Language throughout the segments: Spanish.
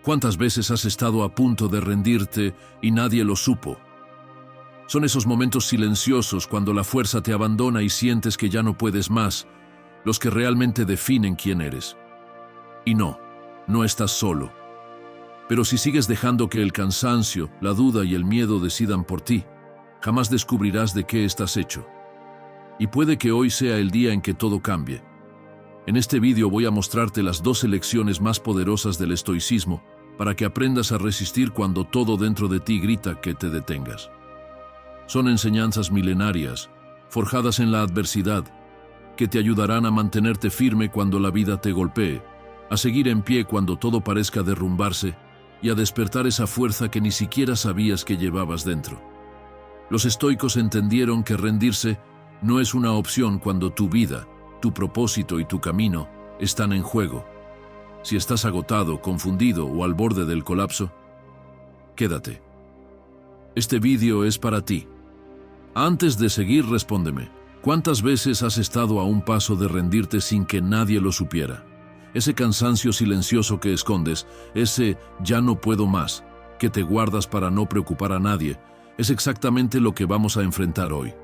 ¿Cuántas veces has estado a punto de rendirte y nadie lo supo? Son esos momentos silenciosos cuando la fuerza te abandona y sientes que ya no puedes más, los que realmente definen quién eres. Y no estás solo. Pero si sigues dejando que el cansancio, la duda y el miedo decidan por ti, jamás descubrirás de qué estás hecho. Y puede que hoy sea el día en que todo cambie. En este vídeo voy a mostrarte las 12 lecciones más poderosas del estoicismo para que aprendas a resistir cuando todo dentro de ti grita que te detengas. Son enseñanzas milenarias, forjadas en la adversidad, que te ayudarán a mantenerte firme cuando la vida te golpee, a seguir en pie cuando todo parezca derrumbarse y a despertar esa fuerza que ni siquiera sabías que llevabas dentro. Los estoicos entendieron que rendirse no es una opción cuando tu vida, tu propósito y tu camino están en juego. Si estás agotado, confundido o al borde del colapso, quédate. Este vídeo es para ti. Antes de seguir, respóndeme, ¿cuántas veces has estado a un paso de rendirte sin que nadie lo supiera? Ese cansancio silencioso que escondes, ese ya no puedo más, que te guardas para no preocupar a nadie, es exactamente lo que vamos a enfrentar hoy.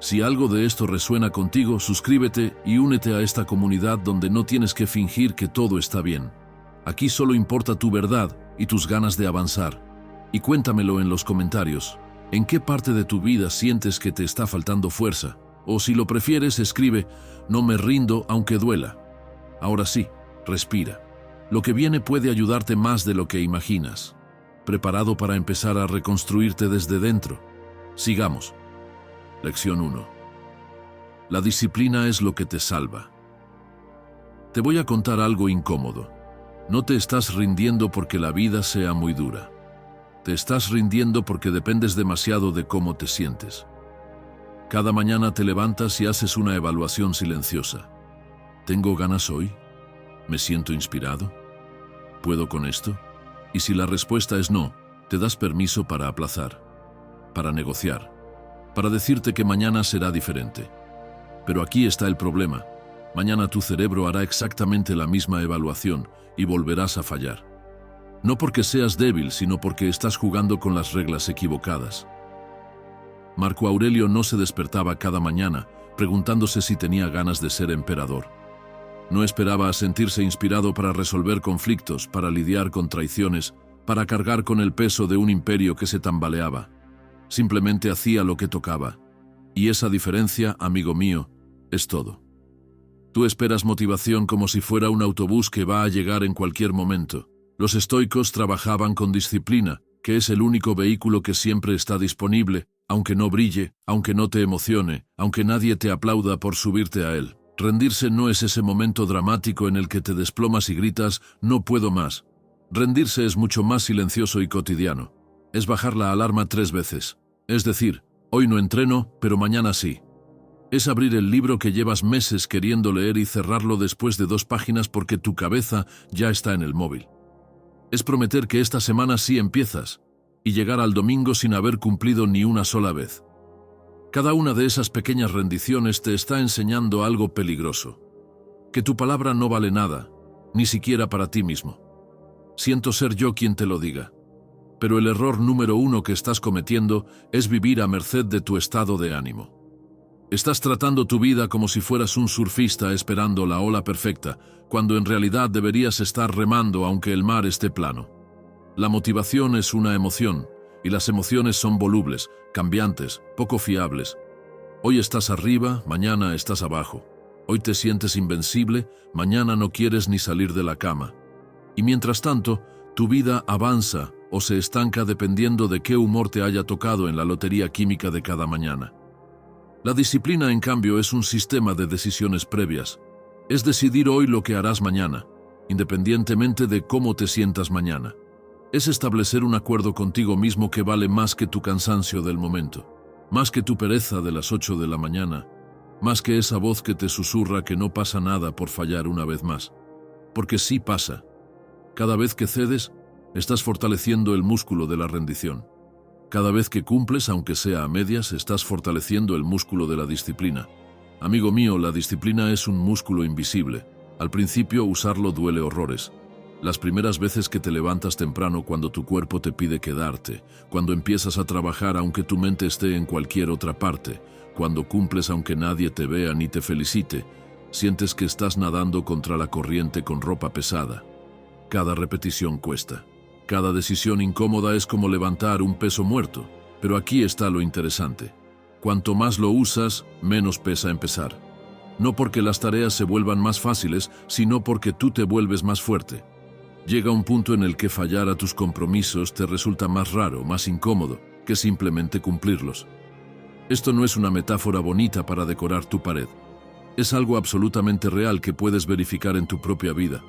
Si algo de esto resuena contigo, suscríbete y únete a esta comunidad donde no tienes que fingir que todo está bien. Aquí solo importa tu verdad y tus ganas de avanzar. Y cuéntamelo en los comentarios. ¿En qué parte de tu vida sientes que te está faltando fuerza? O si lo prefieres, escribe, no me rindo aunque duela. Ahora sí, respira. Lo que viene puede ayudarte más de lo que imaginas. ¿Preparado para empezar a reconstruirte desde dentro? Sigamos. Lección 1. La disciplina es lo que te salva. Te voy a contar algo incómodo. No te estás rindiendo porque la vida sea muy dura. Te estás rindiendo porque dependes demasiado de cómo te sientes. Cada mañana te levantas y haces una evaluación silenciosa. ¿Tengo ganas hoy? ¿Me siento inspirado? ¿Puedo con esto? Y si la respuesta es no, te das permiso para aplazar, para negociar, para decirte que mañana será diferente. Pero aquí está el problema. Mañana tu cerebro hará exactamente la misma evaluación y volverás a fallar. No porque seas débil, sino porque estás jugando con las reglas equivocadas. Marco Aurelio no se despertaba cada mañana preguntándose si tenía ganas de ser emperador. No esperaba a sentirse inspirado para resolver conflictos, para lidiar con traiciones, para cargar con el peso de un imperio que se tambaleaba. Simplemente hacía lo que tocaba. Y esa diferencia, amigo mío, es todo. Tú esperas motivación como si fuera un autobús que va a llegar en cualquier momento. Los estoicos trabajaban con disciplina, que es el único vehículo que siempre está disponible, aunque no brille, aunque no te emocione, aunque nadie te aplauda por subirte a él. Rendirse no es ese momento dramático en el que te desplomas y gritas, no puedo más. Rendirse es mucho más silencioso y cotidiano. Es bajar la alarma 3 veces. Es decir, hoy no entreno, pero mañana sí. Es abrir el libro que llevas meses queriendo leer y cerrarlo después de 2 páginas porque tu cabeza ya está en el móvil. Es prometer que esta semana sí empiezas y llegar al domingo sin haber cumplido ni una sola vez. Cada una de esas pequeñas rendiciones te está enseñando algo peligroso. Que tu palabra no vale nada, ni siquiera para ti mismo. Siento ser yo quien te lo diga. Pero el error número 1 que estás cometiendo es vivir a merced de tu estado de ánimo. Estás tratando tu vida como si fueras un surfista esperando la ola perfecta, cuando en realidad deberías estar remando aunque el mar esté plano. La motivación es una emoción, y las emociones son volubles, cambiantes, poco fiables. Hoy estás arriba, mañana estás abajo. Hoy te sientes invencible, mañana no quieres ni salir de la cama. Y mientras tanto, tu vida avanza o se estanca dependiendo de qué humor te haya tocado en la lotería química de cada mañana. La disciplina, en cambio, es un sistema de decisiones previas. Es decidir hoy lo que harás mañana, independientemente de cómo te sientas mañana. Es establecer un acuerdo contigo mismo que vale más que tu cansancio del momento, más que tu pereza de las 8 de la mañana, más que esa voz que te susurra que no pasa nada por fallar una vez más. Porque sí pasa. Cada vez que cedes, estás fortaleciendo el músculo de la rendición. Cada vez que cumples, aunque sea a medias, estás fortaleciendo el músculo de la disciplina. Amigo mío, la disciplina es un músculo invisible. Al principio usarlo duele horrores. Las primeras veces que te levantas temprano cuando tu cuerpo te pide quedarte, cuando empiezas a trabajar aunque tu mente esté en cualquier otra parte, cuando cumples aunque nadie te vea ni te felicite, sientes que estás nadando contra la corriente con ropa pesada. Cada repetición cuesta. Cada decisión incómoda es como levantar un peso muerto. Pero aquí está lo interesante. Cuanto más lo usas, menos pesa empezar. No porque las tareas se vuelvan más fáciles, sino porque tú te vuelves más fuerte. Llega un punto en el que fallar a tus compromisos te resulta más raro, más incómodo, que simplemente cumplirlos. Esto no es una metáfora bonita para decorar tu pared. Es algo absolutamente real que puedes verificar en tu propia vida.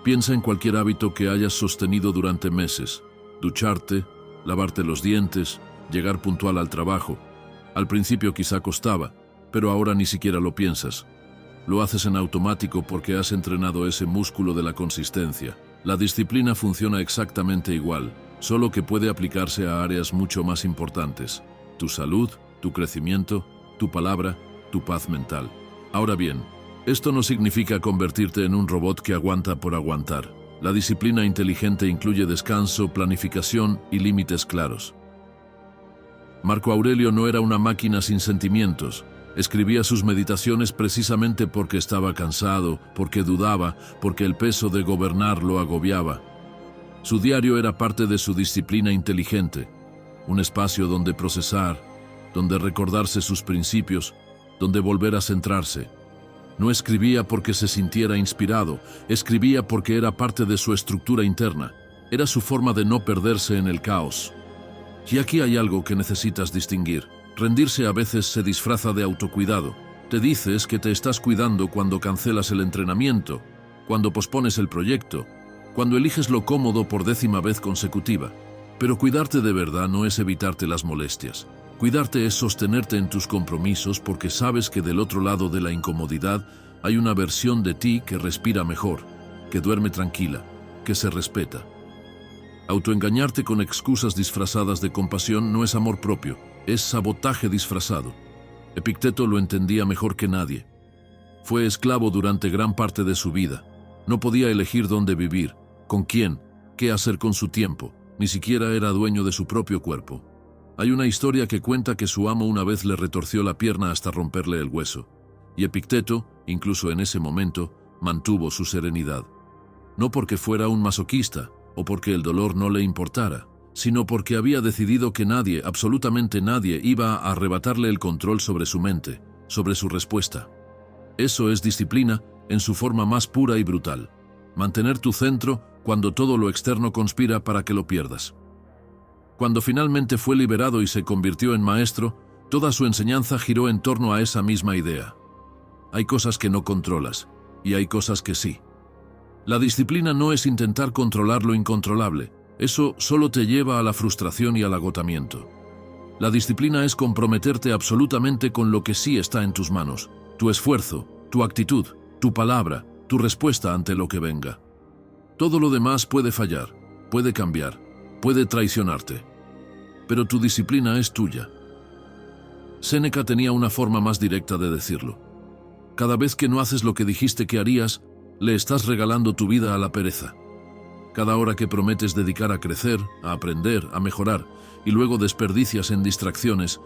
Piensa en cualquier hábito que hayas sostenido durante meses. Ducharte, lavarte los dientes, llegar puntual al trabajo. Al principio quizá costaba, pero ahora ni siquiera lo piensas. Lo haces en automático porque has entrenado ese músculo de la consistencia. La disciplina funciona exactamente igual, solo que puede aplicarse a áreas mucho más importantes. Tu salud, tu crecimiento, tu palabra, tu paz mental. Ahora bien, esto no significa convertirte en un robot que aguanta por aguantar. La disciplina inteligente incluye descanso, planificación y límites claros. Marco Aurelio no era una máquina sin sentimientos. Escribía sus meditaciones precisamente porque estaba cansado, porque dudaba, porque el peso de gobernar lo agobiaba. Su diario era parte de su disciplina inteligente, un espacio donde procesar, donde recordarse sus principios, donde volver a centrarse. No escribía porque se sintiera inspirado, escribía porque era parte de su estructura interna. Era su forma de no perderse en el caos. Y aquí hay algo que necesitas distinguir. Rendirse a veces se disfraza de autocuidado. Te dices que te estás cuidando cuando cancelas el entrenamiento, cuando pospones el proyecto, cuando eliges lo cómodo por 10ª vez consecutiva. Pero cuidarte de verdad no es evitarte las molestias. Cuidarte es sostenerte en tus compromisos porque sabes que del otro lado de la incomodidad hay una versión de ti que respira mejor, que duerme tranquila, que se respeta. Autoengañarte con excusas disfrazadas de compasión no es amor propio, es sabotaje disfrazado. Epicteto lo entendía mejor que nadie. Fue esclavo durante gran parte de su vida. No podía elegir dónde vivir, con quién, qué hacer con su tiempo, ni siquiera era dueño de su propio cuerpo. Hay una historia que cuenta que su amo una vez le retorció la pierna hasta romperle el hueso, y Epicteto, incluso en ese momento, mantuvo su serenidad. No porque fuera un masoquista, o porque el dolor no le importara, sino porque había decidido que nadie, absolutamente nadie, iba a arrebatarle el control sobre su mente, sobre su respuesta. Eso es disciplina en su forma más pura y brutal. Mantener tu centro cuando todo lo externo conspira para que lo pierdas. Cuando finalmente fue liberado y se convirtió en maestro, toda su enseñanza giró en torno a esa misma idea. Hay cosas que no controlas, y hay cosas que sí. La disciplina no es intentar controlar lo incontrolable. Eso solo te lleva a la frustración y al agotamiento. La disciplina es comprometerte absolutamente con lo que sí está en tus manos, tu esfuerzo, tu actitud, tu palabra, tu respuesta ante lo que venga. Todo lo demás puede fallar, puede cambiar, puede traicionarte. Pero tu disciplina es tuya. Séneca tenía una forma más directa de decirlo. Cada vez que no haces lo que dijiste que harías, le estás regalando tu vida a la pereza. Cada hora que prometes dedicar a crecer, a aprender, a mejorar, y luego desperdicias en distracciones,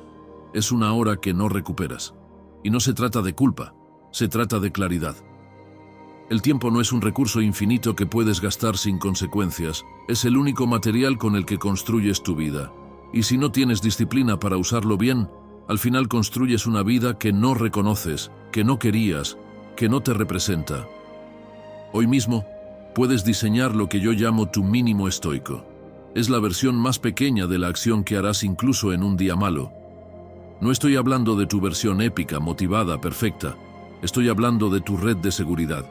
es una hora que no recuperas. Y no se trata de culpa, se trata de claridad. El tiempo no es un recurso infinito que puedes gastar sin consecuencias, es el único material con el que construyes tu vida. Y si no tienes disciplina para usarlo bien, al final construyes una vida que no reconoces, que no querías, que no te representa. Hoy mismo, puedes diseñar lo que yo llamo tu mínimo estoico. Es la versión más pequeña de la acción que harás incluso en un día malo. No estoy hablando de tu versión épica, motivada, perfecta. Estoy hablando de tu red de seguridad.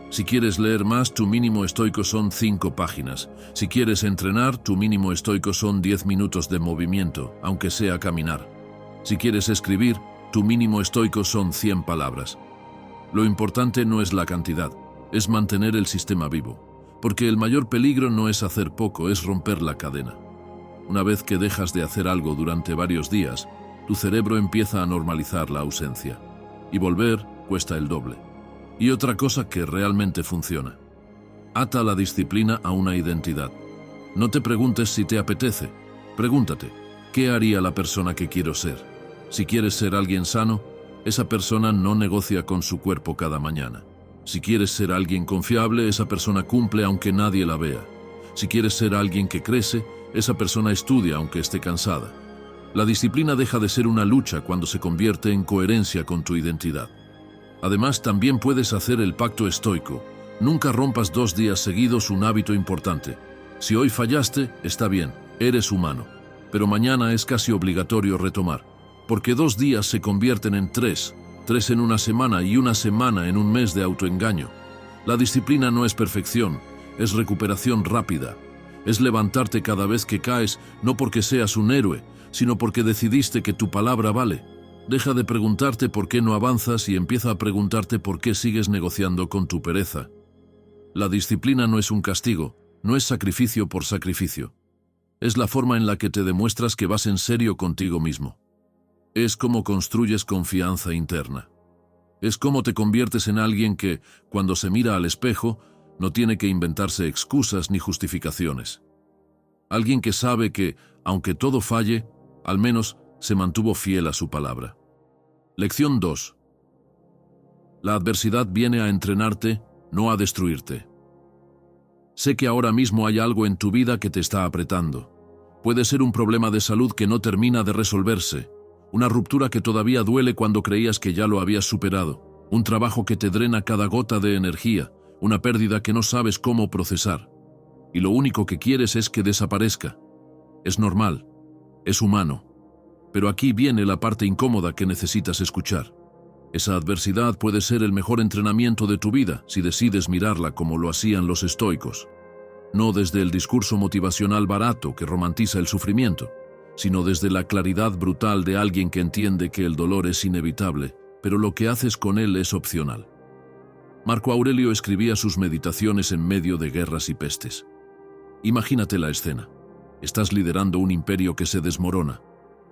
Si quieres leer más, tu mínimo estoico son 5 páginas. Si quieres entrenar, tu mínimo estoico son 10 minutos de movimiento, aunque sea caminar. Si quieres escribir, tu mínimo estoico son 100 palabras. Lo importante no es la cantidad, es mantener el sistema vivo. Porque el mayor peligro no es hacer poco, es romper la cadena. Una vez que dejas de hacer algo durante varios días, tu cerebro empieza a normalizar la ausencia. Y volver cuesta el doble. Y otra cosa que realmente funciona. Ata la disciplina a una identidad. No te preguntes si te apetece. Pregúntate, ¿qué haría la persona que quiero ser? Si quieres ser alguien sano, esa persona no negocia con su cuerpo cada mañana. Si quieres ser alguien confiable, esa persona cumple aunque nadie la vea. Si quieres ser alguien que crece, esa persona estudia aunque esté cansada. La disciplina deja de ser una lucha cuando se convierte en coherencia con tu identidad. Además, también puedes hacer el pacto estoico. Nunca rompas 2 días seguidos un hábito importante. Si hoy fallaste, está bien, eres humano. Pero mañana es casi obligatorio retomar. Porque 2 días se convierten en 3 en una semana y una semana en un mes de autoengaño. La disciplina no es perfección, es recuperación rápida. Es levantarte cada vez que caes, no porque seas un héroe, sino porque decidiste que tu palabra vale. Deja de preguntarte por qué no avanzas y empieza a preguntarte por qué sigues negociando con tu pereza. La disciplina no es un castigo, no es sacrificio por sacrificio. Es la forma en la que te demuestras que vas en serio contigo mismo. Es como construyes confianza interna. Es como te conviertes en alguien que, cuando se mira al espejo, no tiene que inventarse excusas ni justificaciones. Alguien que sabe que, aunque todo falle, al menos se mantuvo fiel a su palabra. Lección 2. La adversidad viene a entrenarte, no a destruirte. Sé que ahora mismo hay algo en tu vida que te está apretando. Puede ser un problema de salud que no termina de resolverse, una ruptura que todavía duele cuando creías que ya lo habías superado, un trabajo que te drena cada gota de energía, una pérdida que no sabes cómo procesar. Y lo único que quieres es que desaparezca. Es normal, es humano. Pero aquí viene la parte incómoda que necesitas escuchar. Esa adversidad puede ser el mejor entrenamiento de tu vida si decides mirarla como lo hacían los estoicos. No desde el discurso motivacional barato que romantiza el sufrimiento, sino desde la claridad brutal de alguien que entiende que el dolor es inevitable, pero lo que haces con él es opcional. Marco Aurelio escribía sus meditaciones en medio de guerras y pestes. Imagínate la escena. Estás liderando un imperio que se desmorona,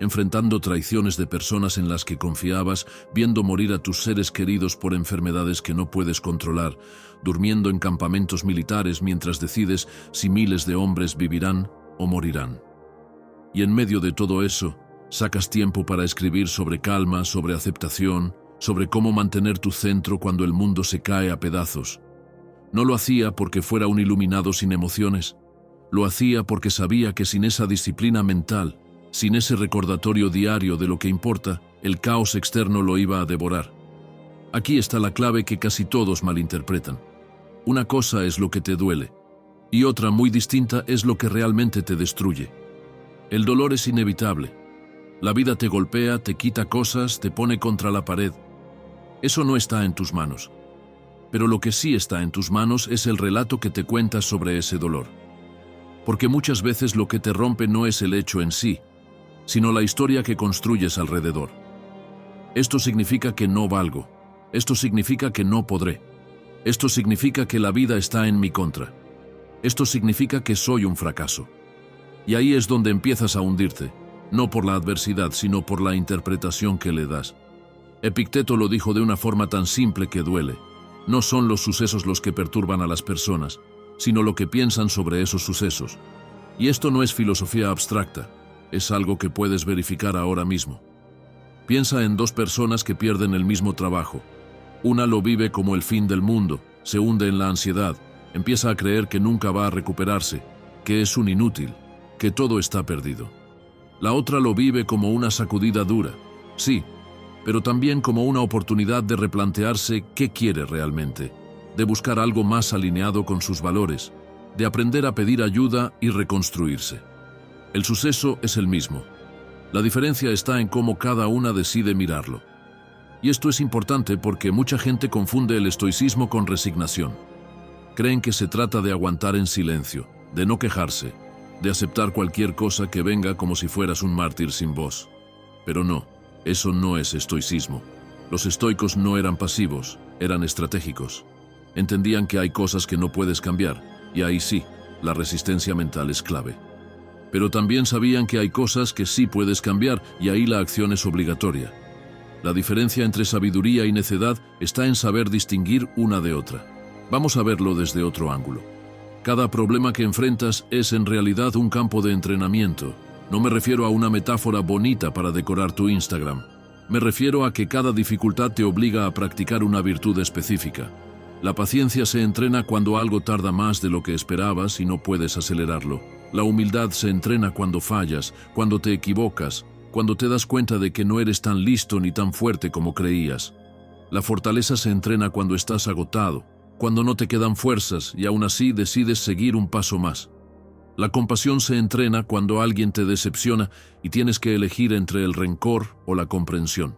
enfrentando traiciones de personas en las que confiabas, viendo morir a tus seres queridos por enfermedades que no puedes controlar, durmiendo en campamentos militares mientras decides si miles de hombres vivirán o morirán. Y en medio de todo eso, sacas tiempo para escribir sobre calma, sobre aceptación, sobre cómo mantener tu centro cuando el mundo se cae a pedazos. No lo hacía porque fuera un iluminado sin emociones. Lo hacía porque sabía que sin esa disciplina mental, sin ese recordatorio diario de lo que importa, el caos externo lo iba a devorar. Aquí está la clave que casi todos malinterpretan. Una cosa es lo que te duele, y otra muy distinta es lo que realmente te destruye. El dolor es inevitable. La vida te golpea, te quita cosas, te pone contra la pared. Eso no está en tus manos. Pero lo que sí está en tus manos es el relato que te cuentas sobre ese dolor. Porque muchas veces lo que te rompe no es el hecho en sí, sino la historia que construyes alrededor. Esto significa que no valgo. Esto significa que no podré. Esto significa que la vida está en mi contra. Esto significa que soy un fracaso. Y ahí es donde empiezas a hundirte, no por la adversidad, sino por la interpretación que le das. Epicteto lo dijo de una forma tan simple que duele. No son los sucesos los que perturban a las personas, sino lo que piensan sobre esos sucesos. Y esto no es filosofía abstracta, es algo que puedes verificar ahora mismo. Piensa en 2 personas que pierden el mismo trabajo. Una lo vive como el fin del mundo, se hunde en la ansiedad, empieza a creer que nunca va a recuperarse, que es un inútil, que todo está perdido. La otra lo vive como una sacudida dura, sí, pero también como una oportunidad de replantearse qué quiere realmente, de buscar algo más alineado con sus valores, de aprender a pedir ayuda y reconstruirse. El suceso es el mismo. La diferencia está en cómo cada una decide mirarlo. Y esto es importante porque mucha gente confunde el estoicismo con resignación. Creen que se trata de aguantar en silencio, de no quejarse, de aceptar cualquier cosa que venga como si fueras un mártir sin voz. Pero no, eso no es estoicismo. Los estoicos no eran pasivos, eran estratégicos. Entendían que hay cosas que no puedes cambiar, y ahí sí, la resistencia mental es clave. Pero también sabían que hay cosas que sí puedes cambiar, y ahí la acción es obligatoria. La diferencia entre sabiduría y necedad está en saber distinguir una de otra. Vamos a verlo desde otro ángulo. Cada problema que enfrentas es en realidad un campo de entrenamiento. No me refiero a una metáfora bonita para decorar tu Instagram. Me refiero a que cada dificultad te obliga a practicar una virtud específica. La paciencia se entrena cuando algo tarda más de lo que esperabas y no puedes acelerarlo. La humildad se entrena cuando fallas, cuando te equivocas, cuando te das cuenta de que no eres tan listo ni tan fuerte como creías. La fortaleza se entrena cuando estás agotado, cuando no te quedan fuerzas y aún así decides seguir un paso más. La compasión se entrena cuando alguien te decepciona y tienes que elegir entre el rencor o la comprensión.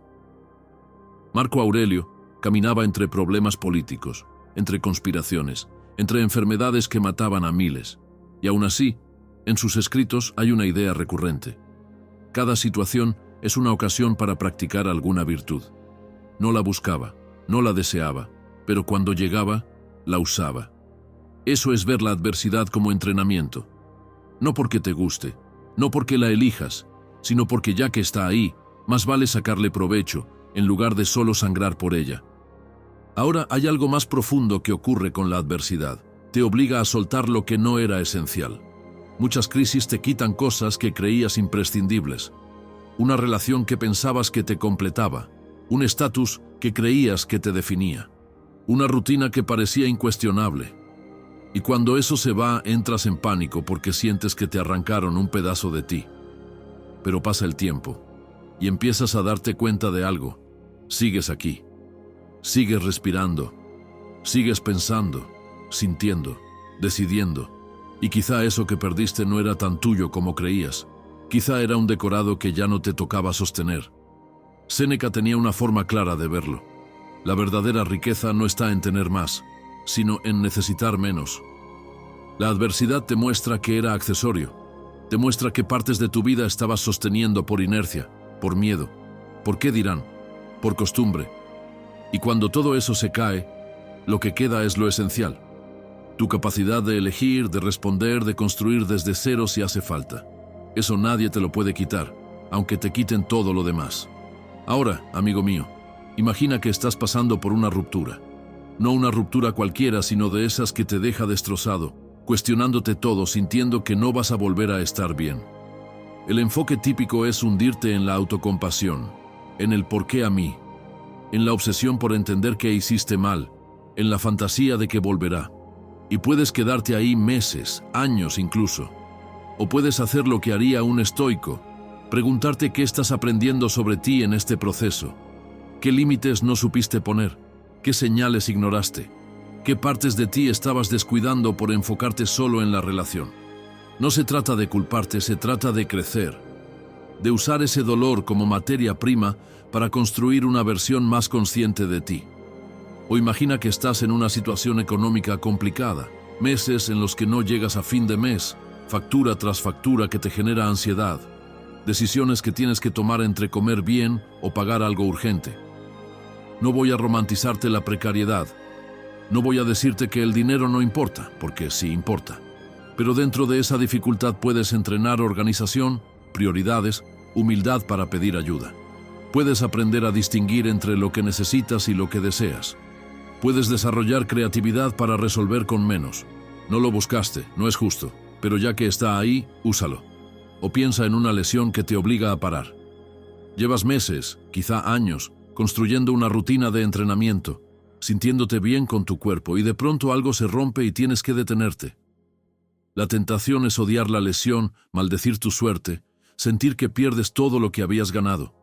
Marco Aurelio caminaba entre problemas políticos, entre conspiraciones, entre enfermedades que mataban a miles. Y aún así, en sus escritos hay una idea recurrente. Cada situación es una ocasión para practicar alguna virtud. No la buscaba, no la deseaba, pero cuando llegaba, la usaba. Eso es ver la adversidad como entrenamiento. No porque te guste, no porque la elijas, sino porque ya que está ahí, más vale sacarle provecho, en lugar de solo sangrar por ella. Ahora hay algo más profundo que ocurre con la adversidad. Te obliga a soltar lo que no era esencial. Muchas crisis te quitan cosas que creías imprescindibles. Una relación que pensabas que te completaba. Un estatus que creías que te definía. Una rutina que parecía incuestionable. Y cuando eso se va, entras en pánico porque sientes que te arrancaron un pedazo de ti. Pero pasa el tiempo y empiezas a darte cuenta de algo. Sigues aquí. Sigues respirando. Sigues pensando, sintiendo, decidiendo. Y quizá eso que perdiste no era tan tuyo como creías. Quizá era un decorado que ya no te tocaba sostener. Séneca tenía una forma clara de verlo. La verdadera riqueza no está en tener más, sino en necesitar menos. La adversidad te muestra que era accesorio. Te muestra que partes de tu vida estabas sosteniendo por inercia, por miedo, por qué dirán, por costumbre. Y cuando todo eso se cae, lo que queda es lo esencial. Tu capacidad de elegir, de responder, de construir desde cero si hace falta. Eso nadie te lo puede quitar, aunque te quiten todo lo demás. Ahora, amigo mío, imagina que estás pasando por una ruptura. No una ruptura cualquiera, sino de esas que te deja destrozado, cuestionándote todo, sintiendo que no vas a volver a estar bien. El enfoque típico es hundirte en la autocompasión, en el por qué a mí, en la obsesión por entender que hiciste mal, en la fantasía de que volverá. Y puedes quedarte ahí meses, años incluso. O puedes hacer lo que haría un estoico, preguntarte qué estás aprendiendo sobre ti en este proceso, qué límites no supiste poner, qué señales ignoraste, qué partes de ti estabas descuidando por enfocarte solo en la relación. No se trata de culparte, se trata de crecer, de usar ese dolor como materia prima para construir una versión más consciente de ti. O imagina que estás en una situación económica complicada, meses en los que no llegas a fin de mes, factura tras factura que te genera ansiedad, decisiones que tienes que tomar entre comer bien o pagar algo urgente. No voy a romantizarte la precariedad, no voy a decirte que el dinero no importa, porque sí importa. Pero dentro de esa dificultad puedes entrenar organización, prioridades, humildad para pedir ayuda. Puedes aprender a distinguir entre lo que necesitas y lo que deseas. Puedes desarrollar creatividad para resolver con menos. No lo buscaste, no es justo, pero ya que está ahí, úsalo. O piensa en una lesión que te obliga a parar. Llevas meses, quizá años, construyendo una rutina de entrenamiento, sintiéndote bien con tu cuerpo y de pronto algo se rompe y tienes que detenerte. La tentación es odiar la lesión, maldecir tu suerte, sentir que pierdes todo lo que habías ganado.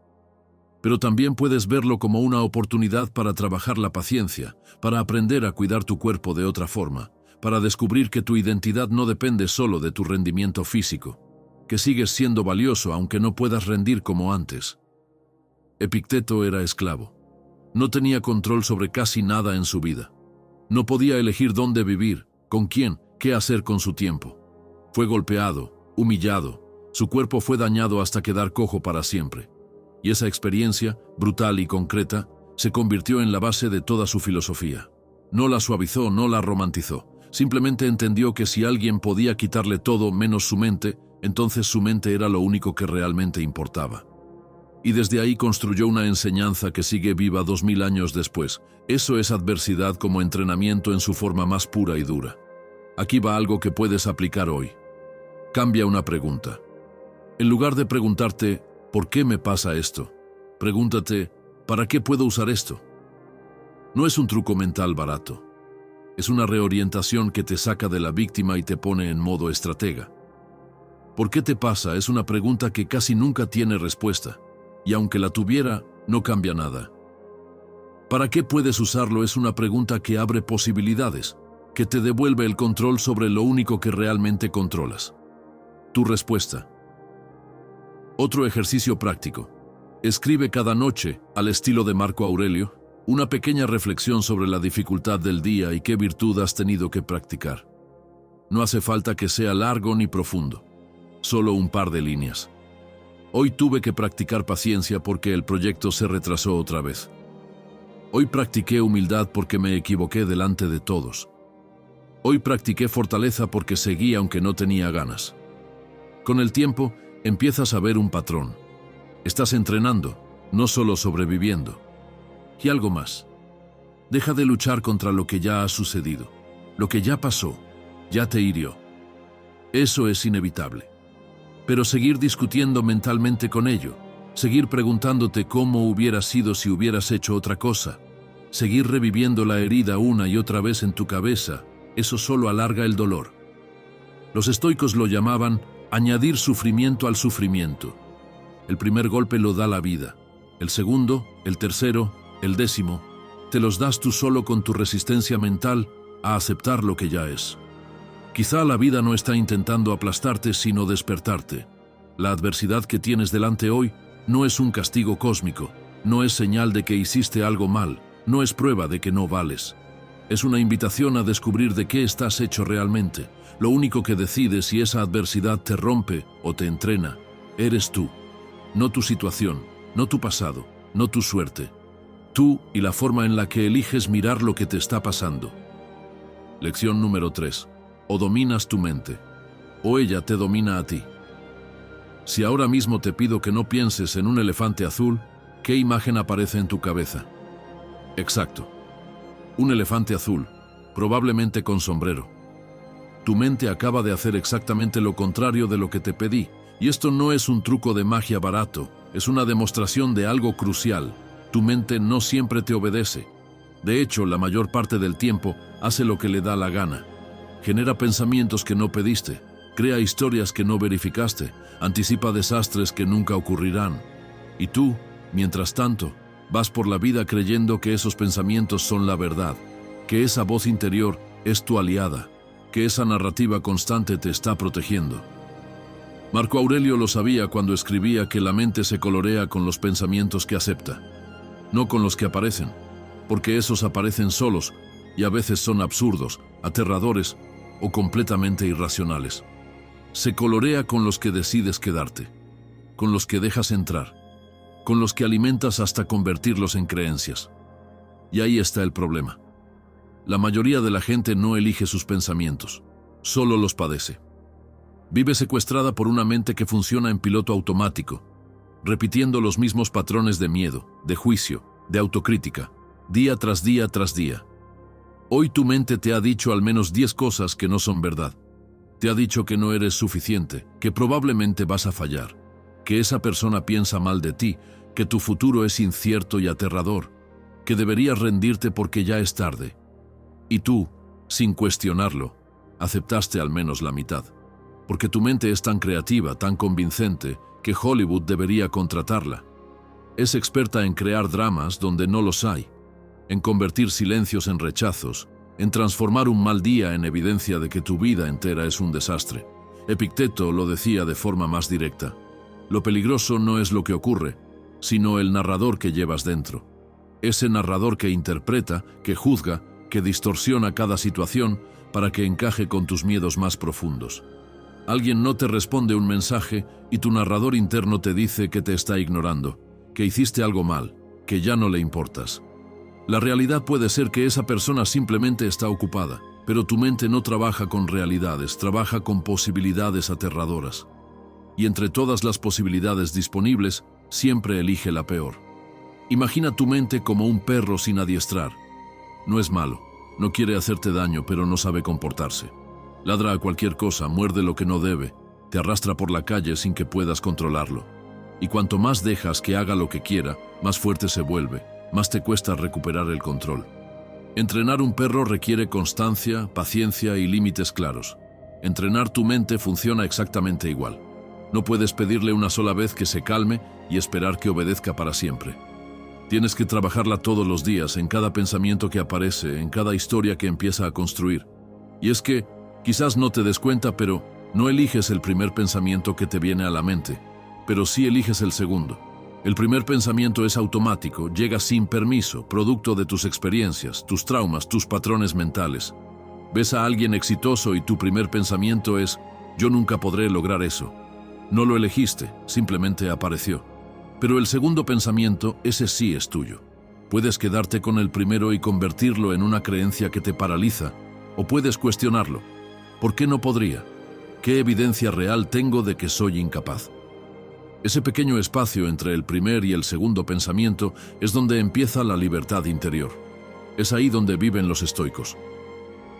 Pero también puedes verlo como una oportunidad para trabajar la paciencia, para aprender a cuidar tu cuerpo de otra forma, para descubrir que tu identidad no depende solo de tu rendimiento físico, que sigues siendo valioso aunque no puedas rendir como antes. Epicteto era esclavo. No tenía control sobre casi nada en su vida. No podía elegir dónde vivir, con quién, qué hacer con su tiempo. Fue golpeado, humillado, su cuerpo fue dañado hasta quedar cojo para siempre. Y esa experiencia, brutal y concreta, se convirtió en la base de toda su filosofía. No la suavizó, no la romantizó. Simplemente entendió que si alguien podía quitarle todo menos su mente, entonces su mente era lo único que realmente importaba. y desde ahí construyó una enseñanza que sigue viva 2000 años después. Eso es adversidad como entrenamiento en su forma más pura y dura. Aquí va algo que puedes aplicar hoy. Cambia una pregunta. En lugar de preguntarte, ¿por qué me pasa esto?, pregúntate, ¿para qué puedo usar esto? No es un truco mental barato. Es una reorientación que te saca de la víctima y te pone en modo estratega. ¿Por qué te pasa? Es una pregunta que casi nunca tiene respuesta, y aunque la tuviera, no cambia nada. ¿Para qué puedes usarlo? Es una pregunta que abre posibilidades, que te devuelve el control sobre lo único que realmente controlas. Tu respuesta. Otro ejercicio práctico. Escribe cada noche, al estilo de Marco Aurelio, una pequeña reflexión sobre la dificultad del día y qué virtud has tenido que practicar. No hace falta que sea largo ni profundo, solo un par de líneas. Hoy tuve que practicar paciencia porque el proyecto se retrasó otra vez. Hoy practiqué humildad porque me equivoqué delante de todos. Hoy practiqué fortaleza porque seguí aunque no tenía ganas. Con el tiempo, empiezas a ver un patrón. Estás entrenando, no solo sobreviviendo. Y algo más. Deja de luchar contra lo que ya ha sucedido. Lo que ya pasó, ya te hirió. Eso es inevitable. Pero seguir discutiendo mentalmente con ello, seguir preguntándote cómo hubiera sido si hubieras hecho otra cosa, seguir reviviendo la herida una y otra vez en tu cabeza, eso solo alarga el dolor. Los estoicos lo llamaban añadir sufrimiento al sufrimiento. El primer golpe lo da la vida. El segundo, el tercero, el décimo, te los das tú solo con tu resistencia mental a aceptar lo que ya es. Quizá la vida no está intentando aplastarte, sino despertarte. La adversidad que tienes delante hoy no es un castigo cósmico, no es señal de que hiciste algo mal, no es prueba de que no vales. Es una invitación a descubrir de qué estás hecho realmente. Lo único que decide si esa adversidad te rompe o te entrena, eres tú. No tu situación, no tu pasado, no tu suerte. Tú y la forma en la que eliges mirar lo que te está pasando. Lección número 3. O dominas tu mente, o ella te domina a ti. Si ahora mismo te pido que no pienses en un elefante azul, ¿qué imagen aparece en tu cabeza? Exacto. Un elefante azul, probablemente con sombrero. Tu mente acaba de hacer exactamente lo contrario de lo que te pedí. Y esto no es un truco de magia barato, es una demostración de algo crucial. Tu mente no siempre te obedece. De hecho, la mayor parte del tiempo hace lo que le da la gana. Genera pensamientos que no pediste, crea historias que no verificaste, anticipa desastres que nunca ocurrirán. Y tú, mientras tanto, vas por la vida creyendo que esos pensamientos son la verdad, que esa voz interior es tu aliada, que esa narrativa constante te está protegiendo. Marco Aurelio lo sabía cuando escribía que la mente se colorea con los pensamientos que acepta, no con los que aparecen, porque esos aparecen solos y a veces son absurdos, aterradores o completamente irracionales. Se colorea con los que decides quedarte, con los que dejas entrar, con los que alimentas hasta convertirlos en creencias. Y ahí está el problema. La mayoría de la gente no elige sus pensamientos, solo los padece. Vive secuestrada por una mente que funciona en piloto automático, repitiendo los mismos patrones de miedo, de juicio, de autocrítica, día tras día tras día. Hoy tu mente te ha dicho al menos 10 cosas que no son verdad. Te ha dicho que no eres suficiente, que probablemente vas a fallar, que esa persona piensa mal de ti, que tu futuro es incierto y aterrador, que deberías rendirte porque ya es tarde. Y tú, sin cuestionarlo, aceptaste al menos la mitad. Porque tu mente es tan creativa, tan convincente, que Hollywood debería contratarla. Es experta en crear dramas donde no los hay, en convertir silencios en rechazos, en transformar un mal día en evidencia de que tu vida entera es un desastre. Epicteto lo decía de forma más directa. Lo peligroso no es lo que ocurre, sino el narrador que llevas dentro. Ese narrador que interpreta, que juzga, que distorsiona cada situación para que encaje con tus miedos más profundos. Alguien no te responde un mensaje y tu narrador interno te dice que te está ignorando, que hiciste algo mal, que ya no le importas. La realidad puede ser que esa persona simplemente está ocupada, pero tu mente no trabaja con realidades, trabaja con posibilidades aterradoras. Y entre todas las posibilidades disponibles, siempre elige la peor. Imagina tu mente como un perro sin adiestrar. No es malo, no quiere hacerte daño, pero no sabe comportarse. Ladra a cualquier cosa, muerde lo que no debe, te arrastra por la calle sin que puedas controlarlo. Y cuanto más dejas que haga lo que quiera, más fuerte se vuelve, más te cuesta recuperar el control. Entrenar un perro requiere constancia, paciencia y límites claros. Entrenar tu mente funciona exactamente igual. No puedes pedirle una sola vez que se calme y esperar que obedezca para siempre. Tienes que trabajarla todos los días, en cada pensamiento que aparece, en cada historia que empieza a construir. Y es que, quizás no te des cuenta, pero no eliges el primer pensamiento que te viene a la mente, pero sí eliges el segundo. El primer pensamiento es automático, llega sin permiso, producto de tus experiencias, tus traumas, tus patrones mentales. Ves a alguien exitoso y tu primer pensamiento es: yo nunca podré lograr eso. No lo elegiste, simplemente apareció. Pero el segundo pensamiento, ese sí es tuyo. Puedes quedarte con el primero y convertirlo en una creencia que te paraliza, o puedes cuestionarlo. ¿Por qué no podría? ¿Qué evidencia real tengo de que soy incapaz? Ese pequeño espacio entre el primer y el segundo pensamiento es donde empieza la libertad interior. Es ahí donde viven los estoicos.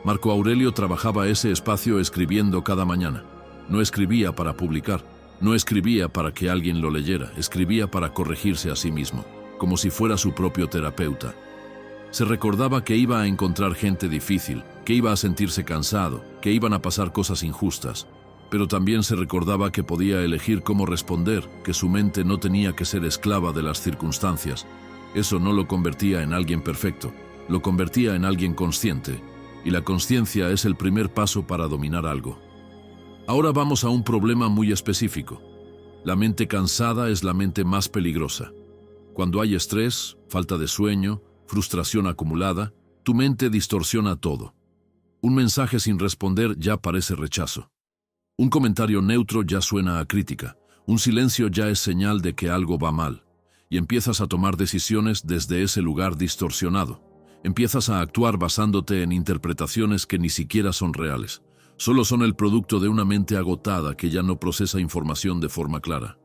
Marco Aurelio trabajaba ese espacio escribiendo cada mañana. No escribía para publicar, no escribía para que alguien lo leyera, escribía para corregirse a sí mismo, como si fuera su propio terapeuta. Se recordaba que iba a encontrar gente difícil, que iba a sentirse cansado, que iban a pasar cosas injustas, pero también se recordaba que podía elegir cómo responder, que su mente no tenía que ser esclava de las circunstancias. Eso no lo convertía en alguien perfecto, lo convertía en alguien consciente, y la consciencia es el primer paso para dominar algo. Ahora vamos a un problema muy específico. La mente cansada es la mente más peligrosa. Cuando hay estrés, falta de sueño, frustración acumulada, tu mente distorsiona todo. Un mensaje sin responder ya parece rechazo. Un comentario neutro ya suena a crítica. Un silencio ya es señal de que algo va mal. Y empiezas a tomar decisiones desde ese lugar distorsionado. Empiezas a actuar basándote en interpretaciones que ni siquiera son reales. Solo son el producto de una mente agotada que ya no procesa información de forma clara.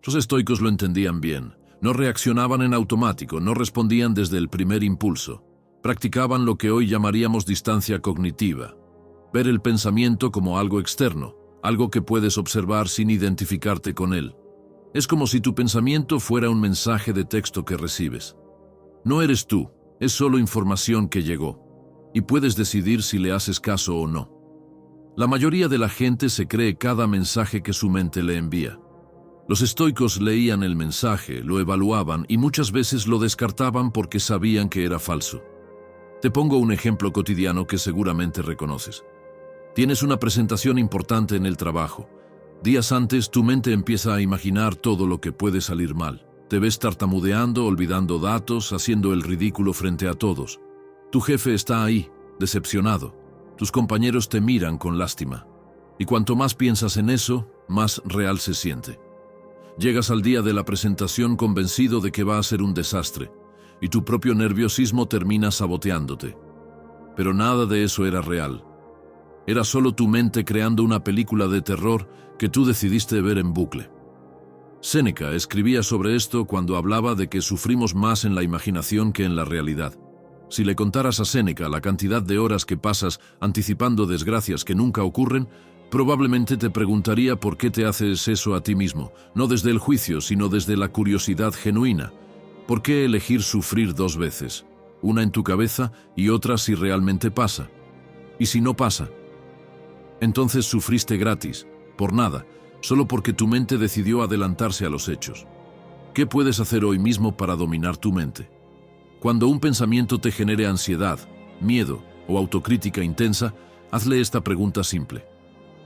Los estoicos lo entendían bien. No reaccionaban en automático, no respondían desde el primer impulso. Practicaban lo que hoy llamaríamos distancia cognitiva. Ver el pensamiento como algo externo, algo que puedes observar sin identificarte con él. Es como si tu pensamiento fuera un mensaje de texto que recibes. No eres tú, es solo información que llegó. Y puedes decidir si le haces caso o no. La mayoría de la gente se cree cada mensaje que su mente le envía. Los estoicos leían el mensaje, lo evaluaban y muchas veces lo descartaban porque sabían que era falso. Te pongo un ejemplo cotidiano que seguramente reconoces. Tienes una presentación importante en el trabajo. Días antes tu mente empieza a imaginar todo lo que puede salir mal. Te ves tartamudeando, olvidando datos, haciendo el ridículo frente a todos. Tu jefe está ahí, decepcionado. Tus compañeros te miran con lástima. Y cuanto más piensas en eso, más real se siente. Llegas al día de la presentación convencido de que va a ser un desastre, y tu propio nerviosismo termina saboteándote. Pero nada de eso era real. Era solo tu mente creando una película de terror que tú decidiste ver en bucle. Séneca escribía sobre esto cuando hablaba de que sufrimos más en la imaginación que en la realidad. Si le contaras a Séneca la cantidad de horas que pasas anticipando desgracias que nunca ocurren, probablemente te preguntaría por qué te haces eso a ti mismo, no desde el juicio, sino desde la curiosidad genuina. ¿Por qué elegir sufrir dos veces? Una en tu cabeza y otra si realmente pasa. ¿Y si no pasa? Entonces sufriste gratis, por nada, solo porque tu mente decidió adelantarse a los hechos. ¿Qué puedes hacer hoy mismo para dominar tu mente? Cuando un pensamiento te genere ansiedad, miedo o autocrítica intensa, hazle esta pregunta simple.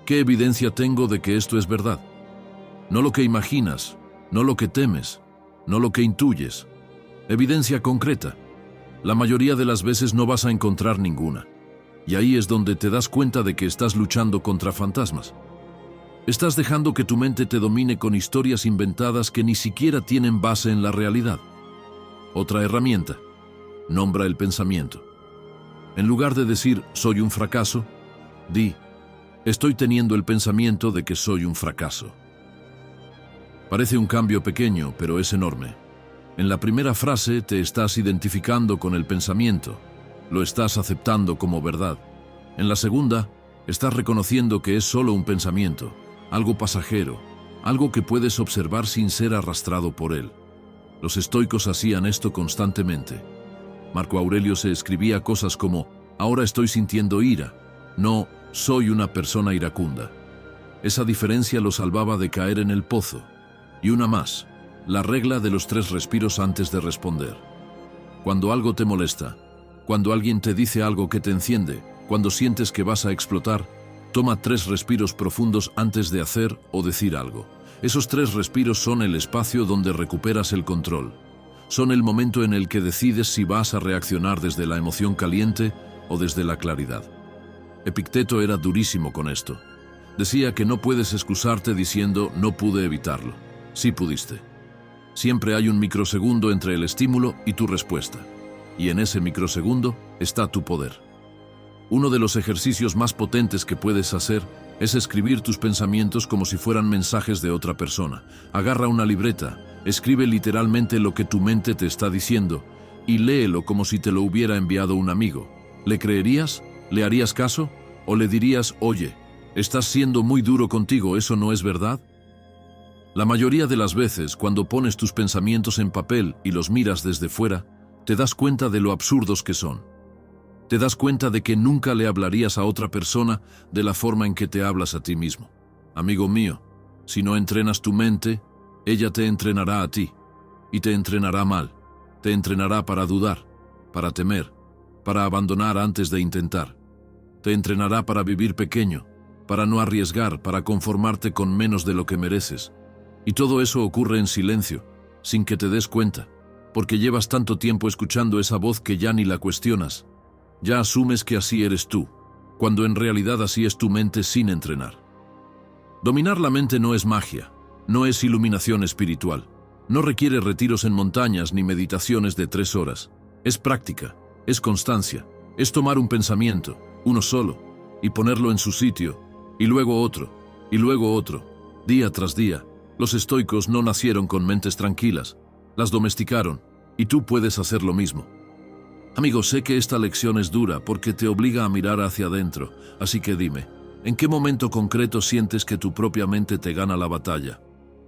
¿Qué evidencia tengo de que esto es verdad? No lo que imaginas, no lo que temes, no lo que intuyes. Evidencia concreta. La mayoría de las veces no vas a encontrar ninguna. Y ahí es donde te das cuenta de que estás luchando contra fantasmas. Estás dejando que tu mente te domine con historias inventadas que ni siquiera tienen base en la realidad. Otra herramienta. Nombra el pensamiento. En lugar de decir, soy un fracaso, di, estoy teniendo el pensamiento de que soy un fracaso. Parece un cambio pequeño, pero es enorme. En la primera frase te estás identificando con el pensamiento, lo estás aceptando como verdad. En la segunda, estás reconociendo que es solo un pensamiento, algo pasajero, algo que puedes observar sin ser arrastrado por él. Los estoicos hacían esto constantemente. Marco Aurelio se escribía cosas como: ahora estoy sintiendo ira, no soy una persona iracunda. Esa diferencia lo salvaba de caer en el pozo. Y una más, la regla de los 3 respiros antes de responder. Cuando algo te molesta, cuando alguien te dice algo que te enciende, cuando sientes que vas a explotar, toma 3 respiros profundos antes de hacer o decir algo. Esos 3 respiros son el espacio donde recuperas el control. Son el momento en el que decides si vas a reaccionar desde la emoción caliente o desde la claridad. Epicteto era durísimo con esto. Decía que no puedes excusarte diciendo no pude evitarlo. Sí pudiste. Siempre hay un microsegundo entre el estímulo y tu respuesta. Y en ese microsegundo está tu poder. Uno de los ejercicios más potentes que puedes hacer es escribir tus pensamientos como si fueran mensajes de otra persona. Agarra una libreta, escribe literalmente lo que tu mente te está diciendo y léelo como si te lo hubiera enviado un amigo. ¿Le creerías? ¿Le harías caso? ¿O le dirías, oye, estás siendo muy duro contigo, eso no es verdad? La mayoría de las veces, cuando pones tus pensamientos en papel y los miras desde fuera, te das cuenta de lo absurdos que son. Te das cuenta de que nunca le hablarías a otra persona de la forma en que te hablas a ti mismo. Amigo mío, si no entrenas tu mente, ella te entrenará a ti, y te entrenará mal. Te entrenará para dudar, para temer, para abandonar antes de intentar. Te entrenará para vivir pequeño, para no arriesgar, para conformarte con menos de lo que mereces. Y todo eso ocurre en silencio, sin que te des cuenta, porque llevas tanto tiempo escuchando esa voz que ya ni la cuestionas. Ya asumes que así eres tú, cuando en realidad así es tu mente sin entrenar. Dominar la mente no es magia, no es iluminación espiritual, no requiere retiros en montañas ni meditaciones de 3 horas. Es práctica, es constancia, es tomar un pensamiento, uno solo, y ponerlo en su sitio, y luego otro, día tras día. Los estoicos no nacieron con mentes tranquilas, las domesticaron, y tú puedes hacer lo mismo. Amigo, sé que esta lección es dura porque te obliga a mirar hacia adentro, así que dime, ¿en qué momento concreto sientes que tu propia mente te gana la batalla?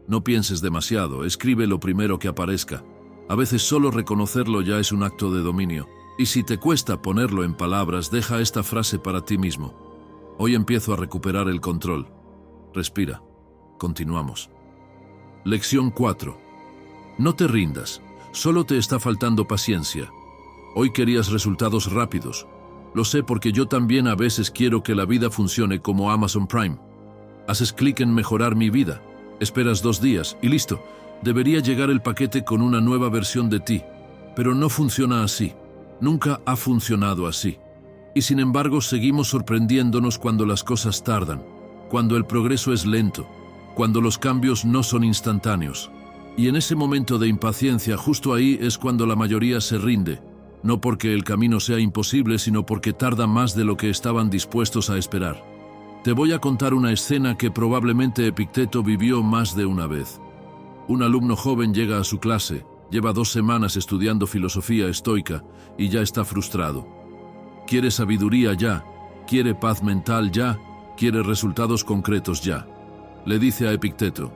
No pienses demasiado, escribe lo primero que aparezca. A veces solo reconocerlo ya es un acto de dominio, y si te cuesta ponerlo en palabras, deja esta frase para ti mismo. Hoy empiezo a recuperar el control. Respira. Continuamos. Lección 4. No te rindas, solo te está faltando paciencia. Hoy querías resultados rápidos. Lo sé porque yo también a veces quiero que la vida funcione como Amazon Prime. Haces clic en mejorar mi vida, esperas 2 días y listo. Debería llegar el paquete con una nueva versión de ti. Pero no funciona así. Nunca ha funcionado así. Y sin embargo seguimos sorprendiéndonos cuando las cosas tardan, cuando el progreso es lento, cuando los cambios no son instantáneos. Y en ese momento de impaciencia, justo ahí es cuando la mayoría se rinde, no porque el camino sea imposible, sino porque tarda más de lo que estaban dispuestos a esperar. Te voy a contar una escena que probablemente Epicteto vivió más de una vez. Un alumno joven llega a su clase, lleva 2 semanas estudiando filosofía estoica y ya está frustrado. Quiere sabiduría ya, quiere paz mental ya, quiere resultados concretos ya. Le dice a Epicteto: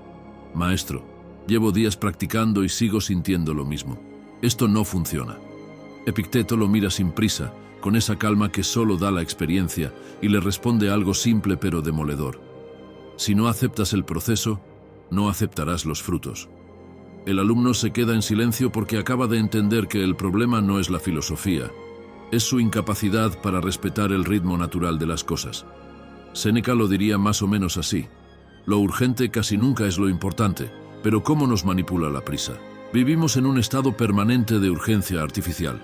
maestro, llevo días practicando y sigo sintiendo lo mismo. Esto no funciona. Epicteto lo mira sin prisa, con esa calma que solo da la experiencia, y le responde algo simple pero demoledor. Si no aceptas el proceso, no aceptarás los frutos. El alumno se queda en silencio porque acaba de entender que el problema no es la filosofía, es su incapacidad para respetar el ritmo natural de las cosas. Séneca lo diría más o menos así: lo urgente casi nunca es lo importante, pero ¿cómo nos manipula la prisa? Vivimos en un estado permanente de urgencia artificial.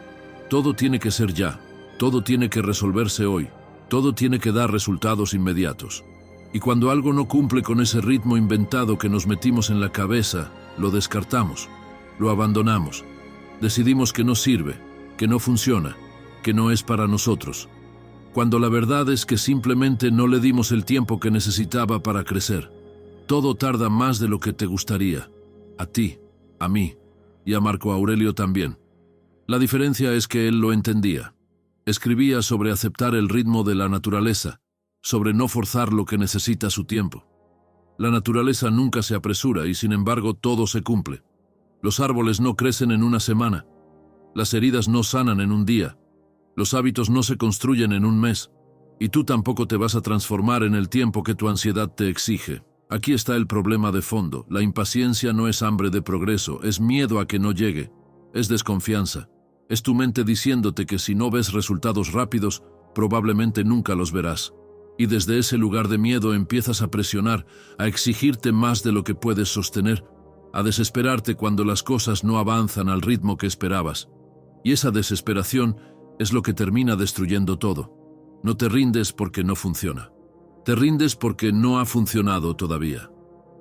Todo tiene que ser ya, todo tiene que resolverse hoy, todo tiene que dar resultados inmediatos. Y cuando algo no cumple con ese ritmo inventado que nos metimos en la cabeza, lo descartamos, lo abandonamos. Decidimos que no sirve, que no funciona, que no es para nosotros. Cuando la verdad es que simplemente no le dimos el tiempo que necesitaba para crecer. Todo tarda más de lo que te gustaría. A ti, a mí y a Marco Aurelio también. La diferencia es que él lo entendía. Escribía sobre aceptar el ritmo de la naturaleza, sobre no forzar lo que necesita su tiempo. La naturaleza nunca se apresura y sin embargo todo se cumple. Los árboles no crecen en una semana. Las heridas no sanan en un día. Los hábitos no se construyen en un mes. Y tú tampoco te vas a transformar en el tiempo que tu ansiedad te exige. Aquí está el problema de fondo. La impaciencia no es hambre de progreso, es miedo a que no llegue. Es desconfianza. Es tu mente diciéndote que si no ves resultados rápidos, probablemente nunca los verás. Y desde ese lugar de miedo empiezas a presionar, a exigirte más de lo que puedes sostener, a desesperarte cuando las cosas no avanzan al ritmo que esperabas. Y esa desesperación es lo que termina destruyendo todo. No te rindes porque no funciona. Te rindes porque no ha funcionado todavía.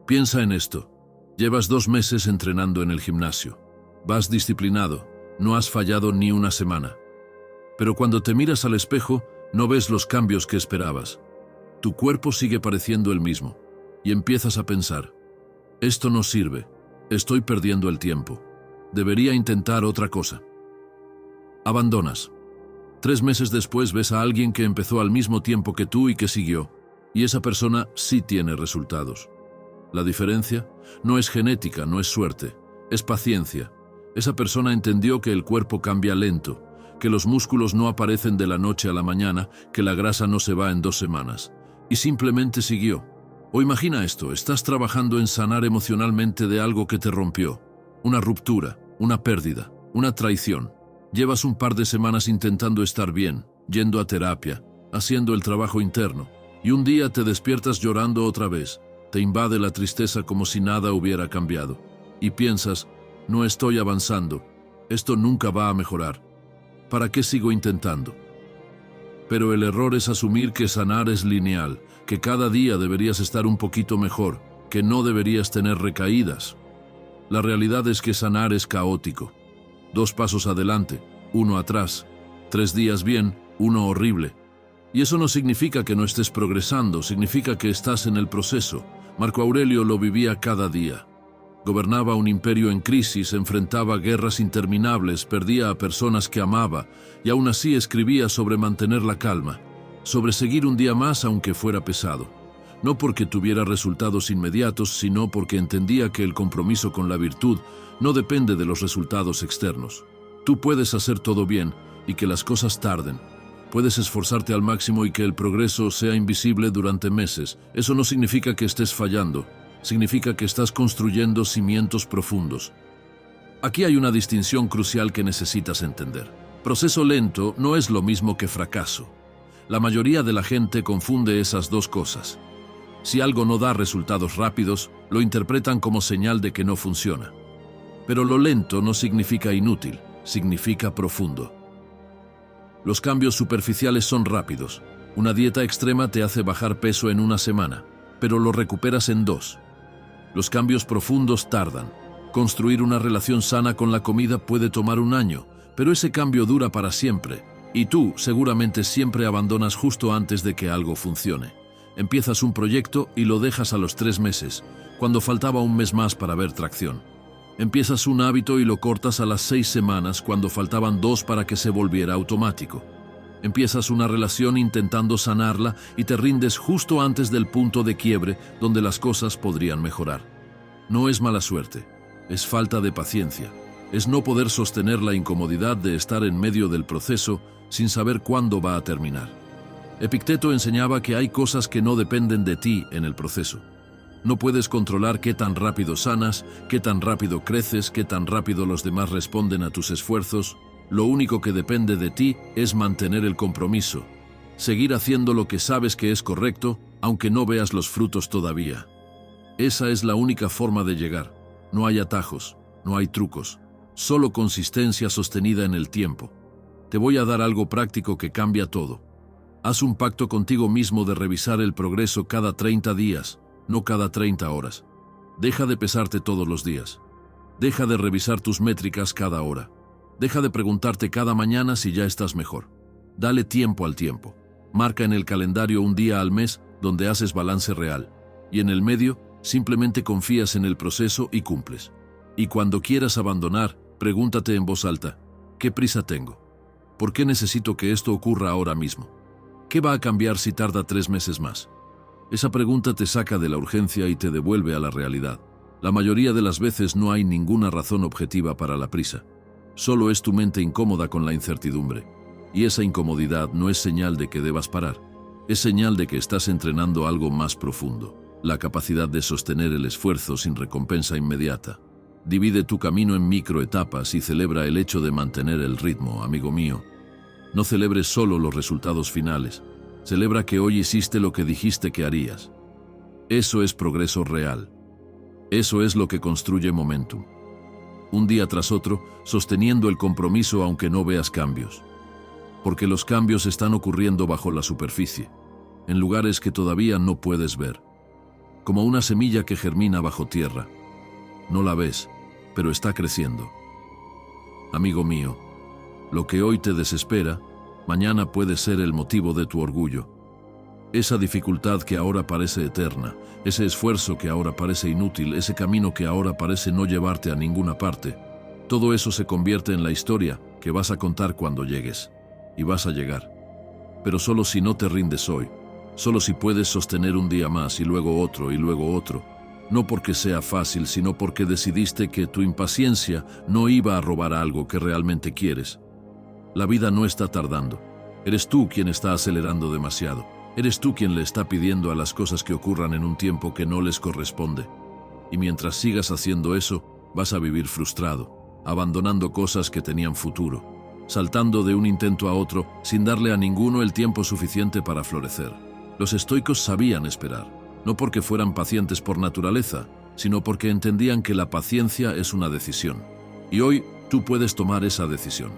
Piensa en esto. Llevas 2 meses entrenando en el gimnasio. Vas disciplinado. No has fallado ni una semana. Pero cuando te miras al espejo, no ves los cambios que esperabas. Tu cuerpo sigue pareciendo el mismo. Y empiezas a pensar, esto no sirve. Estoy perdiendo el tiempo. Debería intentar otra cosa. Abandonas. 3 meses después ves a alguien que empezó al mismo tiempo que tú y que siguió. Y esa persona sí tiene resultados. La diferencia no es genética, no es suerte, es paciencia. Esa persona entendió que el cuerpo cambia lento, que los músculos no aparecen de la noche a la mañana, que la grasa no se va en 2 semanas. Y simplemente siguió. O imagina esto, estás trabajando en sanar emocionalmente de algo que te rompió. Una ruptura, una pérdida, una traición. Llevas un par de semanas intentando estar bien, yendo a terapia, haciendo el trabajo interno. Y un día te despiertas llorando otra vez. Te invade la tristeza como si nada hubiera cambiado. Y piensas, no estoy avanzando. Esto nunca va a mejorar. ¿Para qué sigo intentando? Pero el error es asumir que sanar es lineal, que cada día deberías estar un poquito mejor, que no deberías tener recaídas. La realidad es que sanar es caótico. 2 pasos adelante, 1 atrás, 3 días bien, 1 horrible. Y eso no significa que no estés progresando, significa que estás en el proceso. Marco Aurelio lo vivía cada día. Gobernaba un imperio en crisis, enfrentaba guerras interminables, perdía a personas que amaba, y aún así escribía sobre mantener la calma, sobre seguir un día más aunque fuera pesado. No porque tuviera resultados inmediatos, sino porque entendía que el compromiso con la virtud no depende de los resultados externos. Tú puedes hacer todo bien y que las cosas tarden. Puedes esforzarte al máximo y que el progreso sea invisible durante meses. Eso no significa que estés fallando. Significa que estás construyendo cimientos profundos. Aquí hay una distinción crucial que necesitas entender. Proceso lento no es lo mismo que fracaso. La mayoría de la gente confunde esas dos cosas. Si algo no da resultados rápidos, lo interpretan como señal de que no funciona. Pero lo lento no significa inútil, significa profundo. Los cambios superficiales son rápidos. Una dieta extrema te hace bajar peso en 1 semana, pero lo recuperas en 2. Los cambios profundos tardan. Construir una relación sana con la comida puede tomar 1 año, pero ese cambio dura para siempre. Y tú seguramente siempre abandonas justo antes de que algo funcione. Empiezas un proyecto y lo dejas a los 3 meses, cuando faltaba 1 mes más para ver tracción. Empiezas un hábito y lo cortas a las 6 semanas cuando faltaban 2 para que se volviera automático. Empiezas una relación intentando sanarla y te rindes justo antes del punto de quiebre donde las cosas podrían mejorar. No es mala suerte, es falta de paciencia. Es no poder sostener la incomodidad de estar en medio del proceso sin saber cuándo va a terminar. Epicteto enseñaba que hay cosas que no dependen de ti en el proceso. No puedes controlar qué tan rápido sanas, qué tan rápido creces, qué tan rápido los demás responden a tus esfuerzos. Lo único que depende de ti es mantener el compromiso. Seguir haciendo lo que sabes que es correcto, aunque no veas los frutos todavía. Esa es la única forma de llegar. No hay atajos, no hay trucos. Solo consistencia sostenida en el tiempo. Te voy a dar algo práctico que cambia todo. Haz un pacto contigo mismo de revisar el progreso cada 30 días. No cada 30 horas. Deja de pesarte todos los días. Deja de revisar tus métricas cada hora. Deja de preguntarte cada mañana si ya estás mejor. Dale tiempo al tiempo. Marca en el calendario un día al mes donde haces balance real. Y en el medio, simplemente confías en el proceso y cumples. Y cuando quieras abandonar, pregúntate en voz alta, ¿qué prisa tengo? ¿Por qué necesito que esto ocurra ahora mismo? ¿Qué va a cambiar si tarda 3 meses más? Esa pregunta te saca de la urgencia y te devuelve a la realidad. La mayoría de las veces no hay ninguna razón objetiva para la prisa. Solo es tu mente incómoda con la incertidumbre. Y esa incomodidad no es señal de que debas parar. Es señal de que estás entrenando algo más profundo. La capacidad de sostener el esfuerzo sin recompensa inmediata. Divide tu camino en microetapas y celebra el hecho de mantener el ritmo, amigo mío. No celebres solo los resultados finales. Celebra que hoy hiciste lo que dijiste que harías. Eso es progreso real. Eso es lo que construye momentum. Un día tras otro, sosteniendo el compromiso aunque no veas cambios. Porque los cambios están ocurriendo bajo la superficie, en lugares que todavía no puedes ver. Como una semilla que germina bajo tierra. No la ves, pero está creciendo. Amigo mío, lo que hoy te desespera, mañana puede ser el motivo de tu orgullo. Esa dificultad que ahora parece eterna, ese esfuerzo que ahora parece inútil, ese camino que ahora parece no llevarte a ninguna parte, todo eso se convierte en la historia que vas a contar cuando llegues. Y vas a llegar. Pero solo si no te rindes hoy, solo si puedes sostener un día más y luego otro y luego otro, no porque sea fácil, sino porque decidiste que tu impaciencia no iba a robar algo que realmente quieres. La vida no está tardando. Eres tú quien está acelerando demasiado. Eres tú quien le está pidiendo a las cosas que ocurran en un tiempo que no les corresponde. Y mientras sigas haciendo eso, vas a vivir frustrado, abandonando cosas que tenían futuro, saltando de un intento a otro sin darle a ninguno el tiempo suficiente para florecer. Los estoicos sabían esperar, no porque fueran pacientes por naturaleza, sino porque entendían que la paciencia es una decisión. Y hoy tú puedes tomar esa decisión.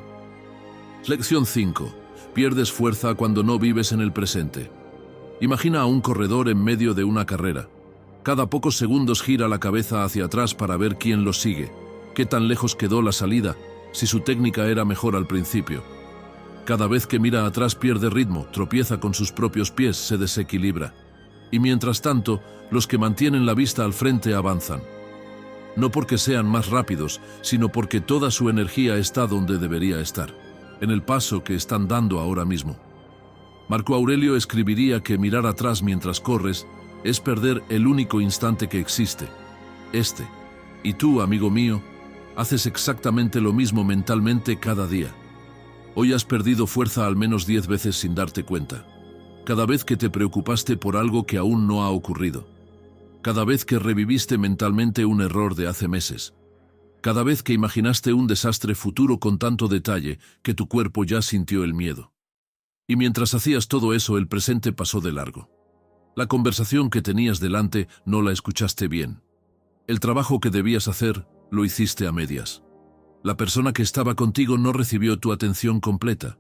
Lección 5. Pierdes fuerza cuando no vives en el presente. Imagina a un corredor en medio de una carrera. Cada pocos segundos gira la cabeza hacia atrás para ver quién lo sigue, qué tan lejos quedó la salida, si su técnica era mejor al principio. Cada vez que mira atrás pierde ritmo, tropieza con sus propios pies, se desequilibra. Y mientras tanto, los que mantienen la vista al frente avanzan. No porque sean más rápidos, sino porque toda su energía está donde debería estar, en el paso que están dando ahora mismo. Marco Aurelio escribiría que mirar atrás mientras corres es perder el único instante que existe, este. Y tú, amigo mío, haces exactamente lo mismo mentalmente cada día. Hoy has perdido fuerza al menos 10 veces sin darte cuenta. Cada vez que te preocupaste por algo que aún no ha ocurrido. Cada vez que reviviste mentalmente un error de hace meses. Cada vez que imaginaste un desastre futuro con tanto detalle que tu cuerpo ya sintió el miedo. Y mientras hacías todo eso, el presente pasó de largo. La conversación que tenías delante no la escuchaste bien. El trabajo que debías hacer, lo hiciste a medias. La persona que estaba contigo no recibió tu atención completa.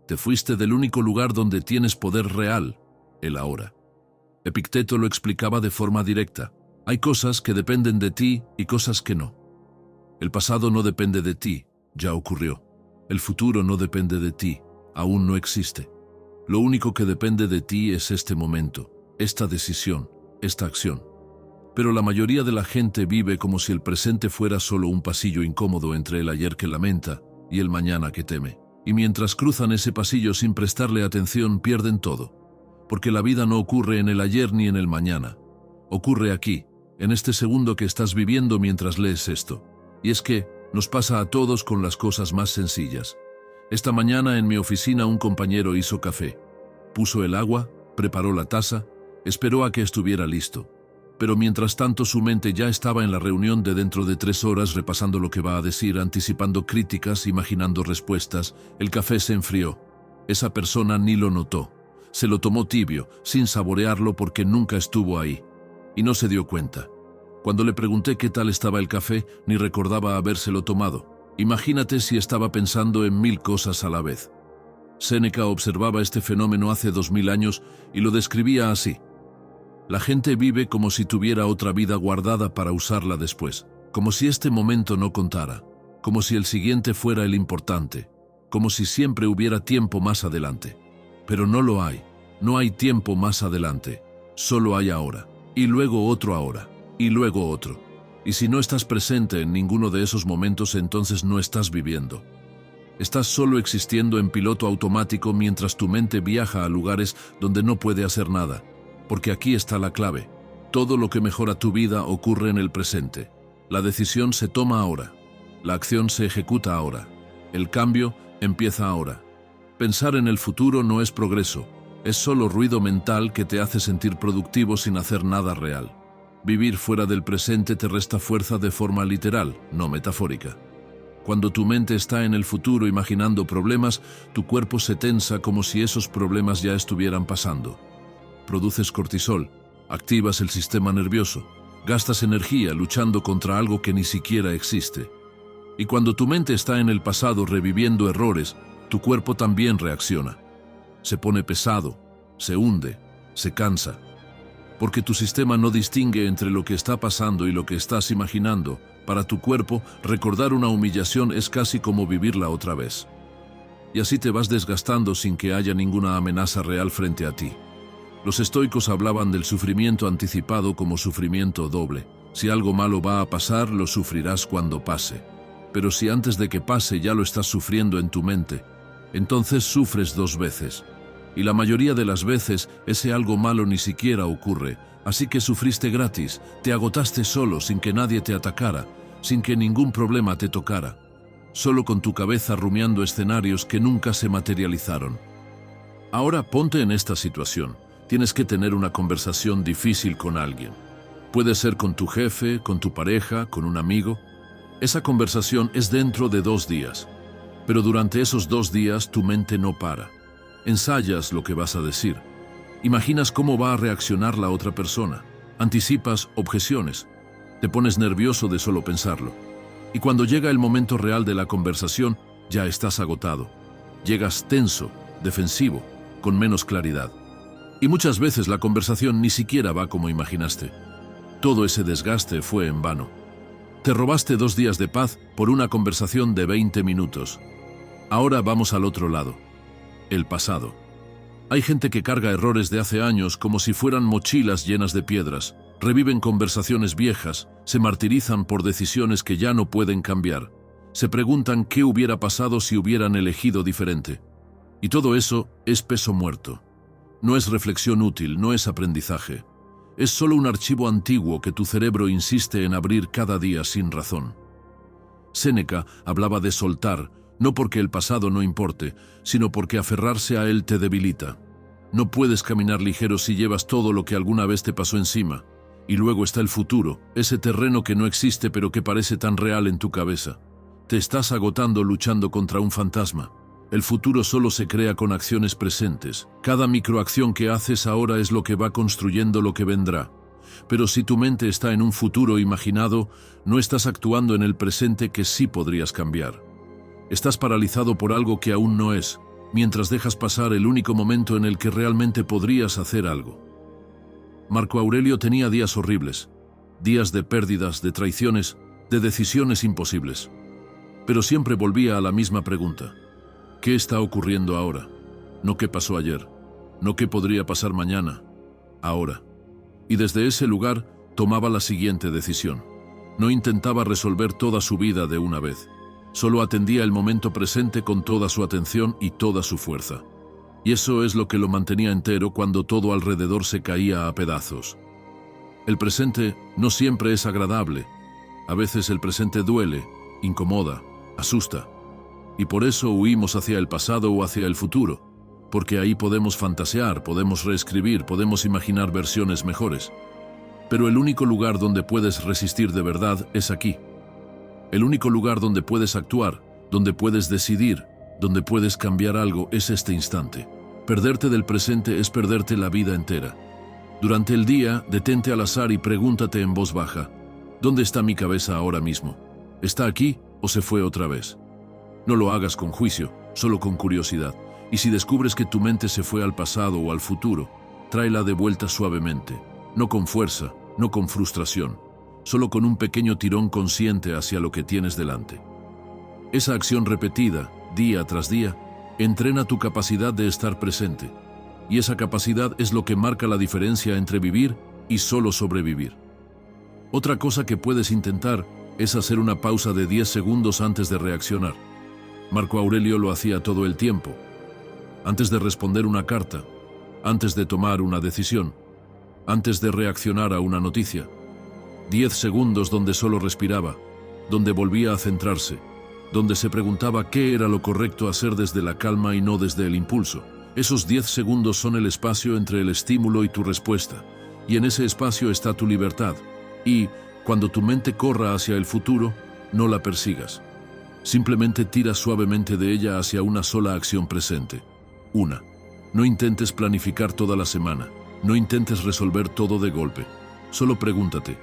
Te fuiste del único lugar donde tienes poder real, el ahora. Epicteto lo explicaba de forma directa. Hay cosas que dependen de ti y cosas que no. El pasado no depende de ti, ya ocurrió. El futuro no depende de ti, aún no existe. Lo único que depende de ti es este momento, esta decisión, esta acción. Pero la mayoría de la gente vive como si el presente fuera solo un pasillo incómodo entre el ayer que lamenta y el mañana que teme. Y mientras cruzan ese pasillo sin prestarle atención, pierden todo. Porque la vida no ocurre en el ayer ni en el mañana. Ocurre aquí, en este segundo que estás viviendo mientras lees esto. Y es que nos pasa a todos con las cosas más sencillas. Esta mañana en mi oficina un compañero hizo café. Puso el agua, preparó la taza, esperó a que estuviera listo. Pero mientras tanto su mente ya estaba en la reunión de dentro de 3 horas repasando lo que va a decir, anticipando críticas, imaginando respuestas. El café se enfrió. Esa persona ni lo notó. Se lo tomó tibio, sin saborearlo porque nunca estuvo ahí. Y no se dio cuenta. Cuando le pregunté qué tal estaba el café, ni recordaba habérselo tomado. Imagínate si estaba pensando en 1000 cosas a la vez. Séneca observaba este fenómeno hace 2000 años y lo describía así. La gente vive como si tuviera otra vida guardada para usarla después, como si este momento no contara, como si el siguiente fuera el importante, como si siempre hubiera tiempo más adelante. Pero no lo hay, no hay tiempo más adelante, solo hay ahora, y luego otro ahora, y luego otro. Y si no estás presente en ninguno de esos momentos, entonces no estás viviendo. Estás solo existiendo en piloto automático mientras tu mente viaja a lugares donde no puede hacer nada. Porque aquí está la clave. Todo lo que mejora tu vida ocurre en el presente. La decisión se toma ahora. La acción se ejecuta ahora. El cambio empieza ahora. Pensar en el futuro no es progreso. Es solo ruido mental que te hace sentir productivo sin hacer nada real. Vivir fuera del presente te resta fuerza de forma literal, no metafórica. Cuando tu mente está en el futuro imaginando problemas, tu cuerpo se tensa como si esos problemas ya estuvieran pasando. Produces cortisol, activas el sistema nervioso, gastas energía luchando contra algo que ni siquiera existe. Y cuando tu mente está en el pasado reviviendo errores, tu cuerpo también reacciona. Se pone pesado, se hunde, se cansa. Porque tu sistema no distingue entre lo que está pasando y lo que estás imaginando. Para tu cuerpo, recordar una humillación es casi como vivirla otra vez. Y así te vas desgastando sin que haya ninguna amenaza real frente a ti. Los estoicos hablaban del sufrimiento anticipado como sufrimiento doble. Si algo malo va a pasar, lo sufrirás cuando pase. Pero si antes de que pase ya lo estás sufriendo en tu mente, entonces sufres dos veces. Y la mayoría de las veces ese algo malo ni siquiera ocurre, así que sufriste gratis, te agotaste solo sin que nadie te atacara, sin que ningún problema te tocara, solo con tu cabeza rumiando escenarios que nunca se materializaron. Ahora ponte en esta situación. Tienes que tener una conversación difícil con alguien. Puede ser con tu jefe, con tu pareja, con un amigo. Esa conversación es dentro de 2 días, pero durante esos 2 días tu mente no para. Ensayas lo que vas a decir. Imaginas cómo va a reaccionar la otra persona. Anticipas objeciones. Te pones nervioso de solo pensarlo. Y cuando llega el momento real de la conversación, ya estás agotado. Llegas tenso, defensivo, con menos claridad. Y muchas veces la conversación ni siquiera va como imaginaste. Todo ese desgaste fue en vano. Te robaste 2 días de paz por una conversación de 20 minutos. Ahora vamos al otro lado. El pasado. Hay gente que carga errores de hace años como si fueran mochilas llenas de piedras, reviven conversaciones viejas, se martirizan por decisiones que ya no pueden cambiar, se preguntan qué hubiera pasado si hubieran elegido diferente. Y todo eso es peso muerto. No es reflexión útil, no es aprendizaje. Es solo un archivo antiguo que tu cerebro insiste en abrir cada día sin razón. Séneca hablaba de soltar, no porque el pasado no importe, sino porque aferrarse a él te debilita. No puedes caminar ligero si llevas todo lo que alguna vez te pasó encima. Y luego está el futuro, ese terreno que no existe pero que parece tan real en tu cabeza. Te estás agotando luchando contra un fantasma. El futuro solo se crea con acciones presentes. Cada microacción que haces ahora es lo que va construyendo lo que vendrá. Pero si tu mente está en un futuro imaginado, no estás actuando en el presente que sí podrías cambiar. Estás paralizado por algo que aún no es, mientras dejas pasar el único momento en el que realmente podrías hacer algo. Marco Aurelio tenía días horribles, días de pérdidas, de traiciones, de decisiones imposibles. Pero siempre volvía a la misma pregunta. ¿Qué está ocurriendo ahora? No qué pasó ayer, no qué podría pasar mañana, ahora. Y desde ese lugar tomaba la siguiente decisión. No intentaba resolver toda su vida de una vez. Solo atendía el momento presente con toda su atención y toda su fuerza. Y eso es lo que lo mantenía entero cuando todo alrededor se caía a pedazos. El presente no siempre es agradable. A veces el presente duele, incomoda, asusta. Y por eso huimos hacia el pasado o hacia el futuro. Porque ahí podemos fantasear, podemos reescribir, podemos imaginar versiones mejores. Pero el único lugar donde puedes resistir de verdad es aquí. El único lugar donde puedes actuar, donde puedes decidir, donde puedes cambiar algo es este instante. Perderte del presente es perderte la vida entera. Durante el día, detente al azar y pregúntate en voz baja, ¿dónde está mi cabeza ahora mismo? ¿Está aquí o se fue otra vez? No lo hagas con juicio, solo con curiosidad. Y si descubres que tu mente se fue al pasado o al futuro, tráela de vuelta suavemente, no con fuerza, no con frustración, solo con un pequeño tirón consciente hacia lo que tienes delante. Esa acción repetida, día tras día, entrena tu capacidad de estar presente, y esa capacidad es lo que marca la diferencia entre vivir y solo sobrevivir. Otra cosa que puedes intentar es hacer una pausa de 10 segundos antes de reaccionar. Marco Aurelio lo hacía todo el tiempo. Antes de responder una carta, antes de tomar una decisión, antes de reaccionar a una noticia. 10 segundos donde solo respiraba, donde volvía a centrarse, donde se preguntaba qué era lo correcto hacer desde la calma y no desde el impulso. Esos 10 segundos son el espacio entre el estímulo y tu respuesta, y en ese espacio está tu libertad. Y, cuando tu mente corra hacia el futuro, no la persigas. Simplemente tira suavemente de ella hacia una sola acción presente. Una. No intentes planificar toda la semana. No intentes resolver todo de golpe. Solo pregúntate,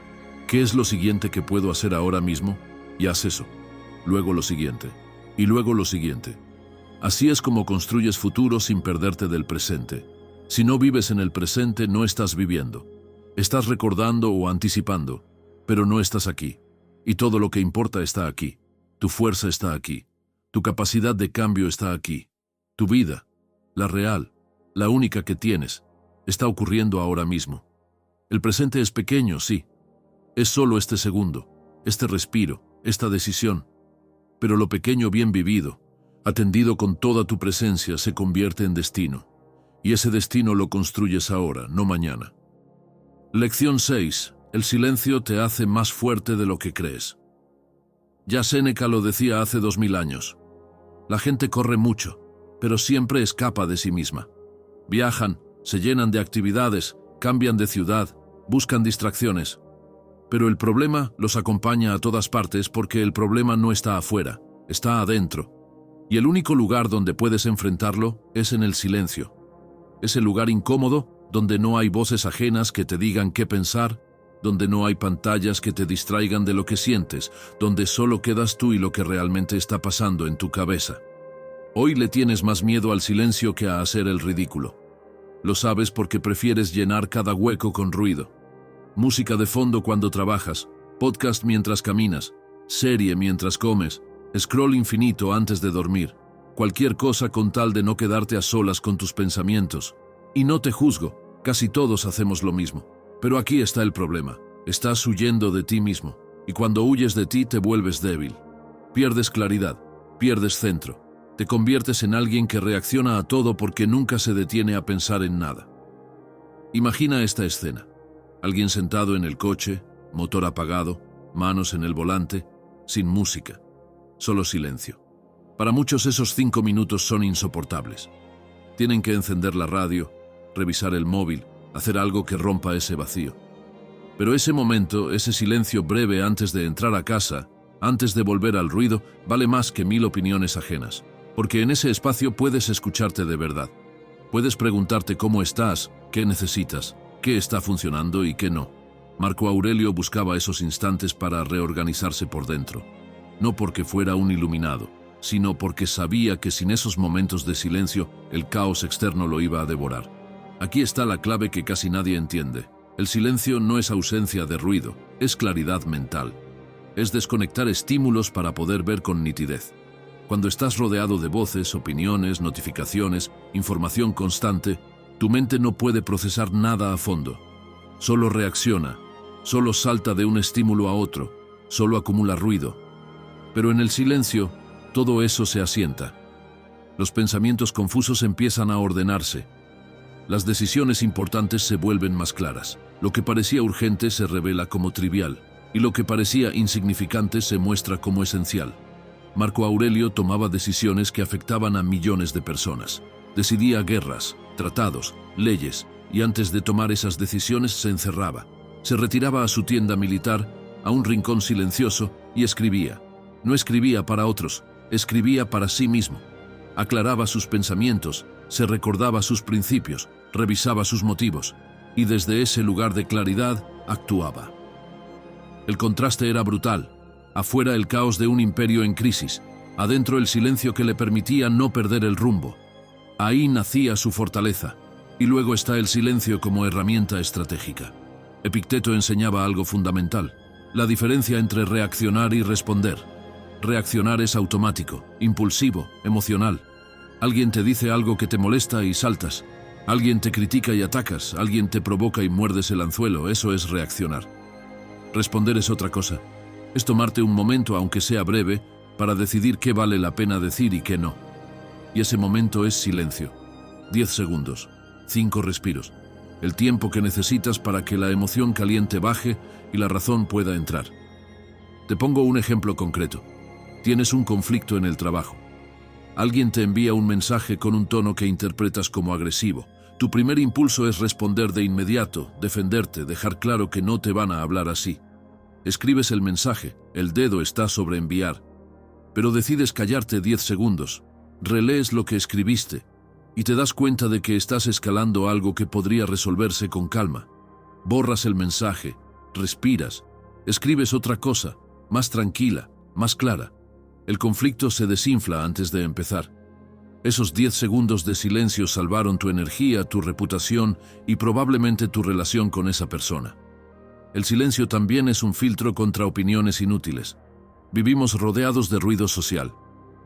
¿qué es lo siguiente que puedo hacer ahora mismo? Y haz eso. Luego lo siguiente. Y luego lo siguiente. Así es como construyes futuro sin perderte del presente. Si no vives en el presente, no estás viviendo. Estás recordando o anticipando, pero no estás aquí. Y todo lo que importa está aquí. Tu fuerza está aquí. Tu capacidad de cambio está aquí. Tu vida, la real, la única que tienes, está ocurriendo ahora mismo. El presente es pequeño, sí. Es solo este segundo, este respiro, esta decisión. Pero lo pequeño bien vivido, atendido con toda tu presencia, se convierte en destino. Y ese destino lo construyes ahora, no mañana. Lección 6. El silencio te hace más fuerte de lo que crees. Ya Séneca lo decía hace 2000 años. La gente corre mucho, pero siempre escapa de sí misma. Viajan, se llenan de actividades, cambian de ciudad, buscan distracciones. Pero el problema los acompaña a todas partes porque el problema no está afuera, está adentro. Y el único lugar donde puedes enfrentarlo es en el silencio. Es el lugar incómodo donde no hay voces ajenas que te digan qué pensar, donde no hay pantallas que te distraigan de lo que sientes, donde solo quedas tú y lo que realmente está pasando en tu cabeza. Hoy le tienes más miedo al silencio que a hacer el ridículo. Lo sabes porque prefieres llenar cada hueco con ruido. Música de fondo cuando trabajas, podcast mientras caminas, serie mientras comes, scroll infinito antes de dormir, cualquier cosa con tal de no quedarte a solas con tus pensamientos. Y no te juzgo, casi todos hacemos lo mismo. Pero aquí está el problema. Estás huyendo de ti mismo, y cuando huyes de ti te vuelves débil. Pierdes claridad, pierdes centro. Te conviertes en alguien que reacciona a todo porque nunca se detiene a pensar en nada. Imagina esta escena. Alguien sentado en el coche, motor apagado, manos en el volante, sin música, solo silencio. Para muchos esos 5 minutos son insoportables. Tienen que encender la radio, revisar el móvil, hacer algo que rompa ese vacío. Pero ese momento, ese silencio breve antes de entrar a casa, antes de volver al ruido, vale más que 1000 opiniones ajenas. Porque en ese espacio puedes escucharte de verdad. Puedes preguntarte cómo estás, qué necesitas, qué está funcionando y qué no. Marco Aurelio buscaba esos instantes para reorganizarse por dentro. No porque fuera un iluminado, sino porque sabía que sin esos momentos de silencio, el caos externo lo iba a devorar. Aquí está la clave que casi nadie entiende. El silencio no es ausencia de ruido, es claridad mental. Es desconectar estímulos para poder ver con nitidez. Cuando estás rodeado de voces, opiniones, notificaciones, información constante, tu mente no puede procesar nada a fondo. Solo reacciona, solo salta de un estímulo a otro, solo acumula ruido. Pero en el silencio, todo eso se asienta. Los pensamientos confusos empiezan a ordenarse. Las decisiones importantes se vuelven más claras. Lo que parecía urgente se revela como trivial, y lo que parecía insignificante se muestra como esencial. Marco Aurelio tomaba decisiones que afectaban a millones de personas. Decidía guerras, tratados, leyes, y antes de tomar esas decisiones se encerraba. Se retiraba a su tienda militar, a un rincón silencioso, y escribía. No escribía para otros, escribía para sí mismo. Aclaraba sus pensamientos, se recordaba sus principios, revisaba sus motivos, y desde ese lugar de claridad actuaba. El contraste era brutal. Afuera el caos de un imperio en crisis, adentro el silencio que le permitía no perder el rumbo. Ahí nacía su fortaleza, y luego está el silencio como herramienta estratégica. Epicteto enseñaba algo fundamental, la diferencia entre reaccionar y responder. Reaccionar es automático, impulsivo, emocional. Alguien te dice algo que te molesta y saltas. Alguien te critica y atacas. Alguien te provoca y muerdes el anzuelo. Eso es reaccionar. Responder es otra cosa. Es tomarte un momento, aunque sea breve, para decidir qué vale la pena decir y qué no. Y ese momento es silencio. 10 segundos, 5 respiros. El tiempo que necesitas para que la emoción caliente baje y la razón pueda entrar. Te pongo un ejemplo concreto. Tienes un conflicto en el trabajo. Alguien te envía un mensaje con un tono que interpretas como agresivo. Tu primer impulso es responder de inmediato, defenderte, dejar claro que no te van a hablar así. Escribes el mensaje, el dedo está sobre enviar. Pero decides callarte 10 segundos, relees lo que escribiste y te das cuenta de que estás escalando algo que podría resolverse con calma. Borras el mensaje, respiras, escribes otra cosa, más tranquila, más clara. El conflicto se desinfla antes de empezar. Esos 10 segundos de silencio salvaron tu energía, tu reputación y probablemente tu relación con esa persona. El silencio también es un filtro contra opiniones inútiles. Vivimos rodeados de ruido social.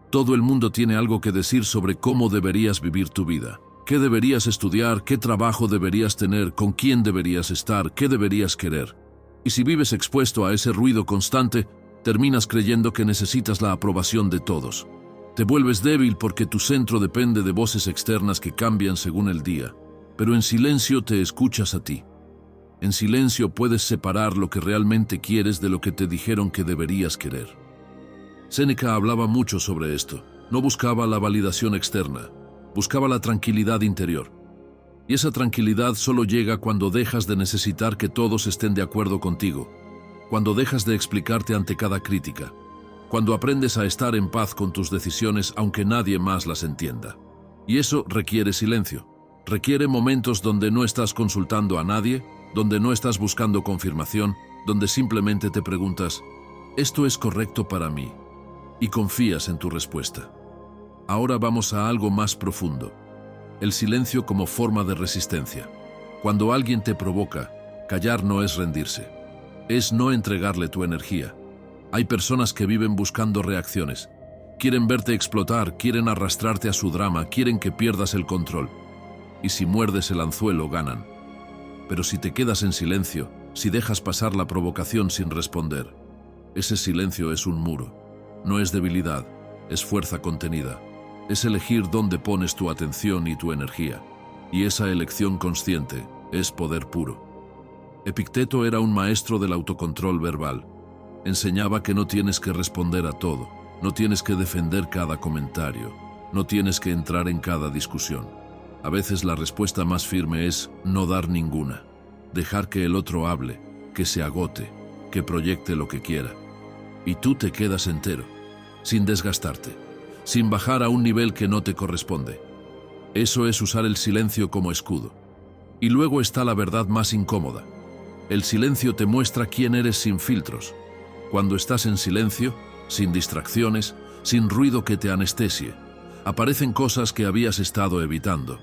Todo el mundo tiene algo que decir sobre cómo deberías vivir tu vida. ¿Qué deberías estudiar? ¿Qué trabajo deberías tener? ¿Con quién deberías estar? ¿Qué deberías querer? Y si vives expuesto a ese ruido constante, terminas creyendo que necesitas la aprobación de todos. Te vuelves débil porque tu centro depende de voces externas que cambian según el día. Pero en silencio te escuchas a ti. En silencio puedes separar lo que realmente quieres de lo que te dijeron que deberías querer. Séneca hablaba mucho sobre esto. No buscaba la validación externa, buscaba la tranquilidad interior. Y esa tranquilidad solo llega cuando dejas de necesitar que todos estén de acuerdo contigo, cuando dejas de explicarte ante cada crítica, cuando aprendes a estar en paz con tus decisiones aunque nadie más las entienda. Y eso requiere silencio, requiere momentos donde no estás consultando a nadie, donde no estás buscando confirmación, donde simplemente te preguntas, ¿esto es correcto para mí? Y confías en tu respuesta. Ahora vamos a algo más profundo. El silencio como forma de resistencia. Cuando alguien te provoca, callar no es rendirse. Es no entregarle tu energía. Hay personas que viven buscando reacciones. Quieren verte explotar, quieren arrastrarte a su drama, quieren que pierdas el control. Y si muerdes el anzuelo, ganan. Pero si te quedas en silencio, si dejas pasar la provocación sin responder, ese silencio es un muro. No es debilidad, es fuerza contenida. Es elegir dónde pones tu atención y tu energía. Y esa elección consciente es poder puro. Epicteto era un maestro del autocontrol verbal. Enseñaba que no tienes que responder a todo, no tienes que defender cada comentario, no tienes que entrar en cada discusión. A veces la respuesta más firme es no dar ninguna, dejar que el otro hable, que se agote, que proyecte lo que quiera. Y tú te quedas entero, sin desgastarte, sin bajar a un nivel que no te corresponde. Eso es usar el silencio como escudo. Y luego está la verdad más incómoda. El silencio te muestra quién eres sin filtros. Cuando estás en silencio, sin distracciones, sin ruido que te anestesie, aparecen cosas que habías estado evitando,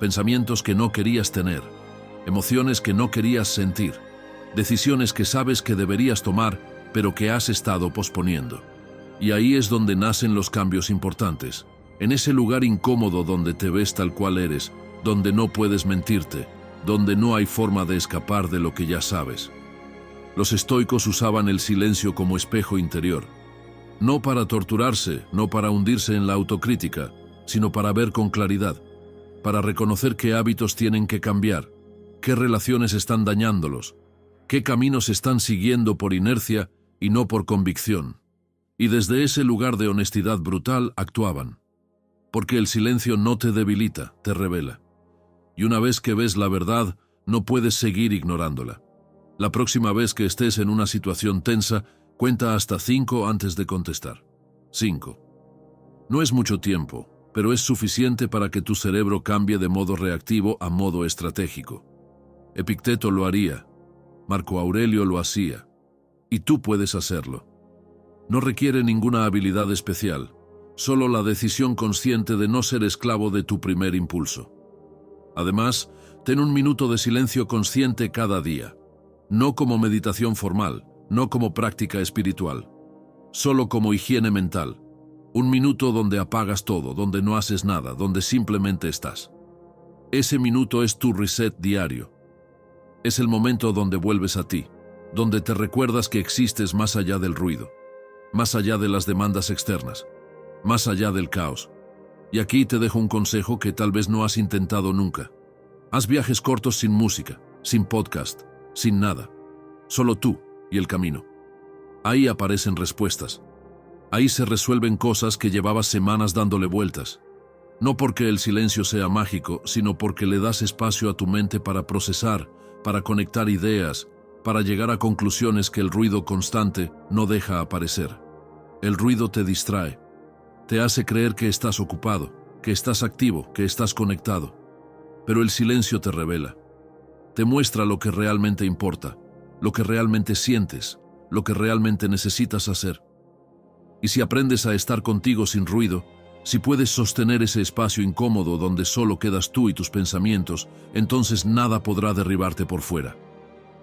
pensamientos que no querías tener, emociones que no querías sentir, decisiones que sabes que deberías tomar, pero que has estado posponiendo. Y ahí es donde nacen los cambios importantes, en ese lugar incómodo donde te ves tal cual eres, donde no puedes mentirte, donde no hay forma de escapar de lo que ya sabes. Los estoicos usaban el silencio como espejo interior, no para torturarse, no para hundirse en la autocrítica, sino para ver con claridad, para reconocer qué hábitos tienen que cambiar, qué relaciones están dañándolos, qué caminos están siguiendo por inercia y no por convicción. Y desde ese lugar de honestidad brutal actuaban. Porque el silencio no te debilita, te revela. Y una vez que ves la verdad, no puedes seguir ignorándola. La próxima vez que estés en una situación tensa, cuenta hasta 5 antes de contestar. 5. No es mucho tiempo, pero es suficiente para que tu cerebro cambie de modo reactivo a modo estratégico. Epicteto lo haría, Marco Aurelio lo hacía, y tú puedes hacerlo. No requiere ninguna habilidad especial, solo la decisión consciente de no ser esclavo de tu primer impulso. Además, ten un minuto de silencio consciente cada día, no como meditación formal, no como práctica espiritual, solo como higiene mental. Un minuto donde apagas todo, donde no haces nada, donde simplemente estás. Ese minuto es tu reset diario. Es el momento donde vuelves a ti, donde te recuerdas que existes más allá del ruido, más allá de las demandas externas, más allá del caos. Y aquí te dejo un consejo que tal vez no has intentado nunca. Haz viajes cortos sin música, sin podcast, sin nada. Solo tú y el camino. Ahí aparecen respuestas. Ahí se resuelven cosas que llevabas semanas dándole vueltas. No porque el silencio sea mágico, sino porque le das espacio a tu mente para procesar, para conectar ideas, para llegar a conclusiones que el ruido constante no deja aparecer. El ruido te distrae. Te hace creer que estás ocupado, que estás activo, que estás conectado. Pero el silencio te revela. Te muestra lo que realmente importa, lo que realmente sientes, lo que realmente necesitas hacer. Y si aprendes a estar contigo sin ruido, si puedes sostener ese espacio incómodo donde solo quedas tú y tus pensamientos, entonces nada podrá derribarte por fuera.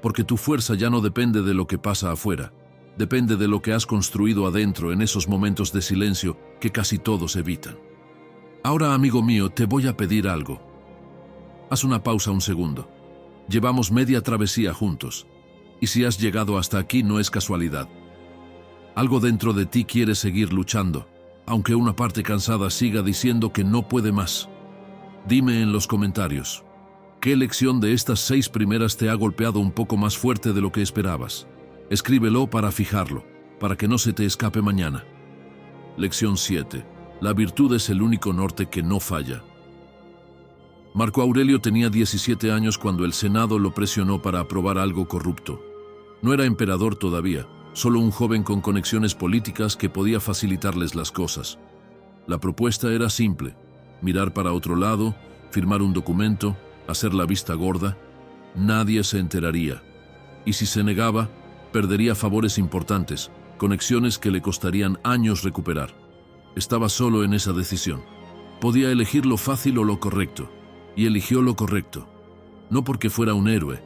Porque tu fuerza ya no depende de lo que pasa afuera, depende de lo que has construido adentro en esos momentos de silencio que casi todos evitan. Ahora, amigo mío, te voy a pedir algo. Haz una pausa un segundo. Llevamos media travesía juntos. Y si has llegado hasta aquí no es casualidad. Algo dentro de ti quiere seguir luchando, aunque una parte cansada siga diciendo que no puede más. Dime en los comentarios, ¿qué lección de estas 6 primeras te ha golpeado un poco más fuerte de lo que esperabas? Escríbelo para fijarlo, para que no se te escape mañana. Lección 7. La virtud es el único norte que no falla. Marco Aurelio tenía 17 años cuando el Senado lo presionó para aprobar algo corrupto. No era emperador todavía, solo un joven con conexiones políticas que podía facilitarles las cosas. La propuesta era simple: mirar para otro lado, firmar un documento, hacer la vista gorda. Nadie se enteraría. Y si se negaba, perdería favores importantes, conexiones que le costarían años recuperar. Estaba solo en esa decisión. Podía elegir lo fácil o lo correcto, y eligió lo correcto. No porque fuera un héroe,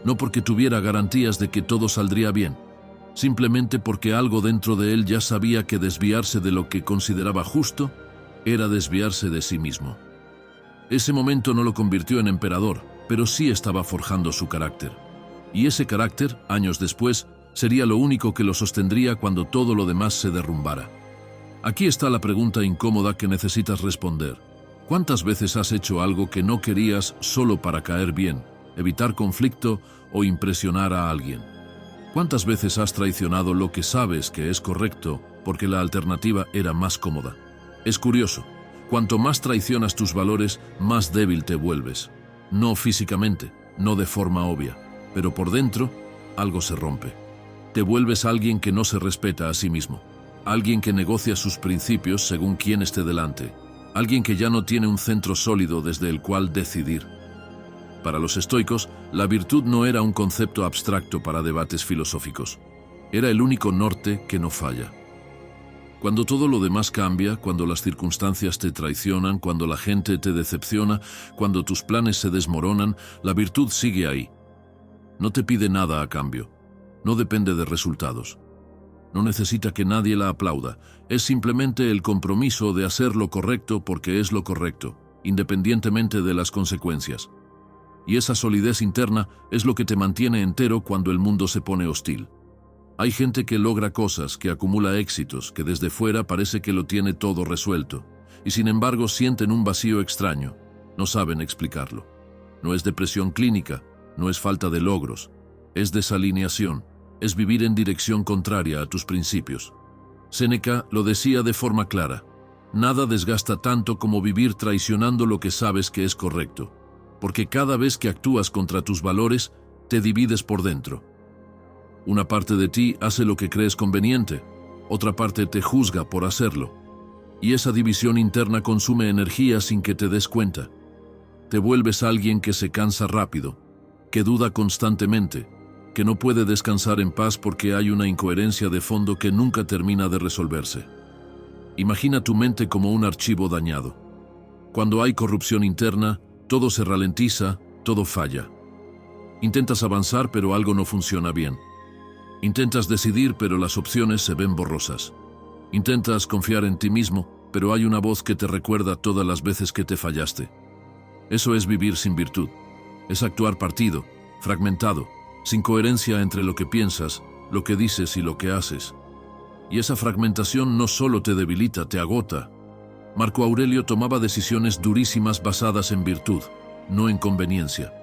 no porque tuviera garantías de que todo saldría bien, simplemente porque algo dentro de él ya sabía que desviarse de lo que consideraba justo era desviarse de sí mismo. Ese momento no lo convirtió en emperador, pero sí estaba forjando su carácter. Y ese carácter, años después, sería lo único que lo sostendría cuando todo lo demás se derrumbara. Aquí está la pregunta incómoda que necesitas responder. ¿Cuántas veces has hecho algo que no querías solo para caer bien, evitar conflicto o impresionar a alguien? ¿Cuántas veces has traicionado lo que sabes que es correcto porque la alternativa era más cómoda? Es curioso, cuanto más traicionas tus valores, más débil te vuelves. No físicamente, no de forma obvia, pero por dentro, algo se rompe. Te vuelves alguien que no se respeta a sí mismo, alguien que negocia sus principios según quien esté delante, alguien que ya no tiene un centro sólido desde el cual decidir. Para los estoicos, la virtud no era un concepto abstracto para debates filosóficos. Era el único norte que no falla. Cuando todo lo demás cambia, cuando las circunstancias te traicionan, cuando la gente te decepciona, cuando tus planes se desmoronan, la virtud sigue ahí. No te pide nada a cambio. No depende de resultados. No necesita que nadie la aplauda. Es simplemente el compromiso de hacer lo correcto porque es lo correcto, independientemente de las consecuencias. Y esa solidez interna es lo que te mantiene entero cuando el mundo se pone hostil. Hay gente que logra cosas, que acumula éxitos, que desde fuera parece que lo tiene todo resuelto, y sin embargo sienten un vacío extraño. No saben explicarlo. No es depresión clínica, no es falta de logros, es desalineación, es vivir en dirección contraria a tus principios. Séneca lo decía de forma clara: nada desgasta tanto como vivir traicionando lo que sabes que es correcto, porque cada vez que actúas contra tus valores, te divides por dentro. Una parte de ti hace lo que crees conveniente, otra parte te juzga por hacerlo, y esa división interna consume energía sin que te des cuenta. Te vuelves alguien que se cansa rápido, que duda constantemente, que no puede descansar en paz porque hay una incoherencia de fondo que nunca termina de resolverse. Imagina tu mente como un archivo dañado. Cuando hay corrupción interna, todo se ralentiza, todo falla. Intentas avanzar, pero algo no funciona bien. Intentas decidir, pero las opciones se ven borrosas. Intentas confiar en ti mismo, pero hay una voz que te recuerda todas las veces que te fallaste. Eso es vivir sin virtud. Es actuar partido, fragmentado, sin coherencia entre lo que piensas, lo que dices y lo que haces. Y esa fragmentación no solo te debilita, te agota. Marco Aurelio tomaba decisiones durísimas basadas en virtud, no en conveniencia.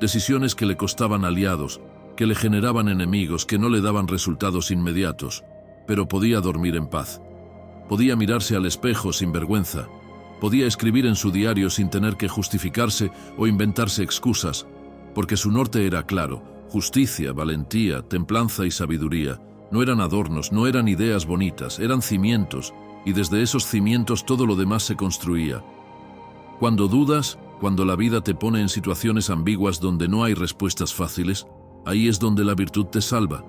Decisiones que le costaban aliados, que le generaban enemigos, que no le daban resultados inmediatos, pero podía dormir en paz. Podía mirarse al espejo sin vergüenza. Podía escribir en su diario sin tener que justificarse o inventarse excusas, porque su norte era claro: justicia, valentía, templanza y sabiduría. No eran adornos, no eran ideas bonitas, eran cimientos, y desde esos cimientos todo lo demás se construía. Cuando dudas, cuando la vida te pone en situaciones ambiguas donde no hay respuestas fáciles, ahí es donde la virtud te salva,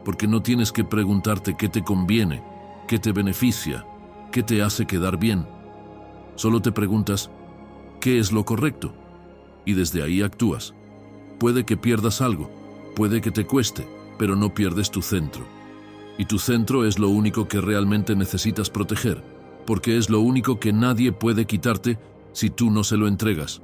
porque no tienes que preguntarte qué te conviene, qué te beneficia, qué te hace quedar bien. Solo te preguntas, ¿qué es lo correcto? Y desde ahí actúas. Puede que pierdas algo, puede que te cueste, pero no pierdes tu centro. Y tu centro es lo único que realmente necesitas proteger, porque es lo único que nadie puede quitarte si tú no se lo entregas.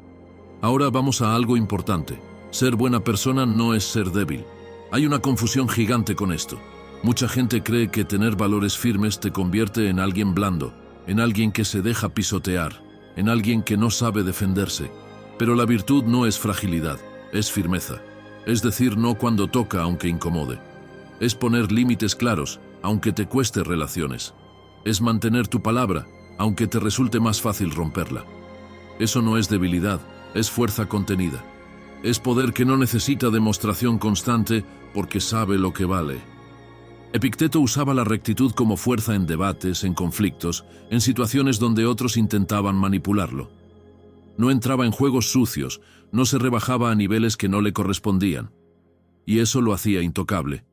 Ahora vamos a algo importante. Ser buena persona no es ser débil. Hay una confusión gigante con esto. Mucha gente cree que tener valores firmes te convierte en alguien blando, en alguien que se deja pisotear, en alguien que no sabe defenderse. Pero la virtud no es fragilidad, es firmeza. Es decir no cuando toca aunque incomode. Es poner límites claros, aunque te cueste relaciones. Es mantener tu palabra, aunque te resulte más fácil romperla. Eso no es debilidad, es fuerza contenida. Es poder que no necesita demostración constante porque sabe lo que vale. Epicteto usaba la rectitud como fuerza en debates, en conflictos, en situaciones donde otros intentaban manipularlo. No entraba en juegos sucios, no se rebajaba a niveles que no le correspondían. Y eso lo hacía intocable.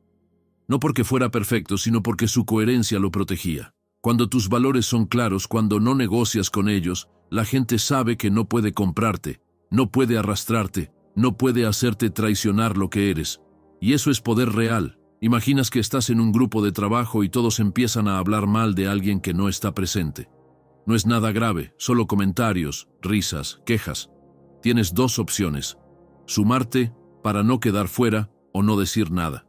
No porque fuera perfecto, sino porque su coherencia lo protegía. Cuando tus valores son claros, cuando no negocias con ellos, la gente sabe que no puede comprarte, no puede arrastrarte, no puede hacerte traicionar lo que eres. Y eso es poder real. Imaginas que estás en un grupo de trabajo y todos empiezan a hablar mal de alguien que no está presente. No es nada grave, solo comentarios, risas, quejas. Tienes dos opciones: sumarte para no quedar fuera o no decir nada.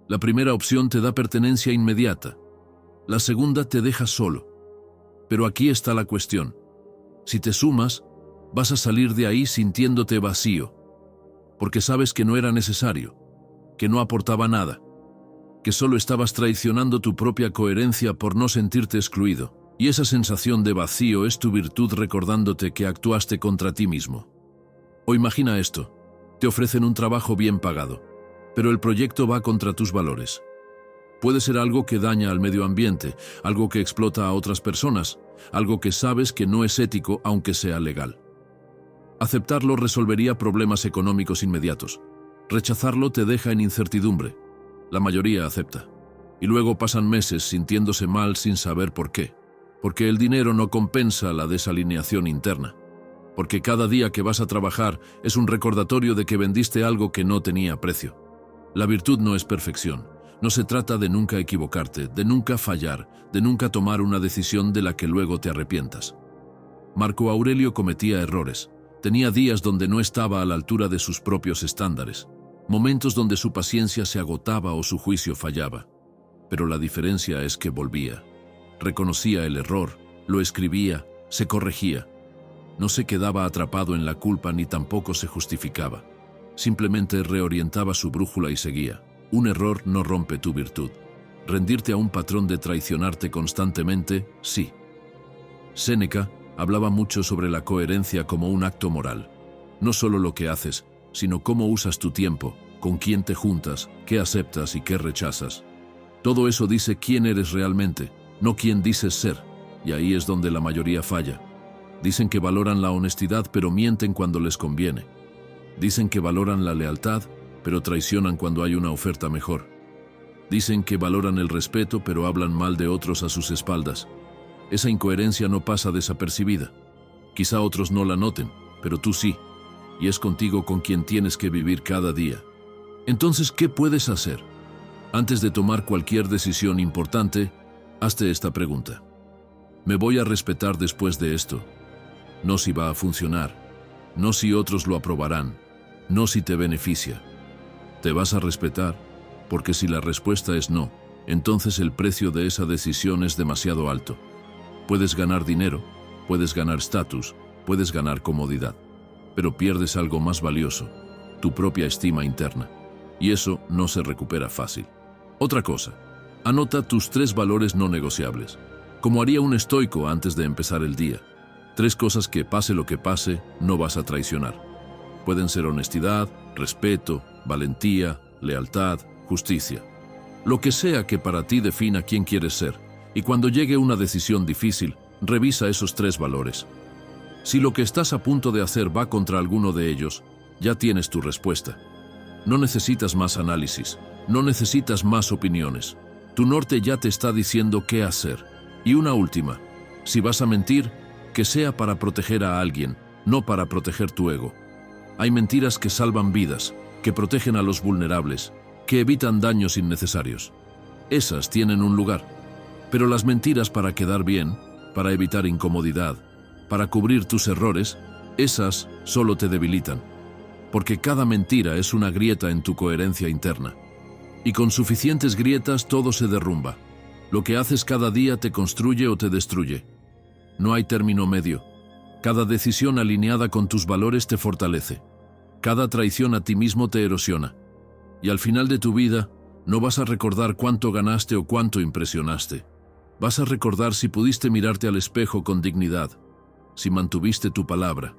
La primera opción te da pertenencia inmediata. La segunda te deja solo. Pero aquí está la cuestión. Si te sumas, vas a salir de ahí sintiéndote vacío, porque sabes que no era necesario, que no aportaba nada, que solo estabas traicionando tu propia coherencia por no sentirte excluido. Y esa sensación de vacío es tu virtud recordándote que actuaste contra ti mismo. O imagina esto: te ofrecen un trabajo bien pagado, pero el proyecto va contra tus valores. Puede ser algo que daña al medio ambiente, algo que explota a otras personas, algo que sabes que no es ético aunque sea legal. Aceptarlo resolvería problemas económicos inmediatos. Rechazarlo te deja en incertidumbre. La mayoría acepta. Y luego pasan meses sintiéndose mal sin saber por qué. Porque el dinero no compensa la desalineación interna. Porque cada día que vas a trabajar es un recordatorio de que vendiste algo que no tenía precio. La virtud no es perfección. No se trata de nunca equivocarte, de nunca fallar, de nunca tomar una decisión de la que luego te arrepientas. Marco Aurelio cometía errores. Tenía días donde no estaba a la altura de sus propios estándares. Momentos donde su paciencia se agotaba o su juicio fallaba. Pero la diferencia es que volvía. Reconocía el error, lo escribía, se corregía. No se quedaba atrapado en la culpa ni tampoco se justificaba. Simplemente reorientaba su brújula y seguía. Un error no rompe tu virtud. Rendirte a un patrón de traicionarte constantemente, sí. Séneca hablaba mucho sobre la coherencia como un acto moral. No solo lo que haces, sino cómo usas tu tiempo, con quién te juntas, qué aceptas y qué rechazas. Todo eso dice quién eres realmente, no quién dices ser, y ahí es donde la mayoría falla. Dicen que valoran la honestidad, pero mienten cuando les conviene. Dicen que valoran la lealtad, pero traicionan cuando hay una oferta mejor. Dicen que valoran el respeto, pero hablan mal de otros a sus espaldas. Esa incoherencia no pasa desapercibida. Quizá otros no la noten, pero tú sí, y es contigo con quien tienes que vivir cada día. Entonces, ¿qué puedes hacer? Antes de tomar cualquier decisión importante, hazte esta pregunta. ¿Me voy a respetar después de esto? No si va a funcionar, no si otros lo aprobarán, no si te beneficia. ¿Te vas a respetar? Porque si la respuesta es no, entonces el precio de esa decisión es demasiado alto. Puedes ganar dinero, puedes ganar estatus, puedes ganar comodidad, pero pierdes algo más valioso, tu propia estima interna. Y eso no se recupera fácil. Otra cosa, anota tus 3 valores no negociables, como haría un estoico antes de empezar el día. 3 cosas que, pase lo que pase, no vas a traicionar. Pueden ser honestidad, respeto, valentía, lealtad, justicia. Lo que sea que para ti defina quién quieres ser, y cuando llegue una decisión difícil, revisa esos 3 valores. Si lo que estás a punto de hacer va contra alguno de ellos, ya tienes tu respuesta. No necesitas más análisis, no necesitas más opiniones. Tu norte ya te está diciendo qué hacer. Y una última, si vas a mentir, que sea para proteger a alguien, no para proteger tu ego. Hay mentiras que salvan vidas, que protegen a los vulnerables, que evitan daños innecesarios. Esas tienen un lugar. Pero las mentiras para quedar bien, para evitar incomodidad, para cubrir tus errores, esas solo te debilitan. Porque cada mentira es una grieta en tu coherencia interna. Y con suficientes grietas todo se derrumba. Lo que haces cada día te construye o te destruye. No hay término medio. Cada decisión alineada con tus valores te fortalece. Cada traición a ti mismo te erosiona. Y al final de tu vida, no vas a recordar cuánto ganaste o cuánto impresionaste. Vas a recordar si pudiste mirarte al espejo con dignidad, si mantuviste tu palabra,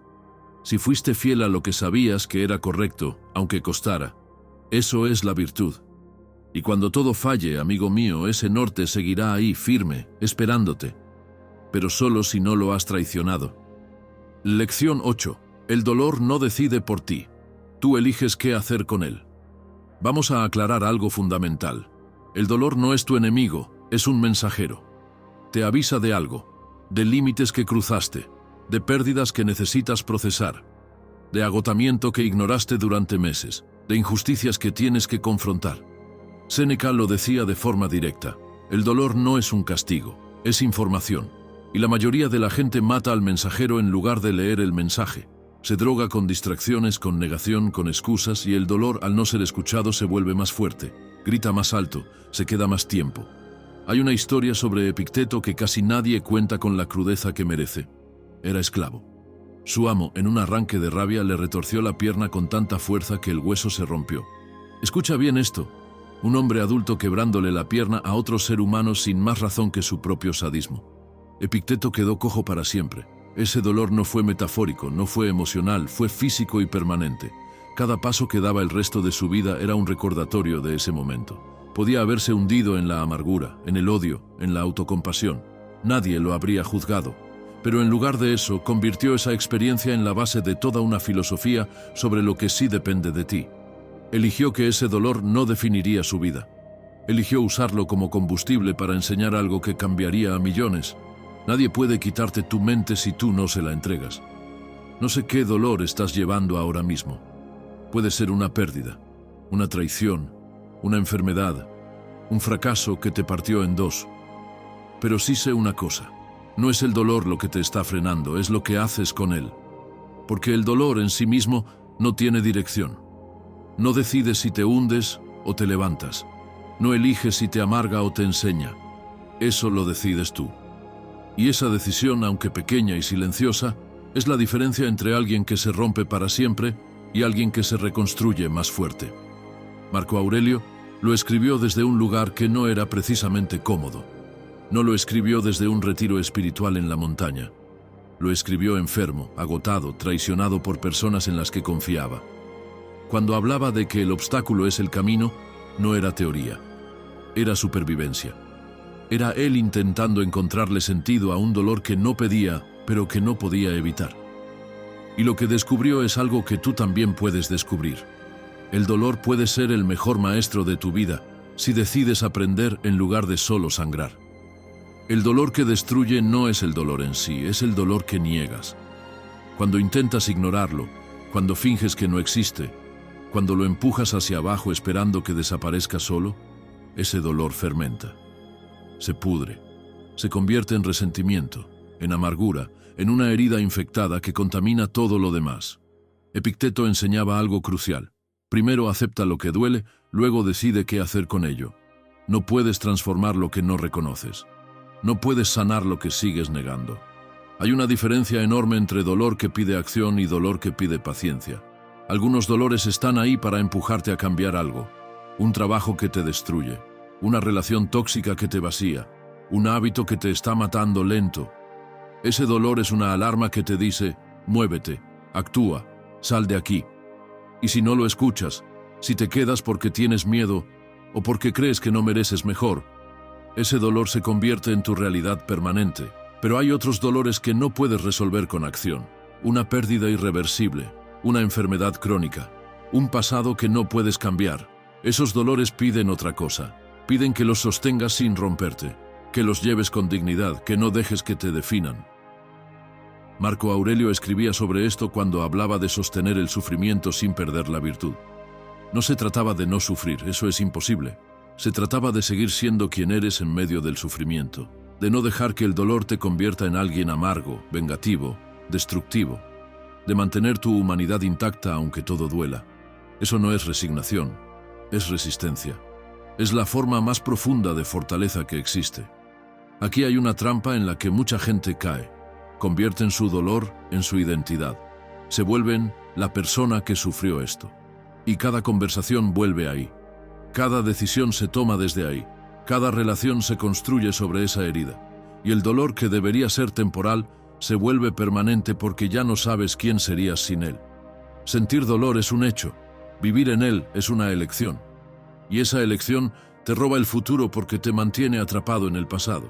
si fuiste fiel a lo que sabías que era correcto, aunque costara. Eso es la virtud. Y cuando todo falle, amigo mío, ese norte seguirá ahí firme, esperándote. Pero solo si no lo has traicionado. Lección 8. El dolor no decide por ti. Tú eliges qué hacer con él. Vamos a aclarar algo fundamental. El dolor no es tu enemigo, es un mensajero. Te avisa de algo, de límites que cruzaste, de pérdidas que necesitas procesar, de agotamiento que ignoraste durante meses, de injusticias que tienes que confrontar. Séneca lo decía de forma directa: el dolor no es un castigo, es información. Y la mayoría de la gente mata al mensajero en lugar de leer el mensaje. Se droga con distracciones, con negación, con excusas, y el dolor, al no ser escuchado, se vuelve más fuerte, grita más alto, se queda más tiempo. Hay una historia sobre Epicteto que casi nadie cuenta con la crudeza que merece. Era esclavo. Su amo, en un arranque de rabia, le retorció la pierna con tanta fuerza que el hueso se rompió. Escucha bien esto: un hombre adulto quebrándole la pierna a otro ser humano sin más razón que su propio sadismo. Epicteto quedó cojo para siempre. Ese dolor no fue metafórico, no fue emocional, fue físico y permanente. Cada paso que daba el resto de su vida era un recordatorio de ese momento. Podía haberse hundido en la amargura, en el odio, en la autocompasión. Nadie lo habría juzgado. Pero en lugar de eso, convirtió esa experiencia en la base de toda una filosofía sobre lo que sí depende de ti. Eligió que ese dolor no definiría su vida. Eligió usarlo como combustible para enseñar algo que cambiaría a millones. Nadie puede quitarte tu mente si tú no se la entregas. No sé qué dolor estás llevando ahora mismo. Puede ser una pérdida, una traición, una enfermedad, un fracaso que te partió en dos. Pero sí sé una cosa: no es el dolor lo que te está frenando, es lo que haces con él. Porque el dolor en sí mismo no tiene dirección. No decides si te hundes o te levantas. No eliges si te amarga o te enseña. Eso lo decides tú. Y esa decisión, aunque pequeña y silenciosa, es la diferencia entre alguien que se rompe para siempre y alguien que se reconstruye más fuerte. Marco Aurelio lo escribió desde un lugar que no era precisamente cómodo. No lo escribió desde un retiro espiritual en la montaña. Lo escribió enfermo, agotado, traicionado por personas en las que confiaba. Cuando hablaba de que el obstáculo es el camino, no era teoría, era supervivencia. Era él intentando encontrarle sentido a un dolor que no pedía, pero que no podía evitar. Y lo que descubrió es algo que tú también puedes descubrir. El dolor puede ser el mejor maestro de tu vida si decides aprender en lugar de solo sangrar. El dolor que destruye no es el dolor en sí, es el dolor que niegas. Cuando intentas ignorarlo, cuando finges que no existe, cuando lo empujas hacia abajo esperando que desaparezca solo, ese dolor fermenta. Se pudre, se convierte en resentimiento, en amargura, en una herida infectada que contamina todo lo demás. Epicteto enseñaba algo crucial: Primero acepta lo que duele, luego decide qué hacer con ello. No puedes transformar lo que no reconoces. No puedes sanar lo que sigues negando. Hay una diferencia enorme entre dolor que pide acción y dolor que pide paciencia. Algunos dolores están ahí para empujarte a cambiar algo. Un trabajo que te destruye, una relación tóxica que te vacía, un hábito que te está matando lento. Ese dolor es una alarma que te dice, muévete, actúa, sal de aquí. Y si no lo escuchas, si te quedas porque tienes miedo o porque crees que no mereces mejor, ese dolor se convierte en tu realidad permanente. Pero hay otros dolores que no puedes resolver con acción. Una pérdida irreversible, una enfermedad crónica, un pasado que no puedes cambiar. Esos dolores piden otra cosa. Piden que los sostengas sin romperte, que los lleves con dignidad, que no dejes que te definan. Marco Aurelio escribía sobre esto cuando hablaba de sostener el sufrimiento sin perder la virtud. No se trataba de no sufrir, eso es imposible. Se trataba de seguir siendo quien eres en medio del sufrimiento, de no dejar que el dolor te convierta en alguien amargo, vengativo, destructivo, de mantener tu humanidad intacta aunque todo duela. Eso no es resignación, es resistencia. Es la forma más profunda de fortaleza que existe. Aquí hay una trampa en la que mucha gente cae. Convierten su dolor en su identidad. Se vuelven la persona que sufrió esto. Y cada conversación vuelve ahí. Cada decisión se toma desde ahí. Cada relación se construye sobre esa herida. Y el dolor que debería ser temporal se vuelve permanente porque ya no sabes quién serías sin él. Sentir dolor es un hecho. Vivir en él es una elección. Y esa elección te roba el futuro porque te mantiene atrapado en el pasado.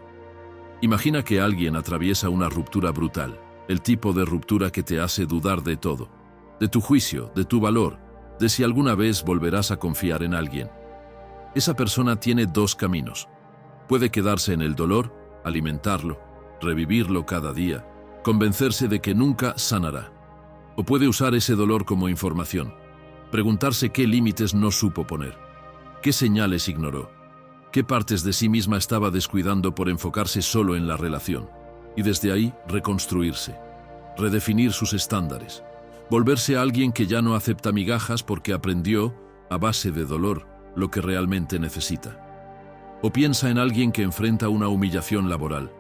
Imagina que alguien atraviesa una ruptura brutal, el tipo de ruptura que te hace dudar de todo, de tu juicio, de tu valor, de si alguna vez volverás a confiar en alguien. Esa persona tiene dos caminos. Puede quedarse en el dolor, alimentarlo, revivirlo cada día, convencerse de que nunca sanará. O puede usar ese dolor como información, preguntarse qué límites no supo poner, qué señales ignoró. ¿Qué partes de sí misma estaba descuidando por enfocarse solo en la relación? Y desde ahí reconstruirse, redefinir sus estándares, volverse a alguien que ya no acepta migajas porque aprendió, a base de dolor, lo que realmente necesita. O piensa en alguien que enfrenta una humillación laboral,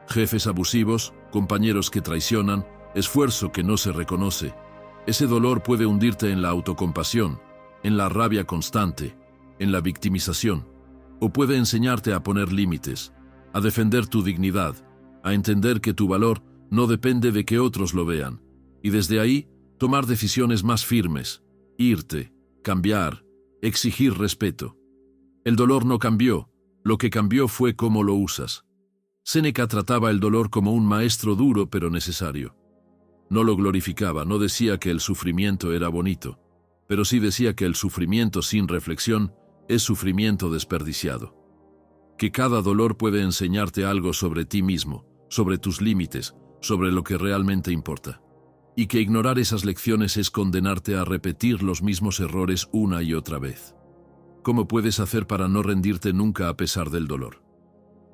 jefes abusivos, compañeros que traicionan, esfuerzo que no se reconoce. Ese dolor puede hundirte en la autocompasión, en la rabia constante, en la victimización. O puede enseñarte a poner límites, a defender tu dignidad, a entender que tu valor no depende de que otros lo vean, y desde ahí tomar decisiones más firmes, irte, cambiar, exigir respeto. El dolor no cambió, lo que cambió fue cómo lo usas. Séneca trataba el dolor como un maestro duro pero necesario. No lo glorificaba, no decía que el sufrimiento era bonito, pero sí decía que el sufrimiento sin reflexión es sufrimiento desperdiciado. Que cada dolor puede enseñarte algo sobre ti mismo, sobre tus límites, sobre lo que realmente importa. Y que ignorar esas lecciones es condenarte a repetir los mismos errores una y otra vez. ¿Cómo puedes hacer para no rendirte nunca a pesar del dolor?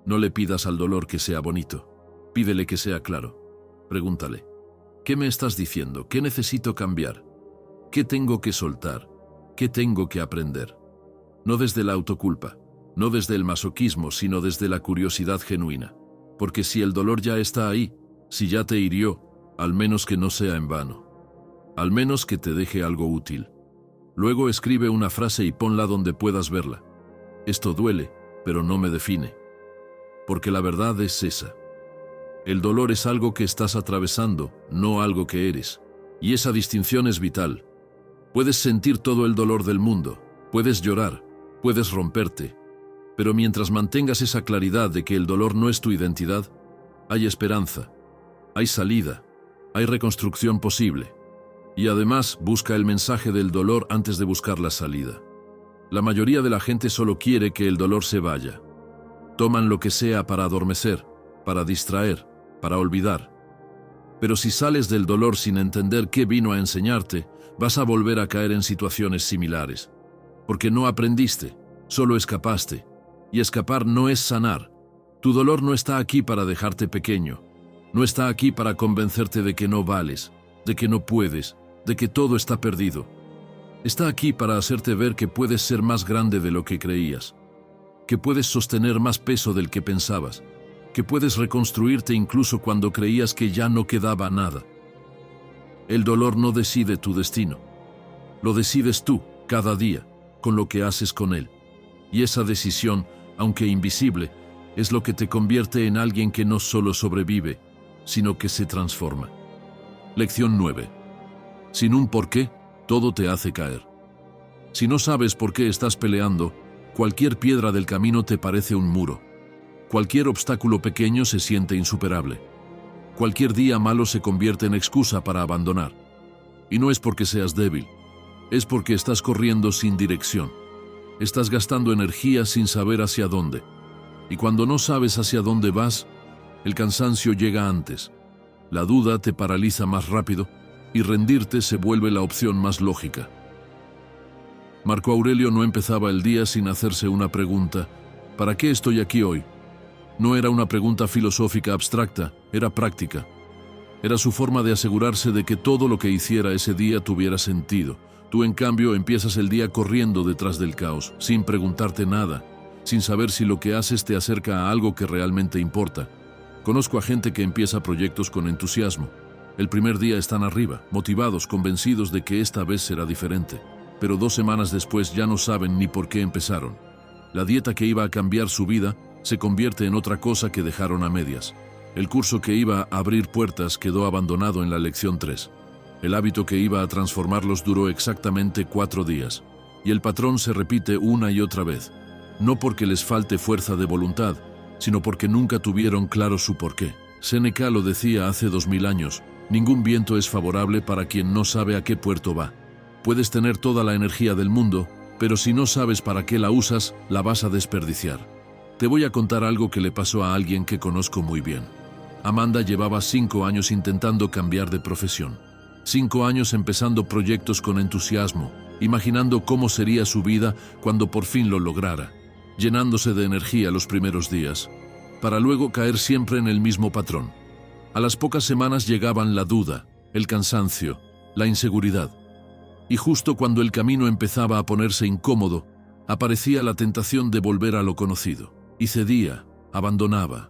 No le pidas al dolor que sea bonito, pídele que sea claro. Pregúntale, ¿qué me estás diciendo? ¿Qué necesito cambiar? ¿Qué tengo que soltar? ¿Qué tengo que aprender? No desde la autoculpa, no desde el masoquismo, sino desde la curiosidad genuina. Porque si el dolor ya está ahí, si ya te hirió, al menos que no sea en vano. Al menos que te deje algo útil. Luego escribe una frase y ponla donde puedas verla. Esto duele, pero no me define. Porque la verdad es esa. El dolor es algo que estás atravesando, no algo que eres. Y esa distinción es vital. Puedes sentir todo el dolor del mundo, puedes llorar, puedes romperte, pero mientras mantengas esa claridad de que el dolor no es tu identidad, hay esperanza, hay salida, hay reconstrucción posible. Y además busca el mensaje del dolor antes de buscar la salida. La mayoría de la gente solo quiere que el dolor se vaya. Toman lo que sea para adormecer, para distraer, para olvidar. Pero si sales del dolor sin entender qué vino a enseñarte, vas a volver a caer en situaciones similares. Porque no aprendiste, solo escapaste. Y escapar no es sanar. Tu dolor no está aquí para dejarte pequeño. No está aquí para convencerte de que no vales, de que no puedes, de que todo está perdido. Está aquí para hacerte ver que puedes ser más grande de lo que creías, que puedes sostener más peso del que pensabas, que puedes reconstruirte incluso cuando creías que ya no quedaba nada. El dolor no decide tu destino. Lo decides tú, cada día, con lo que haces con él. Y esa decisión, aunque invisible, es lo que te convierte en alguien que no solo sobrevive, sino que se transforma. Lección 9. Sin un porqué, todo te hace caer. Si no sabes por qué estás peleando, cualquier piedra del camino te parece un muro. Cualquier obstáculo pequeño se siente insuperable. Cualquier día malo se convierte en excusa para abandonar. Y no es porque seas débil, es porque estás corriendo sin dirección. Estás gastando energía sin saber hacia dónde. Y cuando no sabes hacia dónde vas, el cansancio llega antes. La duda te paraliza más rápido y rendirte se vuelve la opción más lógica. Marco Aurelio no empezaba el día sin hacerse una pregunta: ¿para qué estoy aquí hoy? No era una pregunta filosófica abstracta, era práctica. Era su forma de asegurarse de que todo lo que hiciera ese día tuviera sentido. Tú, en cambio, empiezas el día corriendo detrás del caos, sin preguntarte nada, sin saber si lo que haces te acerca a algo que realmente importa. Conozco a gente que empieza proyectos con entusiasmo. El primer día están arriba, motivados, convencidos de que esta vez será diferente. Pero 2 semanas después ya no saben ni por qué empezaron. La dieta que iba a cambiar su vida se convierte en otra cosa que dejaron a medias. El curso que iba a abrir puertas quedó abandonado en la lección 3. El hábito que iba a transformarlos duró exactamente 4 días. Y el patrón se repite una y otra vez. No porque les falte fuerza de voluntad, sino porque nunca tuvieron claro su porqué. Séneca lo decía hace 2000 años: ningún viento es favorable para quien no sabe a qué puerto va. Puedes tener toda la energía del mundo, pero si no sabes para qué la usas, la vas a desperdiciar. Te voy a contar algo que le pasó a alguien que conozco muy bien. Amanda llevaba 5 años intentando cambiar de profesión. 5 años empezando proyectos con entusiasmo, imaginando cómo sería su vida cuando por fin lo lograra, llenándose de energía los primeros días, para luego caer siempre en el mismo patrón. A las pocas semanas llegaban la duda, el cansancio, la inseguridad. Y justo cuando el camino empezaba a ponerse incómodo, aparecía la tentación de volver a lo conocido. Y cedía, abandonaba.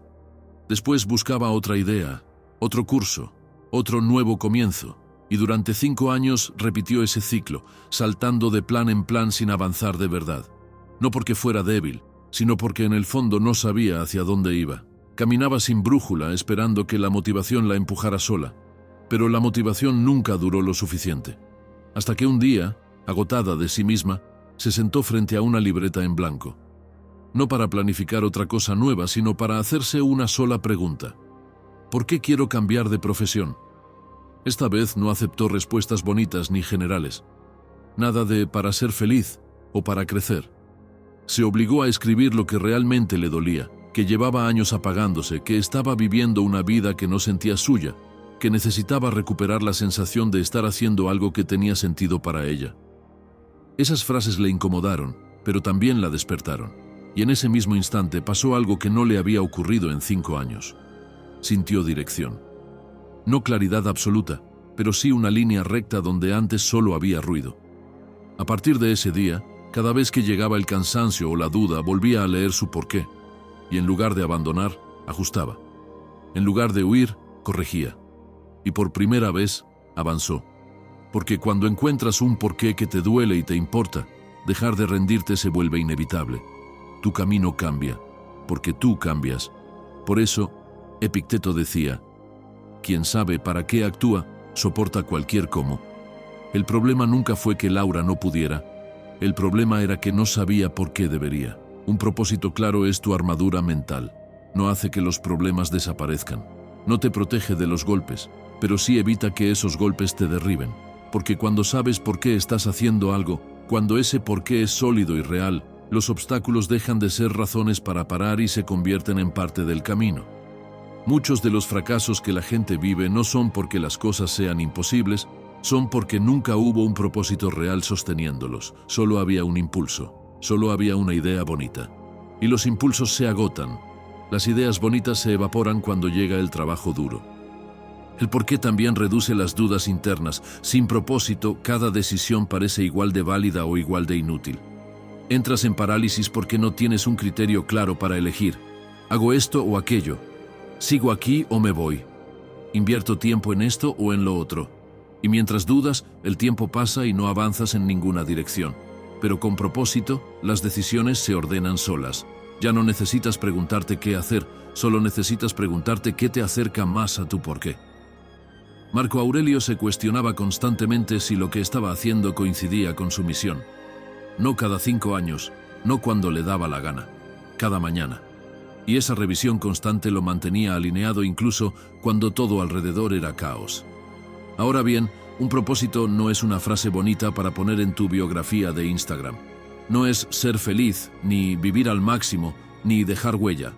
Después buscaba otra idea, otro curso, otro nuevo comienzo. Y durante 5 años repitió ese ciclo, saltando de plan en plan sin avanzar de verdad. No porque fuera débil, sino porque en el fondo no sabía hacia dónde iba. Caminaba sin brújula, esperando que la motivación la empujara sola. Pero la motivación nunca duró lo suficiente. Hasta que un día, agotada de sí misma, se sentó frente a una libreta en blanco. No para planificar otra cosa nueva, sino para hacerse una sola pregunta: ¿por qué quiero cambiar de profesión? Esta vez no aceptó respuestas bonitas ni generales. Nada de para ser feliz o para crecer. Se obligó a escribir lo que realmente le dolía, que llevaba años apagándose, que estaba viviendo una vida que no sentía suya, que necesitaba recuperar la sensación de estar haciendo algo que tenía sentido para ella. Esas frases le incomodaron, pero también la despertaron. Y en ese mismo instante pasó algo que no le había ocurrido en 5 años. Sintió dirección. No claridad absoluta, pero sí una línea recta donde antes solo había ruido. A partir de ese día, cada vez que llegaba el cansancio o la duda, volvía a leer su porqué. Y en lugar de abandonar, ajustaba. En lugar de huir, corregía. Y por primera vez, avanzó. Porque cuando encuentras un porqué que te duele y te importa, dejar de rendirte se vuelve inevitable. Tu camino cambia, porque tú cambias. Por eso, Epicteto decía: quien sabe para qué actúa, soporta cualquier cómo. El problema nunca fue que Laura no pudiera. El problema era que no sabía por qué debería. Un propósito claro es tu armadura mental. No hace que los problemas desaparezcan. No te protege de los golpes, pero sí evita que esos golpes te derriben. Porque cuando sabes por qué estás haciendo algo, cuando ese por qué es sólido y real, los obstáculos dejan de ser razones para parar y se convierten en parte del camino. Muchos de los fracasos que la gente vive no son porque las cosas sean imposibles, son porque nunca hubo un propósito real sosteniéndolos. Solo había un impulso, solo había una idea bonita. Y los impulsos se agotan. Las ideas bonitas se evaporan cuando llega el trabajo duro. El por qué también reduce las dudas internas. Sin propósito, cada decisión parece igual de válida o igual de inútil. Entras en parálisis porque no tienes un criterio claro para elegir. ¿Hago esto o aquello? ¿Sigo aquí o me voy? ¿Invierto tiempo en esto o en lo otro? Y mientras dudas, el tiempo pasa y no avanzas en ninguna dirección. Pero con propósito, las decisiones se ordenan solas. Ya no necesitas preguntarte qué hacer, solo necesitas preguntarte qué te acerca más a tu porqué. Marco Aurelio se cuestionaba constantemente si lo que estaba haciendo coincidía con su misión. No cada 5 años, no cuando le daba la gana, cada mañana. Y esa revisión constante lo mantenía alineado incluso cuando todo alrededor era caos. Ahora bien, un propósito no es una frase bonita para poner en tu biografía de Instagram. No es ser feliz, ni vivir al máximo, ni dejar huella.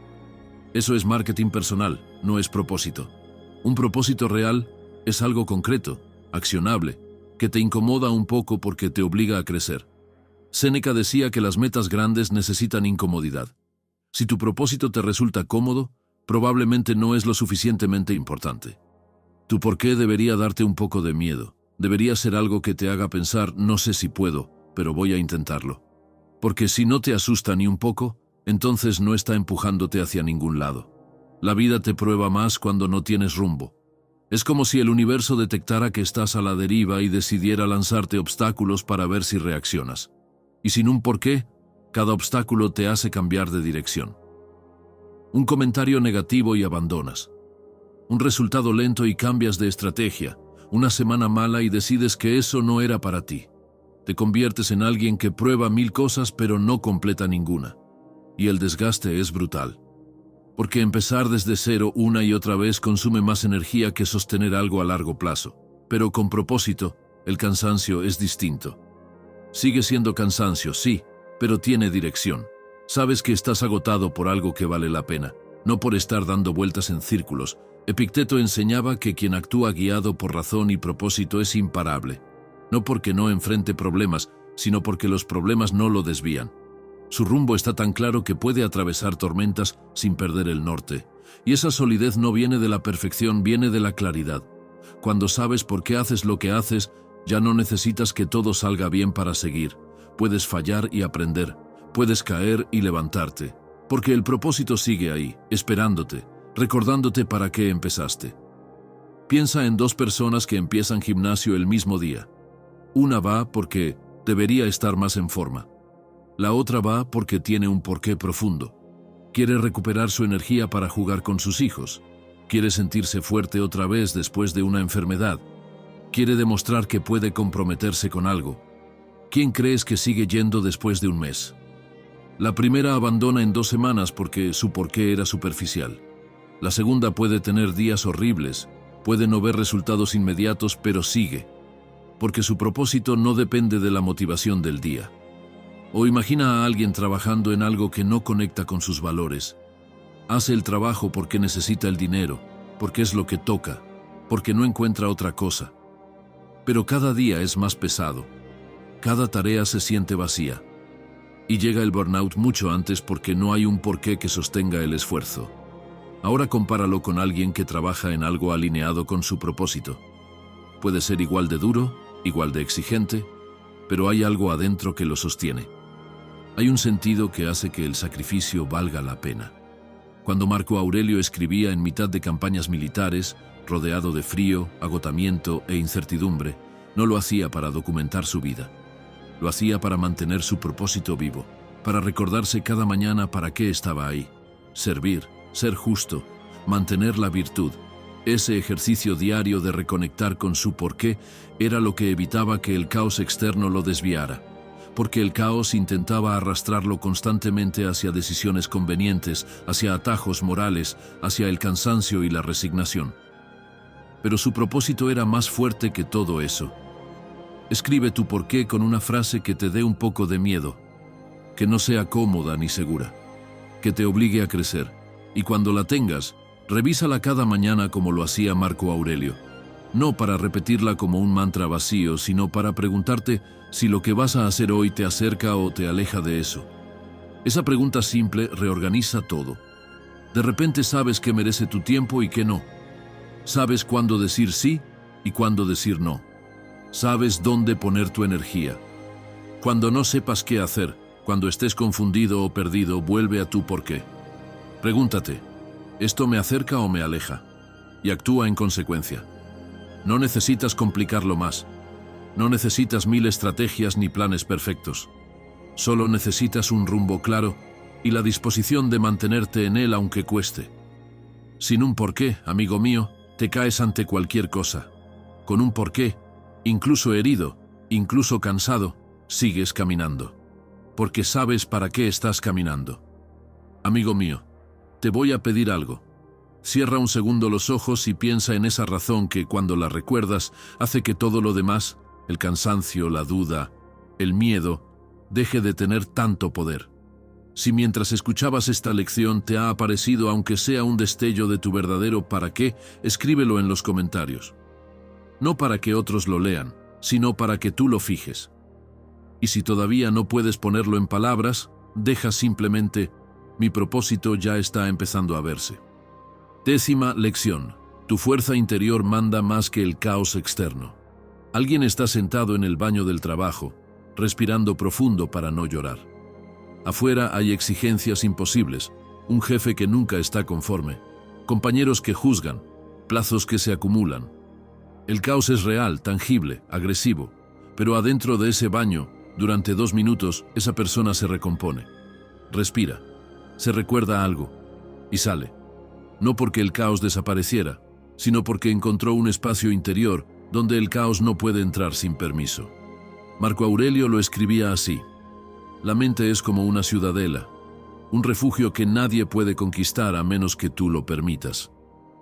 Eso es marketing personal, no es propósito. Un propósito real es algo concreto, accionable, que te incomoda un poco porque te obliga a crecer. Séneca decía que las metas grandes necesitan incomodidad. Si tu propósito te resulta cómodo, probablemente no es lo suficientemente importante. Tu porqué debería darte un poco de miedo. Debería ser algo que te haga pensar, no sé si puedo, pero voy a intentarlo. Porque si no te asusta ni un poco, entonces no está empujándote hacia ningún lado. La vida te prueba más cuando no tienes rumbo. Es como si el universo detectara que estás a la deriva y decidiera lanzarte obstáculos para ver si reaccionas. Y sin un porqué, cada obstáculo te hace cambiar de dirección. Un comentario negativo y abandonas. Un resultado lento y cambias de estrategia. Una semana mala y decides que eso no era para ti. Te conviertes en alguien que prueba 1000 cosas pero no completa ninguna. Y el desgaste es brutal. Porque empezar desde cero una y otra vez consume más energía que sostener algo a largo plazo. Pero con propósito, el cansancio es distinto. Sigue siendo cansancio, sí, pero tiene dirección. Sabes que estás agotado por algo que vale la pena, no por estar dando vueltas en círculos. Epicteto enseñaba que quien actúa guiado por razón y propósito es imparable. No porque no enfrente problemas, sino porque los problemas no lo desvían. Su rumbo está tan claro que puede atravesar tormentas sin perder el norte. Y esa solidez no viene de la perfección, viene de la claridad. Cuando sabes por qué haces lo que haces, ya no necesitas que todo salga bien para seguir. Puedes fallar y aprender. Puedes caer y levantarte. Porque el propósito sigue ahí, esperándote, recordándote para qué empezaste. Piensa en 2 personas que empiezan gimnasio el mismo día. Una va porque debería estar más en forma. La otra va porque tiene un porqué profundo. Quiere recuperar su energía para jugar con sus hijos. Quiere sentirse fuerte otra vez después de una enfermedad. Quiere demostrar que puede comprometerse con algo. ¿Quién crees que sigue yendo después de un mes? La primera abandona en 2 semanas porque su porqué era superficial. La segunda puede tener días horribles, puede no ver resultados inmediatos, pero sigue. Porque su propósito no depende de la motivación del día. O imagina a alguien trabajando en algo que no conecta con sus valores. Hace el trabajo porque necesita el dinero, porque es lo que toca, porque no encuentra otra cosa. Pero cada día es más pesado. Cada tarea se siente vacía. Y llega el burnout mucho antes porque no hay un porqué que sostenga el esfuerzo. Ahora compáralo con alguien que trabaja en algo alineado con su propósito. Puede ser igual de duro, igual de exigente, pero hay algo adentro que lo sostiene. Hay un sentido que hace que el sacrificio valga la pena. Cuando Marco Aurelio escribía en mitad de campañas militares, rodeado de frío, agotamiento e incertidumbre, no lo hacía para documentar su vida. Lo hacía para mantener su propósito vivo, para recordarse cada mañana para qué estaba ahí. Servir, ser justo, mantener la virtud. Ese ejercicio diario de reconectar con su porqué era lo que evitaba que el caos externo lo desviara. Porque el caos intentaba arrastrarlo constantemente hacia decisiones convenientes, hacia atajos morales, hacia el cansancio y la resignación. Pero su propósito era más fuerte que todo eso. Escribe tu porqué con una frase que te dé un poco de miedo, que no sea cómoda ni segura, que te obligue a crecer, y cuando la tengas, revísala cada mañana como lo hacía Marco Aurelio. No para repetirla como un mantra vacío, sino para preguntarte si lo que vas a hacer hoy te acerca o te aleja de eso. Esa pregunta simple reorganiza todo. De repente sabes qué merece tu tiempo y qué no. Sabes cuándo decir sí y cuándo decir no. Sabes dónde poner tu energía. Cuando no sepas qué hacer, cuando estés confundido o perdido, vuelve a tu por qué. Pregúntate, ¿esto me acerca o me aleja? Y actúa en consecuencia. No necesitas complicarlo más. No necesitas 1000 estrategias ni planes perfectos. Solo necesitas un rumbo claro y la disposición de mantenerte en él aunque cueste. Sin un porqué, amigo mío, te caes ante cualquier cosa. Con un porqué, incluso herido, incluso cansado, sigues caminando. Porque sabes para qué estás caminando. Amigo mío, te voy a pedir algo. Cierra un segundo los ojos y piensa en esa razón que, cuando la recuerdas, hace que todo lo demás, el cansancio, la duda, el miedo, deje de tener tanto poder. Si mientras escuchabas esta lección te ha aparecido aunque sea un destello de tu verdadero para qué, escríbelo en los comentarios. No para que otros lo lean, sino para que tú lo fijes. Y si todavía no puedes ponerlo en palabras, deja simplemente: mi propósito ya está empezando a verse. 10ª lección. Tu fuerza interior manda más que el caos externo. Alguien está sentado en el baño del trabajo, respirando profundo para no llorar. Afuera hay exigencias imposibles, un jefe que nunca está conforme, compañeros que juzgan, plazos que se acumulan. El caos es real, tangible, agresivo, pero adentro de ese baño, durante 2 minutos, esa persona se recompone. Respira, se recuerda algo y sale. No porque el caos desapareciera, sino porque encontró un espacio interior donde el caos no puede entrar sin permiso. Marco Aurelio lo escribía así: la mente es como una ciudadela, un refugio que nadie puede conquistar a menos que tú lo permitas.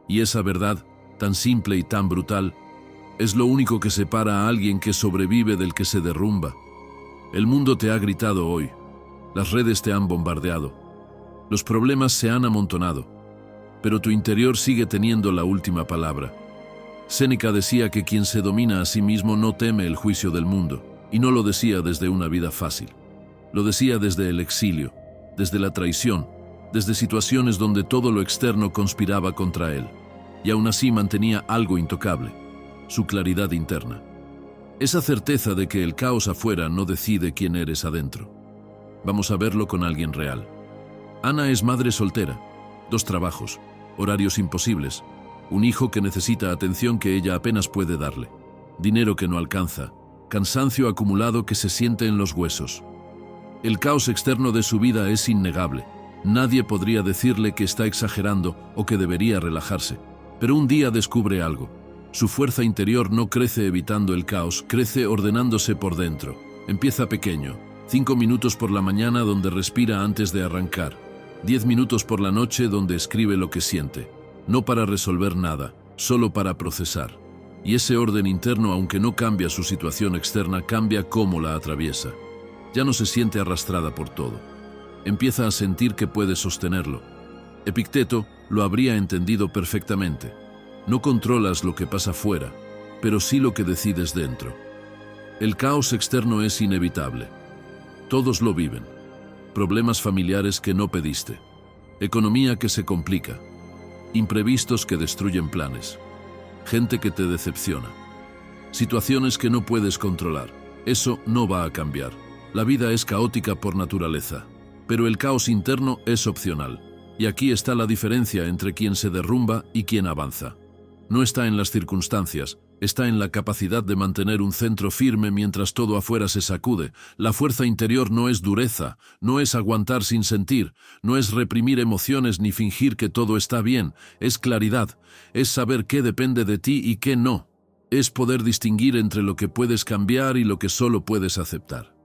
Y esa verdad, tan simple y tan brutal, es lo único que separa a alguien que sobrevive del que se derrumba. El mundo te ha gritado hoy, las redes te han bombardeado, los problemas se han amontonado, pero tu interior sigue teniendo la última palabra. Séneca decía que quien se domina a sí mismo no teme el juicio del mundo, y no lo decía desde una vida fácil. Lo decía desde el exilio, desde la traición, desde situaciones donde todo lo externo conspiraba contra él, y aún así mantenía algo intocable: su claridad interna. Esa certeza de que el caos afuera no decide quién eres adentro. Vamos a verlo con alguien real. Ana es madre soltera, 2 trabajos, horarios imposibles, un hijo que necesita atención que ella apenas puede darle, dinero que no alcanza, cansancio acumulado que se siente en los huesos. El caos externo de su vida es innegable. Nadie podría decirle que está exagerando o que debería relajarse. Pero un día descubre algo. Su fuerza interior no crece evitando el caos, crece ordenándose por dentro. Empieza pequeño, 5 minutos por la mañana donde respira antes de arrancar, 10 minutos por la noche donde escribe lo que siente, no para resolver nada, solo para procesar. Y ese orden interno, aunque no cambia su situación externa, cambia cómo la atraviesa. Ya no se siente arrastrada por todo. Empieza a sentir que puede sostenerlo. Epicteto lo habría entendido perfectamente. No controlas lo que pasa fuera, pero sí lo que decides dentro. El caos externo es inevitable. Todos lo viven. Problemas familiares que no pediste. Economía que se complica. Imprevistos que destruyen planes. Gente que te decepciona. Situaciones que no puedes controlar. Eso no va a cambiar. La vida es caótica por naturaleza, pero el caos interno es opcional. Y aquí está la diferencia entre quien se derrumba y quien avanza. No está en las circunstancias, está en la capacidad de mantener un centro firme mientras todo afuera se sacude. La fuerza interior no es dureza, no es aguantar sin sentir, no es reprimir emociones ni fingir que todo está bien, es claridad, es saber qué depende de ti y qué no. Es poder distinguir entre lo que puedes cambiar y lo que solo puedes aceptar.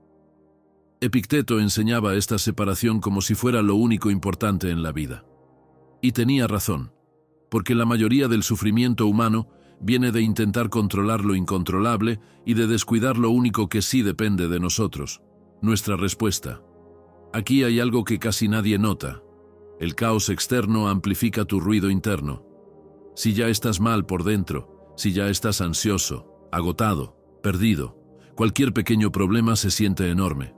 Epicteto enseñaba esta separación como si fuera lo único importante en la vida. Y tenía razón, porque la mayoría del sufrimiento humano viene de intentar controlar lo incontrolable y de descuidar lo único que sí depende de nosotros, nuestra respuesta. Aquí hay algo que casi nadie nota. El caos externo amplifica tu ruido interno. Si ya estás mal por dentro, si ya estás ansioso, agotado, perdido, cualquier pequeño problema se siente enorme.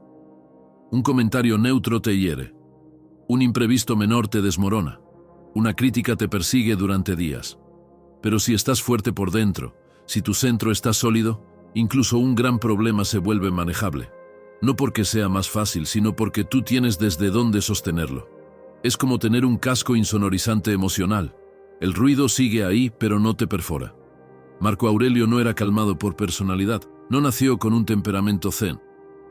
Un comentario neutro te hiere. Un imprevisto menor te desmorona. Una crítica te persigue durante días. Pero si estás fuerte por dentro, si tu centro está sólido, incluso un gran problema se vuelve manejable. No porque sea más fácil, sino porque tú tienes desde dónde sostenerlo. Es como tener un casco insonorizante emocional. El ruido sigue ahí, pero no te perfora. Marco Aurelio no era calmado por personalidad, no nació con un temperamento zen.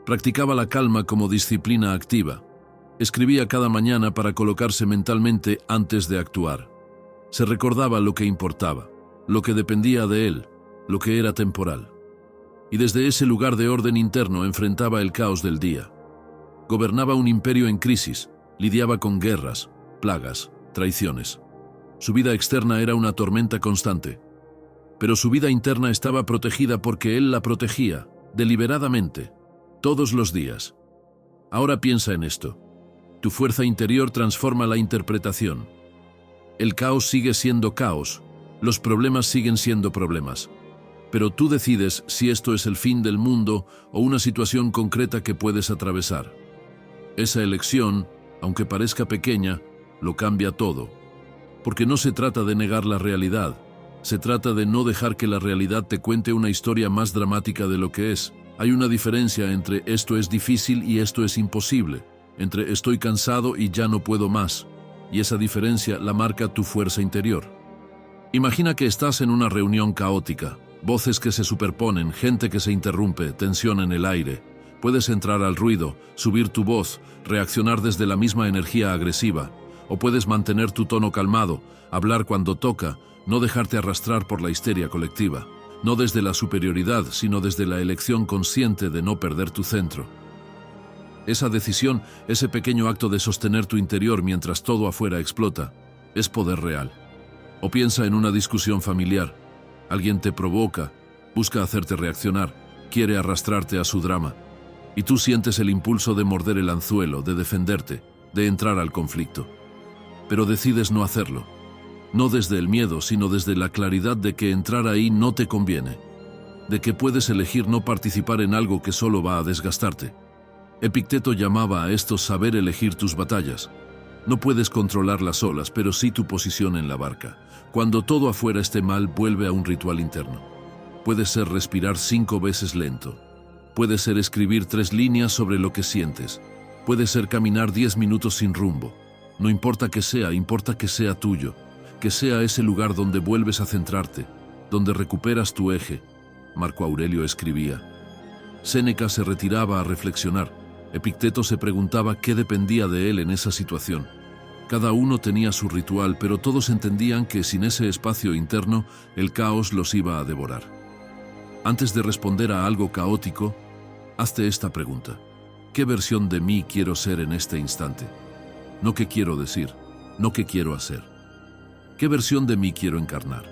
Practicaba la calma como disciplina activa. Escribía cada mañana para colocarse mentalmente antes de actuar. Se recordaba lo que importaba, lo que dependía de él, lo que era temporal. Y desde ese lugar de orden interno enfrentaba el caos del día. Gobernaba un imperio en crisis, lidiaba con guerras, plagas, traiciones. Su vida externa era una tormenta constante. Pero su vida interna estaba protegida porque él la protegía, deliberadamente, todos los días. Ahora piensa en esto. Tu fuerza interior transforma la interpretación. El caos sigue siendo caos, los problemas siguen siendo problemas. Pero tú decides si esto es el fin del mundo o una situación concreta que puedes atravesar. Esa elección, aunque parezca pequeña, lo cambia todo. Porque no se trata de negar la realidad, se trata de no dejar que la realidad te cuente una historia más dramática de lo que es. Hay una diferencia entre esto es difícil y esto es imposible, entre estoy cansado y ya no puedo más, y esa diferencia la marca tu fuerza interior. Imagina que estás en una reunión caótica, voces que se superponen, gente que se interrumpe, tensión en el aire. Puedes entrar al ruido, subir tu voz, reaccionar desde la misma energía agresiva, o puedes mantener tu tono calmado, hablar cuando toca, no dejarte arrastrar por la histeria colectiva, no desde la superioridad, sino desde la elección consciente de no perder tu centro. Esa decisión, ese pequeño acto de sostener tu interior mientras todo afuera explota, es poder real. O piensa en una discusión familiar. Alguien te provoca, busca hacerte reaccionar, quiere arrastrarte a su drama. Y tú sientes el impulso de morder el anzuelo, de defenderte, de entrar al conflicto. Pero decides no hacerlo. No desde el miedo, sino desde la claridad de que entrar ahí no te conviene. De que puedes elegir no participar en algo que solo va a desgastarte. Epicteto llamaba a esto saber elegir tus batallas. No puedes controlar las olas, pero sí tu posición en la barca. Cuando todo afuera esté mal, vuelve a un ritual interno. Puede ser respirar 5 veces lento. Puede ser escribir 3 líneas sobre lo que sientes. Puede ser caminar 10 minutos sin rumbo. No importa que sea, importa que sea tuyo. Que sea ese lugar donde vuelves a centrarte, donde recuperas tu eje. Marco Aurelio escribía. Séneca se retiraba a reflexionar. Epicteto se preguntaba qué dependía de él en esa situación. Cada uno tenía su ritual, pero todos entendían que sin ese espacio interno, el caos los iba a devorar. Antes de responder a algo caótico, hazte esta pregunta. ¿Qué versión de mí quiero ser en este instante? No qué quiero decir, no qué quiero hacer. ¿Qué versión de mí quiero encarnar?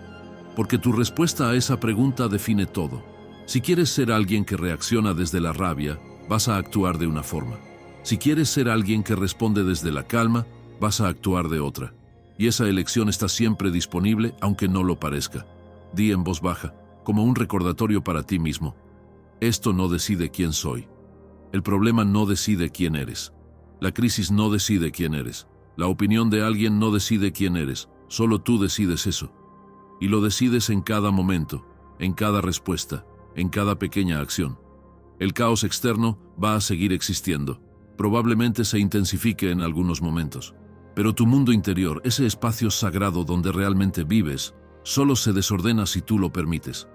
Porque tu respuesta a esa pregunta define todo. Si quieres ser alguien que reacciona desde la rabia, vas a actuar de una forma. Si quieres ser alguien que responde desde la calma, vas a actuar de otra. Y esa elección está siempre disponible, aunque no lo parezca. Di en voz baja, como un recordatorio para ti mismo. Esto no decide quién soy. El problema no decide quién eres. La crisis no decide quién eres. La opinión de alguien no decide quién eres. Solo tú decides eso. Y lo decides en cada momento, en cada respuesta, en cada pequeña acción. El caos externo va a seguir existiendo. Probablemente se intensifique en algunos momentos. Pero tu mundo interior, ese espacio sagrado donde realmente vives, solo se desordena si tú lo permites.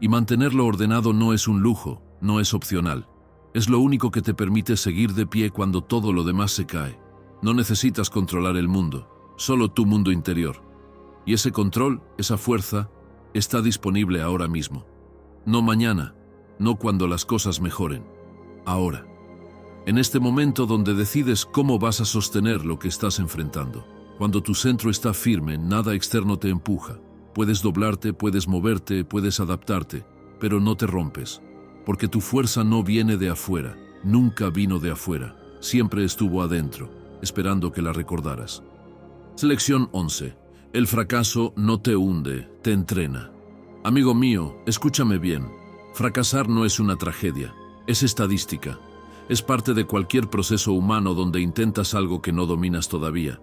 Y mantenerlo ordenado no es un lujo, no es opcional. Es lo único que te permite seguir de pie cuando todo lo demás se cae. No necesitas controlar el mundo. Solo tu mundo interior. Y ese control, esa fuerza, está disponible ahora mismo. No mañana, no cuando las cosas mejoren. Ahora. En este momento donde decides cómo vas a sostener lo que estás enfrentando. Cuando tu centro está firme, nada externo te empuja. Puedes doblarte, puedes moverte, puedes adaptarte, pero no te rompes. Porque tu fuerza no viene de afuera, nunca vino de afuera, siempre estuvo adentro, esperando que la recordaras. Lección 11. El fracaso no te hunde, te entrena. Amigo mío, escúchame bien. Fracasar no es una tragedia, es estadística. Es parte de cualquier proceso humano donde intentas algo que no dominas todavía.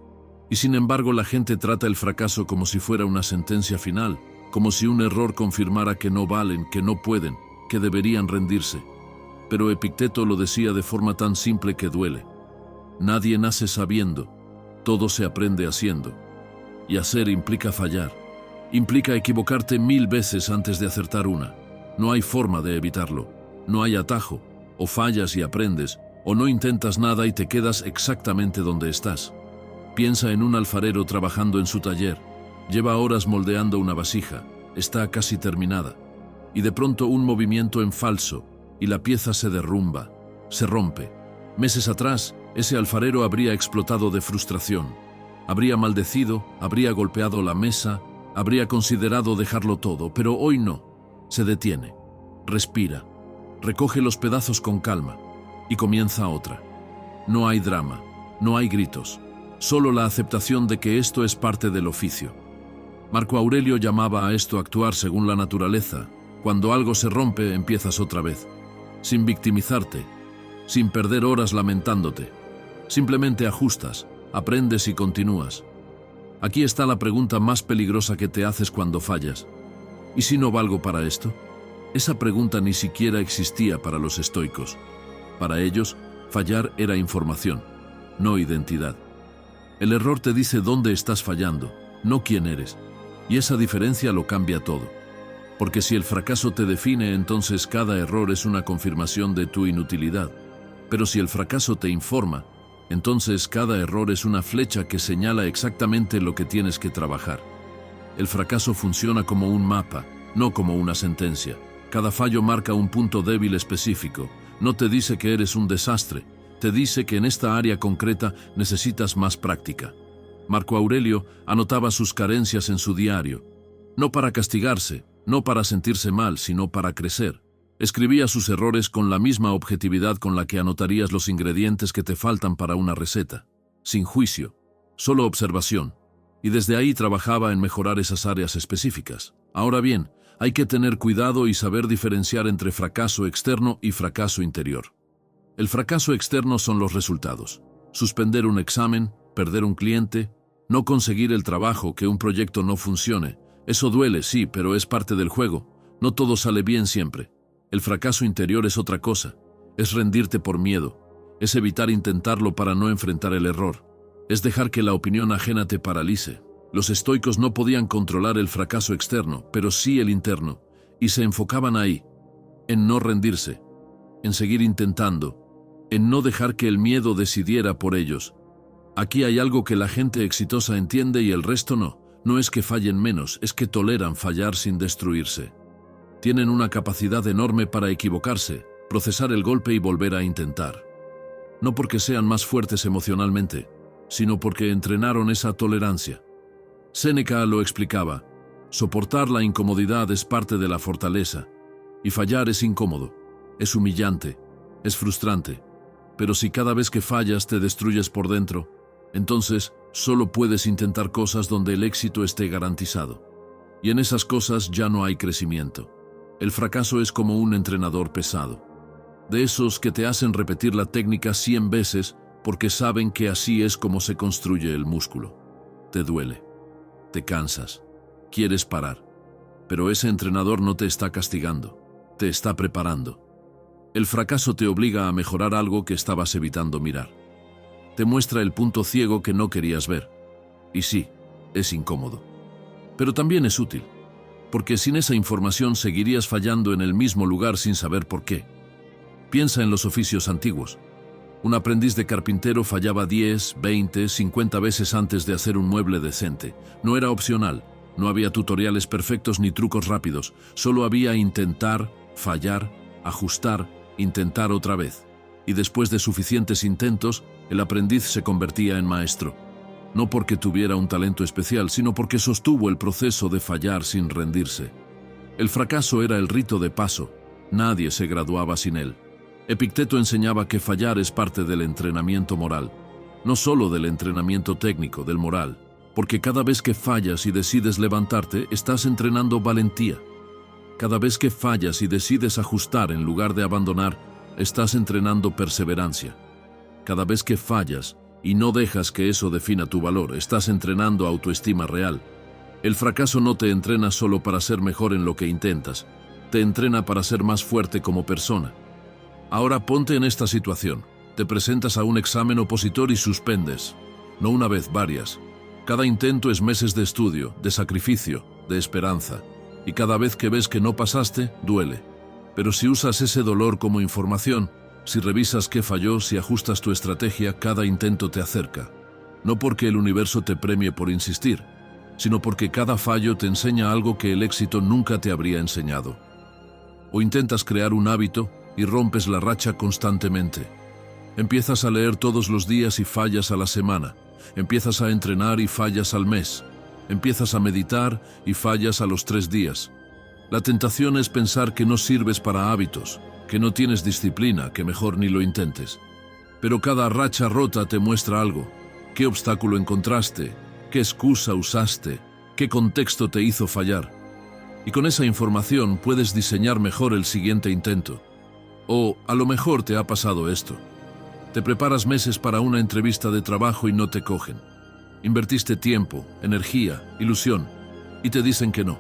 Y sin embargo la gente trata el fracaso como si fuera una sentencia final. como si un error confirmara que no valen, que no pueden, que deberían rendirse. Pero Epicteto lo decía de forma tan simple que duele. Nadie nace sabiendo, todo se aprende haciendo. Y hacer implica fallar, implica equivocarte 1000 veces antes de acertar una. No hay forma de evitarlo, no hay atajo, o fallas y aprendes, o no intentas nada y te quedas exactamente donde estás. Piensa en un alfarero trabajando en su taller, lleva horas moldeando una vasija, está casi terminada, y de pronto un movimiento en falso, y la pieza se derrumba, se rompe. Meses atrás, ese alfarero habría explotado de frustración, habría maldecido, habría golpeado la mesa, habría considerado dejarlo todo, pero hoy no. Se detiene, respira, recoge los pedazos con calma y comienza otra. No hay drama, no hay gritos, solo la aceptación de que esto es parte del oficio. Marco Aurelio llamaba a esto actuar según la naturaleza. Cuando algo se rompe, empiezas otra vez, sin victimizarte, sin perder horas lamentándote. Simplemente ajustas, aprendes y continúas. Aquí está la pregunta más peligrosa que te haces cuando fallas. ¿Y si no valgo para esto? Esa pregunta ni siquiera existía para los estoicos. Para ellos, fallar era información, no identidad. El error te dice dónde estás fallando, no quién eres. Y esa diferencia lo cambia todo. Porque si el fracaso te define, entonces cada error es una confirmación de tu inutilidad. Pero si el fracaso te informa, entonces cada error es una flecha que señala exactamente lo que tienes que trabajar. El fracaso funciona como un mapa, no como una sentencia. Cada fallo marca un punto débil específico. No te dice que eres un desastre, te dice que en esta área concreta necesitas más práctica. Marco Aurelio anotaba sus carencias en su diario, no para castigarse, no para sentirse mal, sino para crecer. Escribía sus errores con la misma objetividad con la que anotarías los ingredientes que te faltan para una receta, sin juicio, solo observación, y desde ahí trabajaba en mejorar esas áreas específicas. Ahora bien, hay que tener cuidado y saber diferenciar entre fracaso externo y fracaso interior. El fracaso externo son los resultados: suspender un examen, perder un cliente, no conseguir el trabajo, que un proyecto no funcione. Eso duele, sí, pero es parte del juego. No todo sale bien siempre. El fracaso interior es otra cosa. Es rendirte por miedo. Es evitar intentarlo para no enfrentar el error. Es dejar que la opinión ajena te paralice. Los estoicos no podían controlar el fracaso externo, pero sí el interno, y se enfocaban ahí, en no rendirse, en seguir intentando, en no dejar que el miedo decidiera por ellos. Aquí hay algo que la gente exitosa entiende y el resto no. No es que fallen menos, es que toleran fallar sin destruirse. Tienen una capacidad enorme para equivocarse, procesar el golpe y volver a intentar. No porque sean más fuertes emocionalmente, sino porque entrenaron esa tolerancia. Séneca lo explicaba: soportar la incomodidad es parte de la fortaleza, y fallar es incómodo, es humillante, es frustrante. Pero si cada vez que fallas te destruyes por dentro, entonces solo puedes intentar cosas donde el éxito esté garantizado. Y en esas cosas ya no hay crecimiento. El fracaso es como un entrenador pesado, de esos que te hacen repetir la técnica 100 veces porque saben que así es como se construye el músculo. Te duele, te cansas, quieres parar, pero ese entrenador no te está castigando, te está preparando. El fracaso te obliga a mejorar algo que estabas evitando mirar. Te muestra el punto ciego que no querías ver. Y sí, es incómodo. Pero también es útil, porque sin esa información seguirías fallando en el mismo lugar sin saber por qué. Piensa en los oficios antiguos. Un aprendiz de carpintero fallaba 10, 20, 50 veces antes de hacer un mueble decente. No era opcional, no había tutoriales perfectos ni trucos rápidos, solo había intentar, fallar, ajustar, intentar otra vez. Y después de suficientes intentos, el aprendiz se convertía en maestro. No porque tuviera un talento especial, sino porque sostuvo el proceso de fallar sin rendirse. El fracaso era el rito de paso, nadie se graduaba sin él. Epicteto enseñaba que fallar es parte del entrenamiento moral, no solo del entrenamiento técnico, del moral, porque cada vez que fallas y decides levantarte, estás entrenando valentía. Cada vez que fallas y decides ajustar en lugar de abandonar, estás entrenando perseverancia. Cada vez que fallas y no dejas que eso defina tu valor, estás entrenando autoestima real. El fracaso no te entrena solo para ser mejor en lo que intentas, te entrena para ser más fuerte como persona. Ahora ponte en esta situación. Te presentas a un examen opositor y suspendes. No una vez, varias. Cada intento es meses de estudio, de sacrificio, de esperanza. Y cada vez que ves que no pasaste, duele. Pero si usas ese dolor como información, si revisas qué falló, si ajustas tu estrategia, cada intento te acerca. No porque el universo te premie por insistir, sino porque cada fallo te enseña algo que el éxito nunca te habría enseñado. O intentas crear un hábito y rompes la racha constantemente. Empiezas a leer todos los días y fallas a la semana. Empiezas a entrenar y fallas al mes. Empiezas a meditar y fallas a los 3 días. La tentación es pensar que no sirves para hábitos, que no tienes disciplina, que mejor ni lo intentes. Pero cada racha rota te muestra algo. ¿Qué obstáculo encontraste? ¿Qué excusa usaste? ¿Qué contexto te hizo fallar? Y con esa información puedes diseñar mejor el siguiente intento. O a lo mejor te ha pasado esto. Te preparas meses para una entrevista de trabajo y no te cogen. Invertiste tiempo, energía, ilusión, y te dicen que no.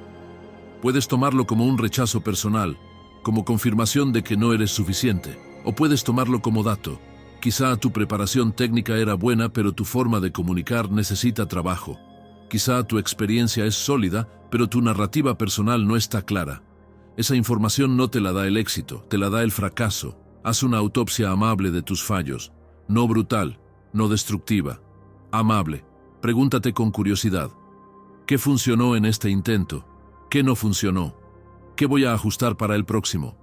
Puedes tomarlo como un rechazo personal, como confirmación de que no eres suficiente, o puedes tomarlo como dato. Quizá tu preparación técnica era buena, pero tu forma de comunicar necesita trabajo. Quizá tu experiencia es sólida, pero tu narrativa personal no está clara. Esa información no te la da el éxito, te la da el fracaso. Haz una autopsia amable de tus fallos, no brutal, no destructiva. Amable. Pregúntate con curiosidad. ¿Qué funcionó en este intento? ¿Qué no funcionó? ¿Qué voy a ajustar para el próximo?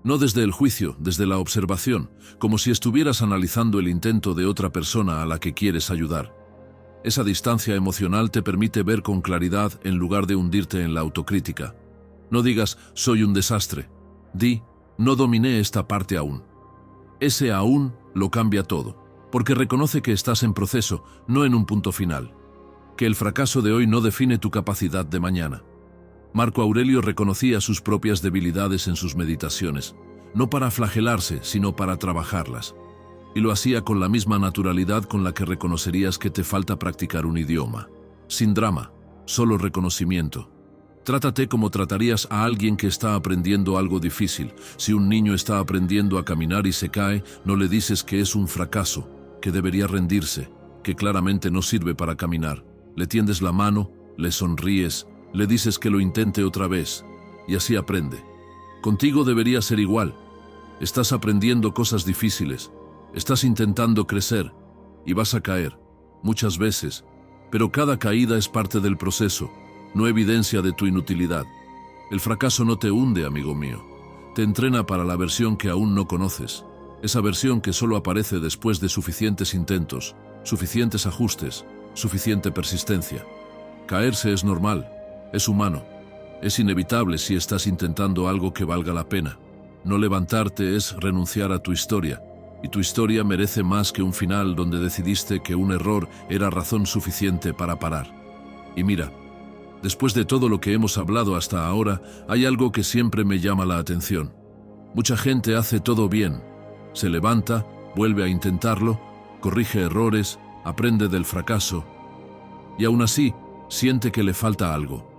No desde el juicio, desde la observación, como si estuvieras analizando el intento de otra persona a la que quieres ayudar. Esa distancia emocional te permite ver con claridad en lugar de hundirte en la autocrítica. No digas, soy un desastre. Di, no dominé esta parte aún. Ese aún lo cambia todo, porque reconoce que estás en proceso, no en un punto final. Que el fracaso de hoy no define tu capacidad de mañana. Marco Aurelio reconocía sus propias debilidades en sus meditaciones, no para flagelarse, sino para trabajarlas. Y lo hacía con la misma naturalidad con la que reconocerías que te falta practicar un idioma. Sin drama, solo reconocimiento. Trátate como tratarías a alguien que está aprendiendo algo difícil. Si un niño está aprendiendo a caminar y se cae, no le dices que es un fracaso, que debería rendirse, que claramente no sirve para caminar. Le tiendes la mano, le sonríes, le dices que lo intente otra vez, y así aprende. Contigo debería ser igual. Estás aprendiendo cosas difíciles, estás intentando crecer, y vas a caer, muchas veces, pero cada caída es parte del proceso, no evidencia de tu inutilidad. El fracaso no te hunde, amigo mío. Te entrena para la versión que aún no conoces, esa versión que solo aparece después de suficientes intentos, suficientes ajustes, suficiente persistencia. Caerse es normal, es humano, es inevitable si estás intentando algo que valga la pena. No levantarte es renunciar a tu historia, y tu historia merece más que un final donde decidiste que un error era razón suficiente para parar. Y mira, después de todo lo que hemos hablado hasta ahora, hay algo que siempre me llama la atención. Mucha gente hace todo bien. Se levanta, vuelve a intentarlo, corrige errores, aprende del fracaso, y aún así, siente que le falta algo.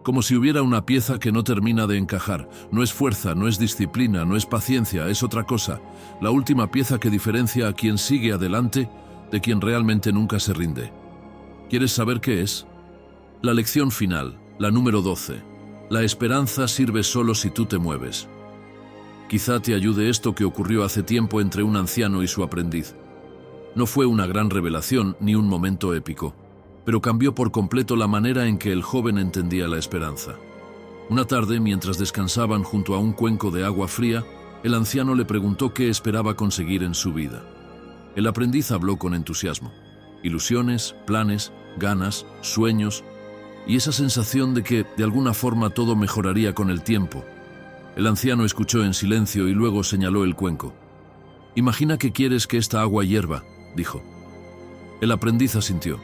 Como si hubiera una pieza que no termina de encajar. No es fuerza, no es disciplina, no es paciencia, es otra cosa. La última pieza que diferencia a quien sigue adelante de quien realmente nunca se rinde. ¿Quieres saber qué es? La lección final, la número 12. La esperanza sirve solo si tú te mueves. Quizá te ayude esto que ocurrió hace tiempo entre un anciano y su aprendiz. No fue una gran revelación ni un momento épico, pero cambió por completo la manera en que el joven entendía la esperanza. Una tarde, mientras descansaban junto a un cuenco de agua fría, el anciano le preguntó qué esperaba conseguir en su vida. El aprendiz habló con entusiasmo. Ilusiones, planes, ganas, sueños, y esa sensación de que, de alguna forma, todo mejoraría con el tiempo. El anciano escuchó en silencio y luego señaló el cuenco. «Imagina que quieres que esta agua hierva», dijo. El aprendiz asintió.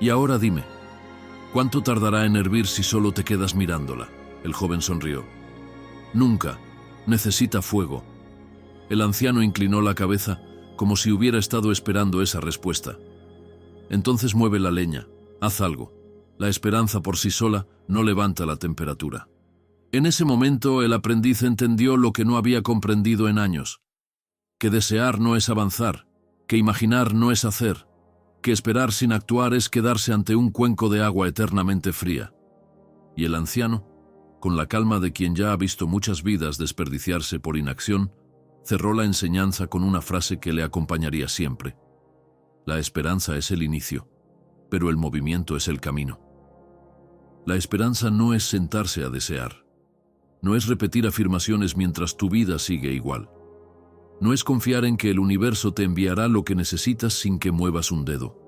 «Y ahora dime, ¿cuánto tardará en hervir si solo te quedas mirándola?». El joven sonrió. «Nunca. Necesita fuego». El anciano inclinó la cabeza, como si hubiera estado esperando esa respuesta. «Entonces mueve la leña. Haz algo». La esperanza por sí sola no levanta la temperatura. En ese momento el aprendiz entendió lo que no había comprendido en años: que desear no es avanzar, que imaginar no es hacer, que esperar sin actuar es quedarse ante un cuenco de agua eternamente fría. Y el anciano, con la calma de quien ya ha visto muchas vidas desperdiciarse por inacción, cerró la enseñanza con una frase que le acompañaría siempre: la esperanza es el inicio, pero el movimiento es el camino. La esperanza no es sentarse a desear. No es repetir afirmaciones mientras tu vida sigue igual. No es confiar en que el universo te enviará lo que necesitas sin que muevas un dedo.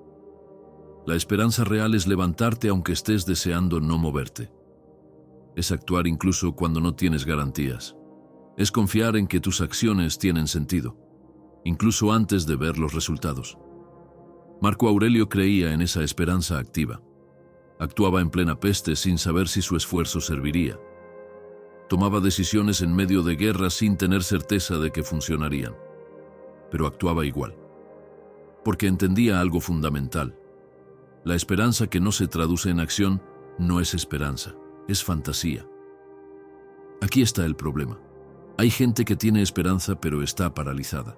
La esperanza real es levantarte aunque estés deseando no moverte. Es actuar incluso cuando no tienes garantías. Es confiar en que tus acciones tienen sentido, incluso antes de ver los resultados. Marco Aurelio creía en esa esperanza activa. Actuaba en plena peste sin saber si su esfuerzo serviría. Tomaba decisiones en medio de guerras sin tener certeza de que funcionarían. Pero actuaba igual. Porque entendía algo fundamental. La esperanza que no se traduce en acción no es esperanza, es fantasía. Aquí está el problema. Hay gente que tiene esperanza pero está paralizada.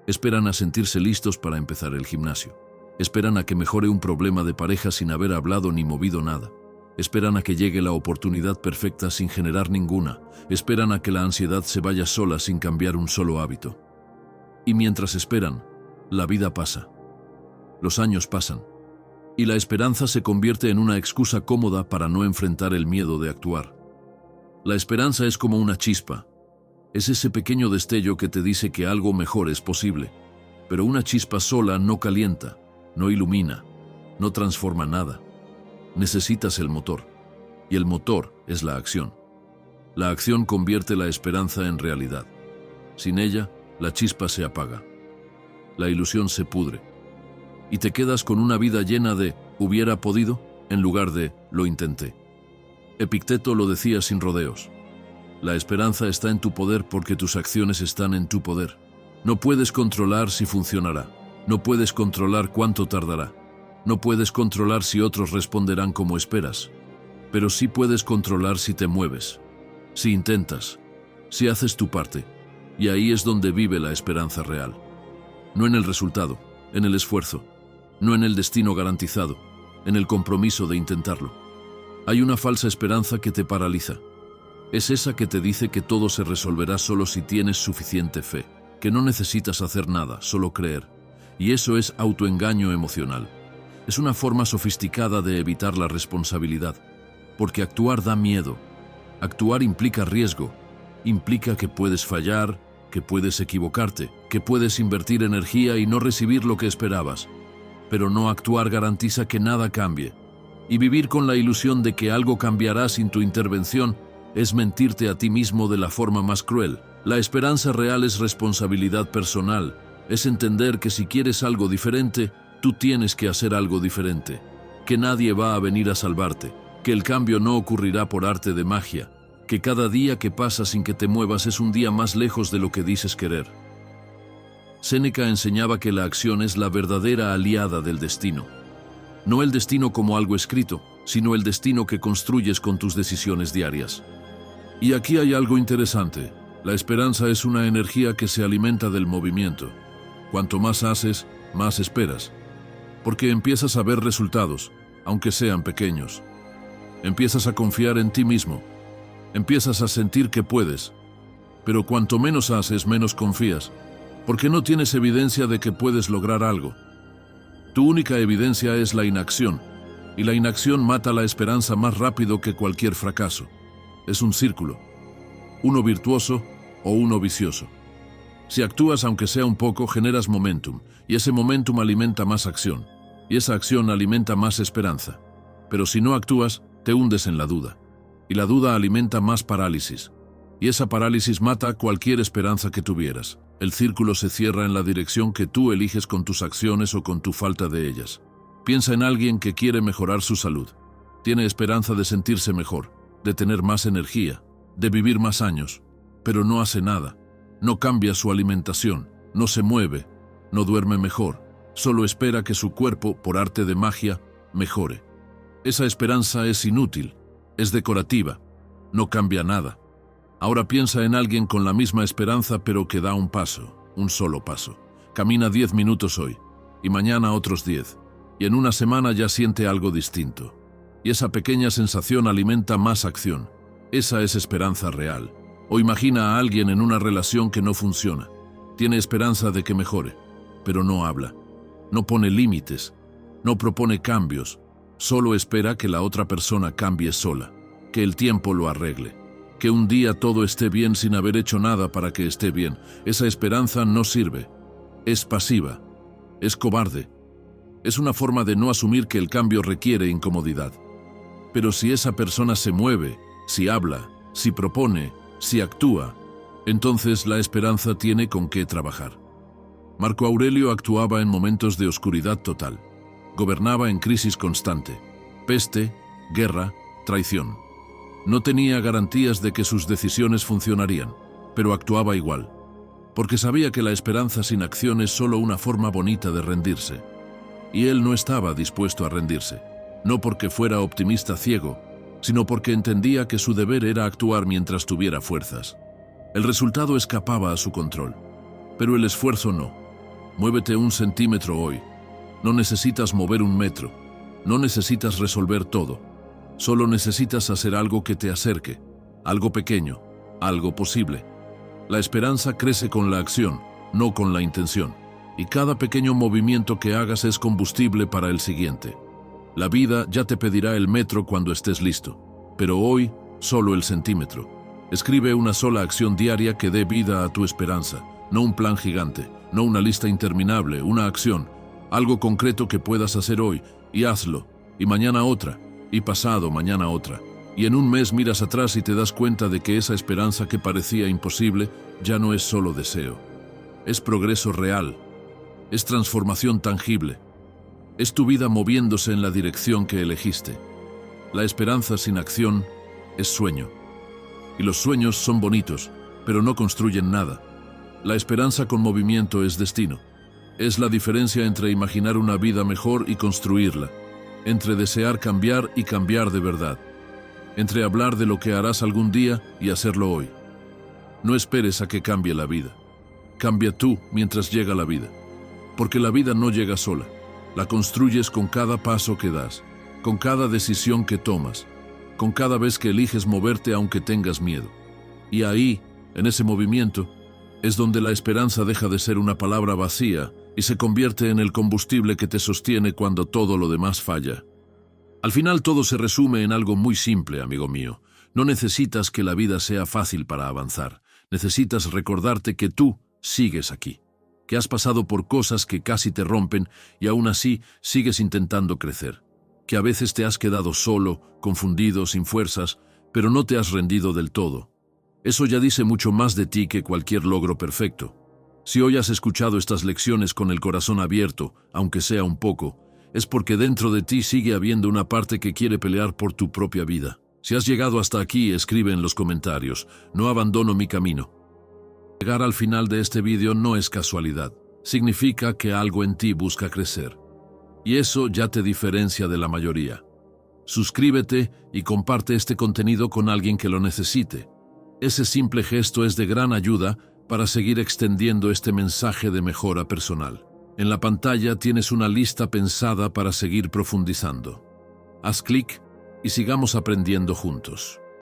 Esperan a sentirse listos para empezar el gimnasio. Esperan a que mejore un problema de pareja sin haber hablado ni movido nada. Esperan a que llegue la oportunidad perfecta sin generar ninguna. Esperan a que la ansiedad se vaya sola sin cambiar un solo hábito. Y mientras esperan, la vida pasa. Los años pasan. Y la esperanza se convierte en una excusa cómoda para no enfrentar el miedo de actuar. La esperanza es como una chispa. Es ese pequeño destello que te dice que algo mejor es posible. Pero una chispa sola no calienta, no ilumina, no transforma nada. Necesitas el motor. Y el motor es la acción. La acción convierte la esperanza en realidad. Sin ella, la chispa se apaga. La ilusión se pudre. Y te quedas con una vida llena de «hubiera podido» en lugar de «lo intenté». Epicteto lo decía sin rodeos. La esperanza está en tu poder porque tus acciones están en tu poder. No puedes controlar si funcionará. No puedes controlar cuánto tardará. No puedes controlar si otros responderán como esperas. Pero sí puedes controlar si te mueves, si intentas, si haces tu parte. Y ahí es donde vive la esperanza real. No en el resultado, en el esfuerzo. No en el destino garantizado, en el compromiso de intentarlo. Hay una falsa esperanza que te paraliza. Es esa que te dice que todo se resolverá solo si tienes suficiente fe, que no necesitas hacer nada, solo creer. Y eso es autoengaño emocional. Es una forma sofisticada de evitar la responsabilidad, porque actuar da miedo. Actuar implica riesgo, implica que puedes fallar, que puedes equivocarte, que puedes invertir energía y no recibir lo que esperabas. Pero no actuar garantiza que nada cambie. Y vivir con la ilusión de que algo cambiará sin tu intervención es mentirte a ti mismo de la forma más cruel. La esperanza real es responsabilidad personal, es entender que si quieres algo diferente, tú tienes que hacer algo diferente, que nadie va a venir a salvarte, que el cambio no ocurrirá por arte de magia, que cada día que pasa sin que te muevas es un día más lejos de lo que dices querer. Séneca enseñaba que la acción es la verdadera aliada del destino. No el destino como algo escrito, sino el destino que construyes con tus decisiones diarias. Y aquí hay algo interesante. La esperanza es una energía que se alimenta del movimiento. Cuanto más haces, más esperas. Porque empiezas a ver resultados, aunque sean pequeños. Empiezas a confiar en ti mismo. Empiezas a sentir que puedes. Pero cuanto menos haces, menos confías, porque no tienes evidencia de que puedes lograr algo. Tu única evidencia es la inacción, y la inacción mata la esperanza más rápido que cualquier fracaso. Es un círculo, uno virtuoso o uno vicioso. Si actúas aunque sea un poco, generas momentum, y ese momentum alimenta más acción, y esa acción alimenta más esperanza. Pero si no actúas, te hundes en la duda, y la duda alimenta más parálisis, y esa parálisis mata cualquier esperanza que tuvieras. El círculo se cierra en la dirección que tú eliges con tus acciones o con tu falta de ellas. Piensa en alguien que quiere mejorar su salud. Tiene esperanza de sentirse mejor, de tener más energía, de vivir más años, pero no hace nada. No cambia su alimentación, no se mueve, no duerme mejor, solo espera que su cuerpo, por arte de magia, mejore. Esa esperanza es inútil, es decorativa, no cambia nada. Ahora piensa en alguien con la misma esperanza pero que da un paso, un solo paso. Camina 10 minutos hoy, y mañana otros 10, y en una semana ya siente algo distinto. Y esa pequeña sensación alimenta más acción. Esa es esperanza real. O imagina a alguien en una relación que no funciona. Tiene esperanza de que mejore, pero no habla. No pone límites, no propone cambios, solo espera que la otra persona cambie sola, que el tiempo lo arregle, que un día todo esté bien sin haber hecho nada para que esté bien. Esa esperanza no sirve. Es pasiva, es cobarde. Es una forma de no asumir que el cambio requiere incomodidad. Pero si esa persona se mueve, si habla, si propone, si actúa, entonces la esperanza tiene con qué trabajar. Marco Aurelio actuaba en momentos de oscuridad total. Gobernaba en crisis constante. Peste, guerra, traición. No tenía garantías de que sus decisiones funcionarían, pero actuaba igual, porque sabía que la esperanza sin acción es solo una forma bonita de rendirse. Y él no estaba dispuesto a rendirse, no porque fuera optimista ciego, sino porque entendía que su deber era actuar mientras tuviera fuerzas. El resultado escapaba a su control, pero el esfuerzo no. Muévete 1 centímetro hoy. No necesitas mover 1 metro. No necesitas resolver todo. Solo necesitas hacer algo que te acerque, algo pequeño, algo posible. La esperanza crece con la acción, no con la intención, y cada pequeño movimiento que hagas es combustible para el siguiente. La vida ya te pedirá el metro cuando estés listo, pero hoy solo el centímetro. Escribe una sola acción diaria que dé vida a tu esperanza, no un plan gigante, no una lista interminable, una acción, algo concreto que puedas hacer hoy, y hazlo, y mañana otra, y pasado mañana otra. Y en un mes miras atrás y te das cuenta de que esa esperanza que parecía imposible ya no es solo deseo. Es progreso real, es transformación tangible. Es tu vida moviéndose en la dirección que elegiste. La esperanza sin acción es sueño. Y los sueños son bonitos, pero no construyen nada. La esperanza con movimiento es destino. Es la diferencia entre imaginar una vida mejor y construirla, entre desear cambiar y cambiar de verdad, entre hablar de lo que harás algún día y hacerlo hoy. No esperes a que cambie la vida. Cambia tú mientras llega la vida. Porque la vida no llega sola. La construyes con cada paso que das, con cada decisión que tomas, con cada vez que eliges moverte aunque tengas miedo. Y ahí, en ese movimiento, es donde la esperanza deja de ser una palabra vacía y se convierte en el combustible que te sostiene cuando todo lo demás falla. Al final todo se resume en algo muy simple, amigo mío. No necesitas que la vida sea fácil para avanzar. Necesitas recordarte que tú sigues aquí, que has pasado por cosas que casi te rompen y aún así sigues intentando crecer, que a veces te has quedado solo, confundido, sin fuerzas, pero no te has rendido del todo. Eso ya dice mucho más de ti que cualquier logro perfecto. Si hoy has escuchado estas lecciones con el corazón abierto, aunque sea un poco, es porque dentro de ti sigue habiendo una parte que quiere pelear por tu propia vida. Si has llegado hasta aquí, escribe en los comentarios: no abandono mi camino. Llegar al final de este vídeo no es casualidad. Significa que algo en ti busca crecer. Y eso ya te diferencia de la mayoría. Suscríbete y comparte este contenido con alguien que lo necesite. Ese simple gesto es de gran ayuda para seguir extendiendo este mensaje de mejora personal. En la pantalla tienes una lista pensada para seguir profundizando. Haz clic y sigamos aprendiendo juntos.